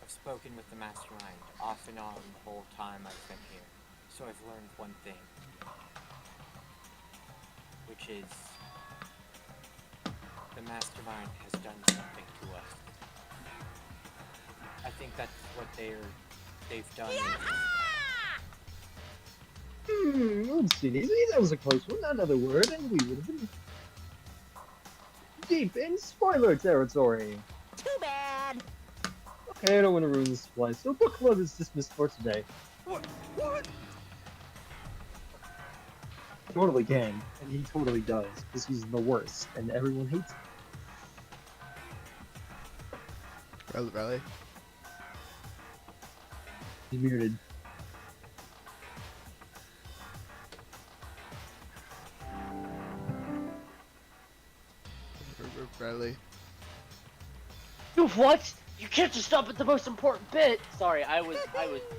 I've spoken with the mastermind off and on the whole time I've been here, so I've learned one thing. Which is, the mastermind has done something to us. I think that's what they've done. let's see. That was a close one. Another word, and we would have been deep in spoiler territory. Too bad. Okay, I don't want to ruin the supply, so book club is dismissed for today. What? What? Totally can, and he totally does, because he's the worst, and everyone hates him. Really? He's muted. Riley. what? You can't just stop at the most important bit. Sorry, I was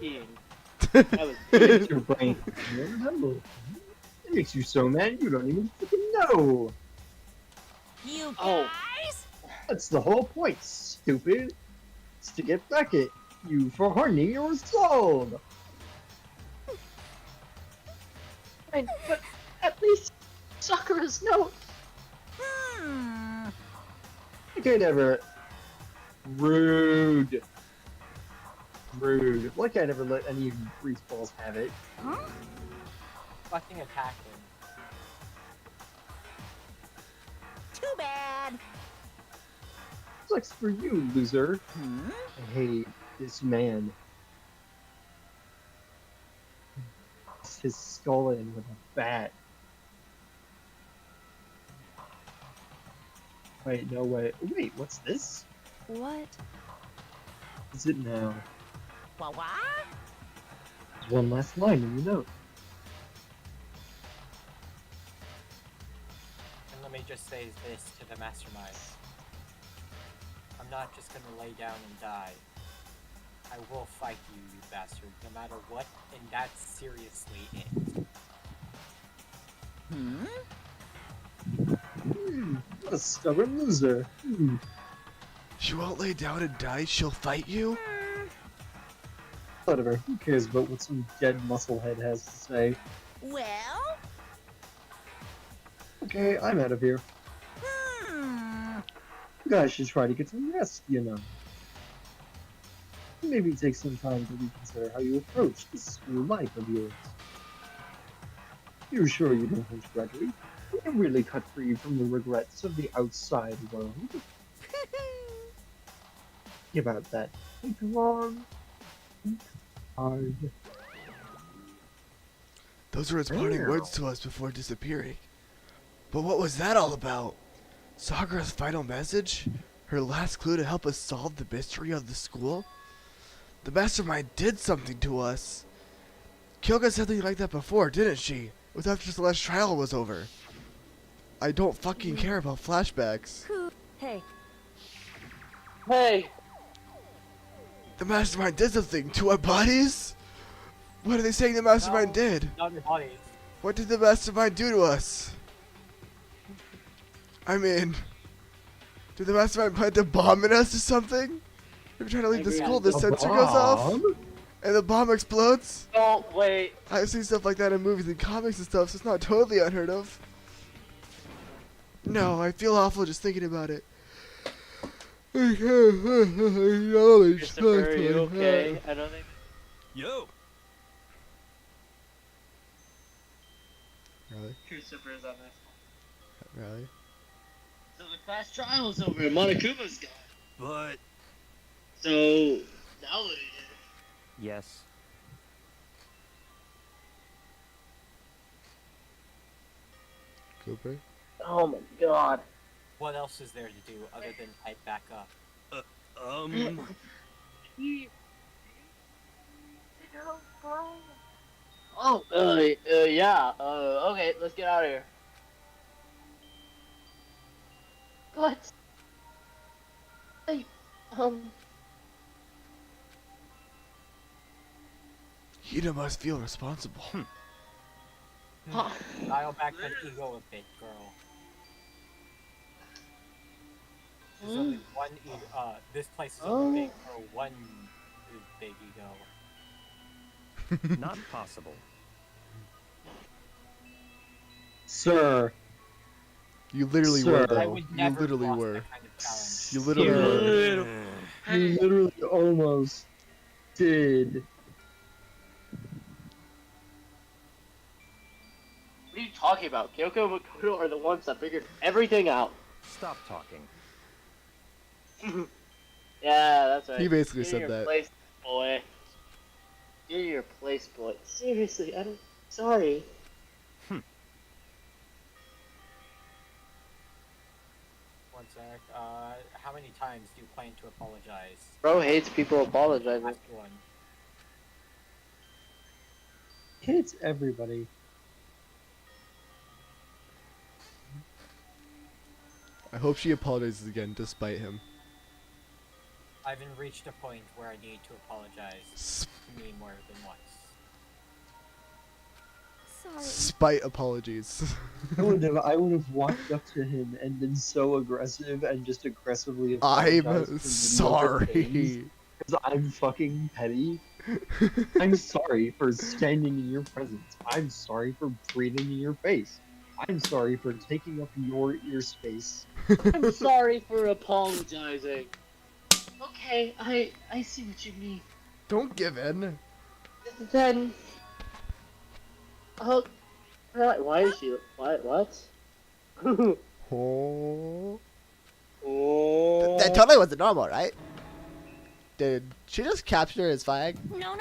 peeing. I was It's your brain. It makes you so mad you don't even freaking know. You Oh. guys? That's the whole point, stupid. It's to get back at you for hardening your resolve. fine, but at least Sakura's note. Okay, never. Rude. Rude. Like I never let any of you greaseballs have it. Fucking attack him. Too bad. Sucks for you, loser. I hate this man. It's his skull in with a bat. Wait, no way. Wait, what's this? What? Is it now? What? one last line in the note. And let me just say this to the mastermind. I'm not just gonna lay down and die. I will fight you, you bastard, no matter what, and that's seriously it. What a stubborn loser. She won't lay down and die, she'll fight you? Whatever, who cares about what some dead musclehead has to say? Well? Okay, I'm out of here. You guys should try to get some rest, you know. Maybe take some time to reconsider how you approach this school life of yours. You're sure you don't want to graduate? You can really cut free from the regrets of the outside world. Think about that. Think long. Think hard. Those were his parting words to us before disappearing. But what was that all about? Sakura's final message? Her last clue to help us solve the mystery of the school? The mastermind did something to us. Kyoka said something like that before, didn't she? It was after Celeste's trial was over. I don't fucking care about flashbacks. Hey. Hey! The mastermind did something to our bodies? What are they saying the mastermind did? Not your bodies. What did the mastermind do to us? I mean, did the mastermind plant a bomb in us or something? If we're trying to leave the school, the sensor goes off, and the bomb explodes? Oh, wait. I've seen stuff like that in movies and comics and stuff, so it's not totally unheard of. No, I feel awful just thinking about it. Christopher, are you okay? I don't think... Yo! Really? Christopher's on this. Really? So the class trial's over and Monokuma's gone. But... So, now what do you do? Yes. Cooper? Oh my god. What else is there to do other than pipe back up? Oh, yeah, okay, let's get out of here. What? Hey, Hina must feel responsible. Dial back that ego a bit, girl. There's only one this place is only big for one big ego. Not possible. Sir. You literally Sir. were, I though. would You never literally cross were. that kind of challenge. You literally were. You literally almost did. What are you talking about? Kyoko and Makoto are the ones that figured everything out. Stop talking. Yeah, that's right. He basically Get said your that. Place, boy. Get your place, boy. Seriously, I don't... Sorry. One sec. How many times do you plan to apologize? Bro hates people apologizing. Last one. Hits everybody. I hope she apologizes again, despite him. I've reached a point where I need to apologize to me more than once. Sorry. Spite apologies. I would have walked up to him and been so aggressive and just aggressively I'm apologized sorry. because I'm fucking petty. I'm sorry for standing in your presence. I'm sorry for breathing in your face. I'm sorry for taking up your ear space. I'm sorry for apologizing. Okay, I see what you mean. Don't give in. Then... Oh... Why is she... What? Oh. Oh... That totally wasn't normal, right? Did she just capture his flag? No.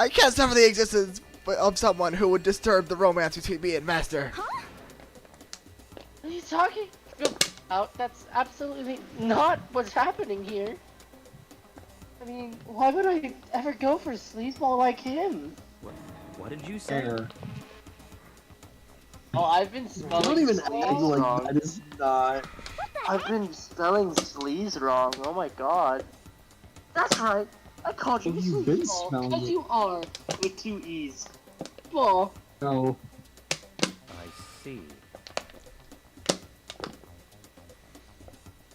I can't suffer the existence of someone who would disturb the romance between me and Master. Huh? What are you talking about? That's absolutely not what's happening here. I mean, why would I ever go for a sleazeball like him? What did you say? Fair. Oh, I've been spelling Don't even sleaze act like wrong. that is not. I've been spelling sleaze wrong. Oh my god. That's right. I called you Have you been sleazeball spelling because it? you are with 2 E's. Ball. No. I see.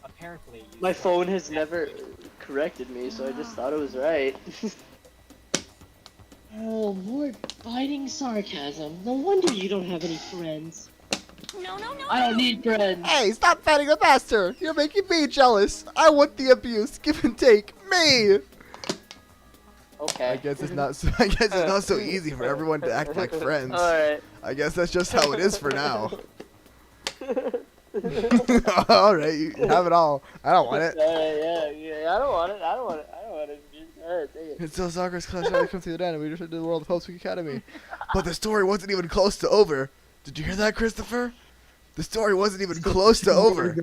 Apparently, you My said- phone has never corrected me, so I just thought it was right. Oh, more biting sarcasm. No wonder you don't have any friends. No, no, no. I don't need friends. Hey, stop fighting the master! You're making me jealous! I want the abuse! Give and take! Me! Okay. I guess it's not so, I guess it's not so easy for everyone to act like friends. Alright. I guess that's just how it is for now. Alright, you have it all. I don't want it. Yeah. I don't want it. I don't want it. Alright, take it. Until Sakura's class had to come to the end, and we returned to the world of Hope's Week Academy. But the story wasn't even close to over. Did you hear that, Christopher? The story wasn't even close to over.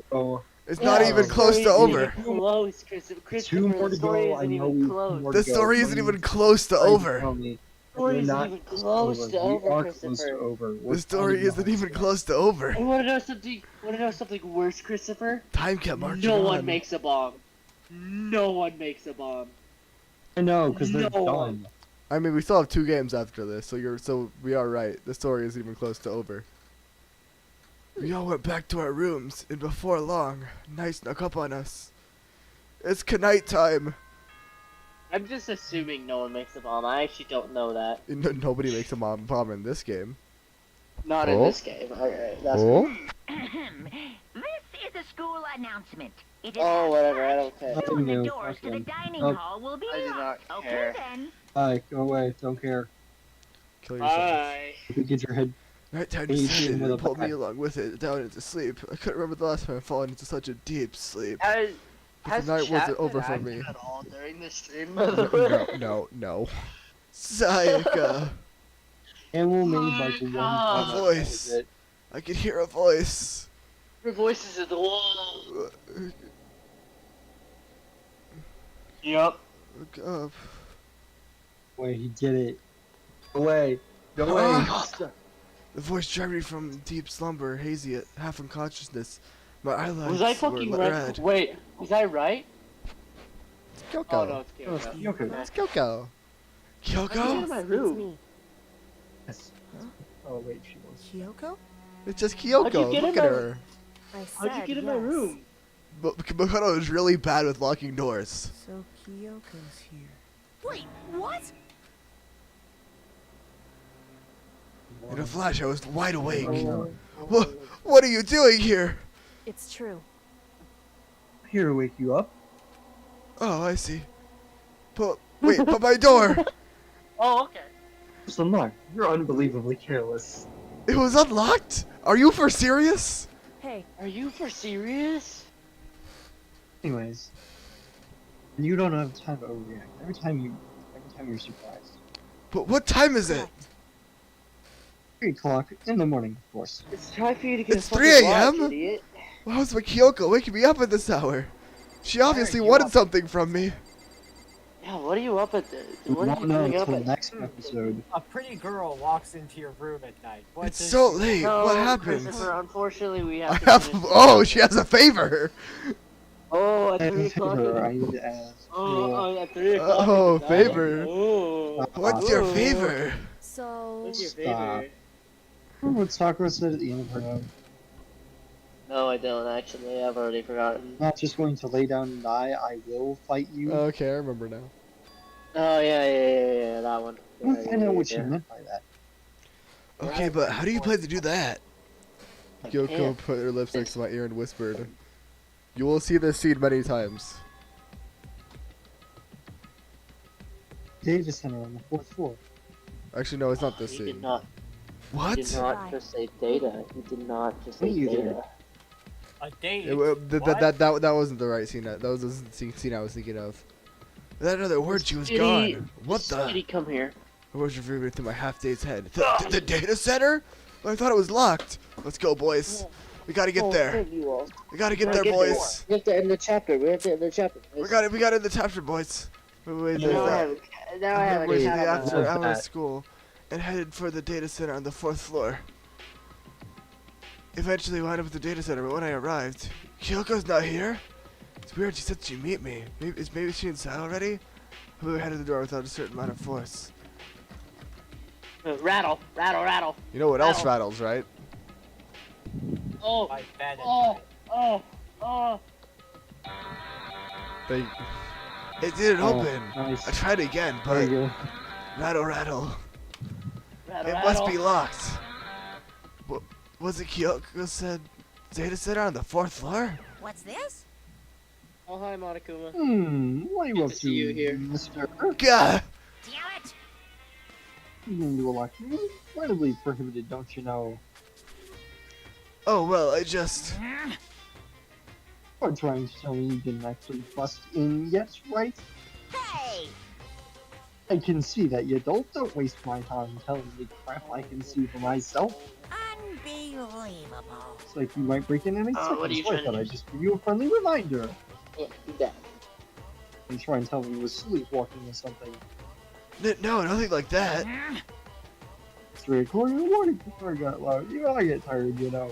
It's not even close to over. Close, Christopher. Two more The to story go. I isn't know even we close. more to The go. story isn't even close to Tell over. me. Story We're isn't not even close to over, We are Christopher. close to over. We're The story finding isn't out. even close to over. You wanna know something? Worse, Christopher? Time kept marching No on. one makes a bomb. No one makes a bomb. I know, because they're No. done. I mean, we still have 2 games after this, so we are right. The story isn't even close to over. We all went back to our rooms, and before long, night snuck up on us. It's night time. I'm just assuming no one makes a bomb. I actually don't know that. Nobody makes a bomb in this game. Not in Oh. this game. Alright, that's This is a school announcement. It is Oh, whatever, I don't care. soon the No, doors to the okay. dining Oh. hall will be I do not locked. Okay care. then. Hi, go away. Don't care. Kill yourself. Bye. You get your head. Nighttime Hey, you descended with a and pulled me bat. along with it down into sleep. I couldn't remember the last time I'd fallen into such a deep sleep. Has But the night wasn't chat over been for active me. at all during this stream, by the way? No. Sayaka. Animal made like the one. God. A voice. I could hear a voice. Your voice is at the wall. Yup. Look up. Wait, he did it. Go away. Go away. The voice dragged me from deep slumber, hazy, half unconsciousness. My eyelids Was I fucking were right? red. Wait, was I right? It's Kyoko. Oh no, it's Oh, it's Kyoko. Kyoko. It's Kyoko. Get Kyoko? in my It's room. me. Yes. Oh wait, she was. Kyoko? It's just How'd you Kyoko. get Look in at my- her. I How'd you said get in my yes. room? But Makoto is really bad with locking doors. So Kyoko's here. Wait, what? In a flash, I was wide awake. Oh, What are you doing here? It's true. here to wake you up. Oh, I see. Wait, but my door! Oh, okay. Just unlocked. You're unbelievably careless. It was unlocked? Are you for serious? Hey, Are you for serious? Anyways, you don't have time to overreact. Every time you're surprised. But what time is it? 3 o'clock in the morning, of course. It's time for you to get It's a fucking 3 watch, a.m.? idiot. How's my Kyoko waking me up at this hour? She obviously you wanted up? something from me. Yeah, what are you up at? We What are won't you know doing up until at? next episode. A pretty girl walks into your room at night. What It's does so she- late. No, What happened? Christopher, unfortunately, we I have to have. finish Oh, this. she has a favor. Oh, at I have 3 a o'clock. favor I need to ask. Oh, at 3 o'clock. Oh, at night. favor. Oh. What's your Oh. favor? so What's your Stop. favor? Remember what Sakura said at the end of her note? No, I don't actually. I've already forgotten. Not just going to lay down and die, I will fight you. Okay, I remember now. Oh yeah, that one. I Yeah, don't know what she yeah. meant by that. Okay, but how do you plan to do that? Kyoko can't. put her lips next to my ear and whispered, "You will see this scene many times." Data center on the 4th floor. Actually, no, it's not this He scene. did not. What? He did not just say data. He did not just say Me either. data. A date. That wasn't the right scene. That was the scene I was thinking of. Without another word, she was gone. What the? Did he come here? I was reverberating through my half-day's head. The data center? But I thought it was locked. Let's go, boys. We gotta get there. We gotta get there, boys. We have to end the chapter. We have to end the chapter. We got it in the chapter, boys. Wait, Now I that. have now I have a Waiting cat on my after lap. hours school and headed for the data center on the 4th floor. Eventually wound up at the data center, but when I arrived, Kyoko's not here? It's weird, she said she'd meet me. Maybe she inside already? I moved ahead of the door without a certain amount of force. Rattle, rattle, rattle. You know what else rattles, right? Oh, My bed oh. It didn't Oh, open. nice. I tried again, There but you go. rattle, rattle. Rattle, It must be locked. Was it Kyoko said data center on the 4th floor? What's this? Oh, hi, Monokuma. What are you Good up to to, see you here. Mr. Gah! Damn it! You can do a lot. Incredibly prohibited, don't you know? Oh, well, I just... You're trying to tell me you didn't actually bust in yet, right? Hey! I can see that you don't waste my time telling me crap I can see for myself. Unbelievable. It's like you might break in any What are you seconds. Why trying thought to I just give you a friendly reminder? Yeah, do that. And try and tell me you were sleepwalking or something. No, nothing like that. 3 o'clock in the morning before I got loud. You know I get tired, you know.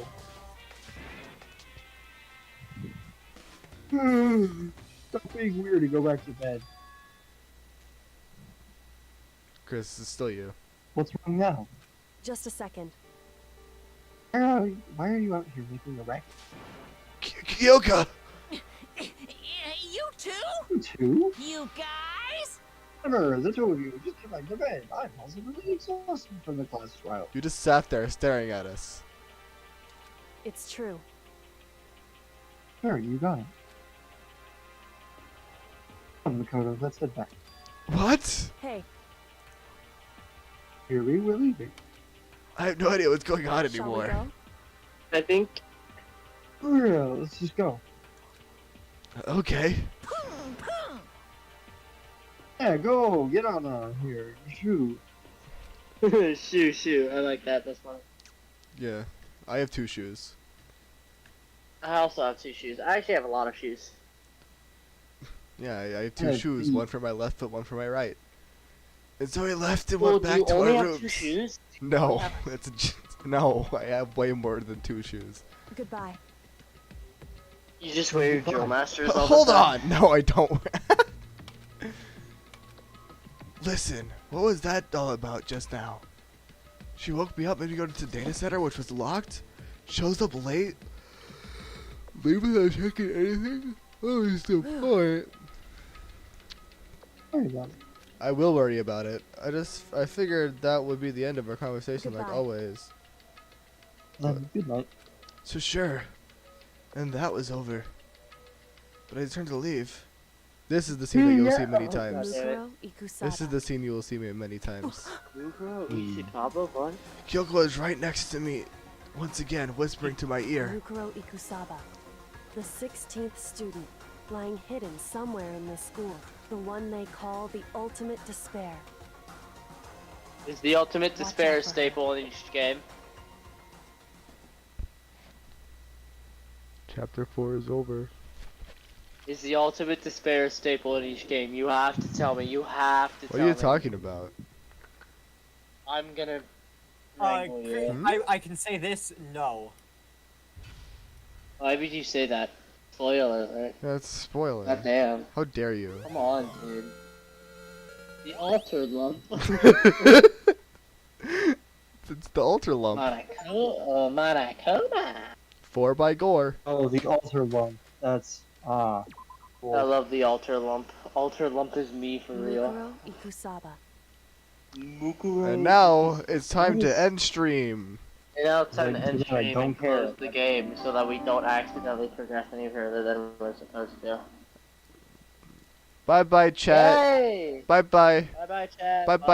Stop being weird and go back to bed. Chris, it's still you. What's wrong now? Just a second. Why are you out here making a racket? Kyoka! You too? You two? You guys? Never, the two of you, just get back to bed. I'm also really exhausted from the class trial. You just sat there staring at us. It's true. There, you got it. Come, Makoto, let's head back. What? Hey, Here we're leaving. I have no idea what's going on shall we anymore. go? I think Yeah, let's just go. Okay. Yeah, go, get on here. Shoot. shoot. I like that. That's funny. Yeah. I have 2 shoes. I also have 2 shoes. I actually have a lot of shoes. Yeah, I have 2 Yeah, shoes. the- One for my left foot, one for my right. And so we left and Well, went do back you to only our have 2 rooms. shoes? No, no, I have way more than 2 shoes. Goodbye. You just wear your drill masters all Hold the time? on! No, I don't. Listen, what was that all about just now? She woke me up, made me go to the data center, which was locked. Shows up late. Leave without checking anything? What was the point? Sorry about it. I will worry about it. I figured that would be the end of our conversation, like Goodbye. always. Good night. So sure. And that was over. But I turned to leave. This is the scene that you'll see many times. Mukuro Ikusaba. This is the scene you will see me many times. Mukuro Ishikawa, what? Kyoko was right next to me, once again whispering to my ear. Mukuro Ikusaba, the 16th student, lying hidden somewhere in this school. The one they call the ultimate despair. Is the ultimate Watch despair out a for staple in each game? Chapter 4 is over. Is the ultimate despair a staple in each game? You have to tell me. You have to What tell are you me. talking about? I'm gonna wrangle you. I can say this, no. Why would you say that? Spoiler, right? That's spoiler. God damn. How dare you? Come on, dude. The altered lump. It's the Ultra Lump. Monokuma. 4 by Gore. Oh, the altar lump. That's, cool. I love the alter lump. Alter lump is me for real. Mukuro Ikusaba. Mukuro. And now it's time to end stream. And now it's time to Like, end I stream don't and care. close the game so that we don't accidentally progress any further than we're supposed to. Bye bye, chat. Yay! Bye bye. Bye bye, chat. Bye bye.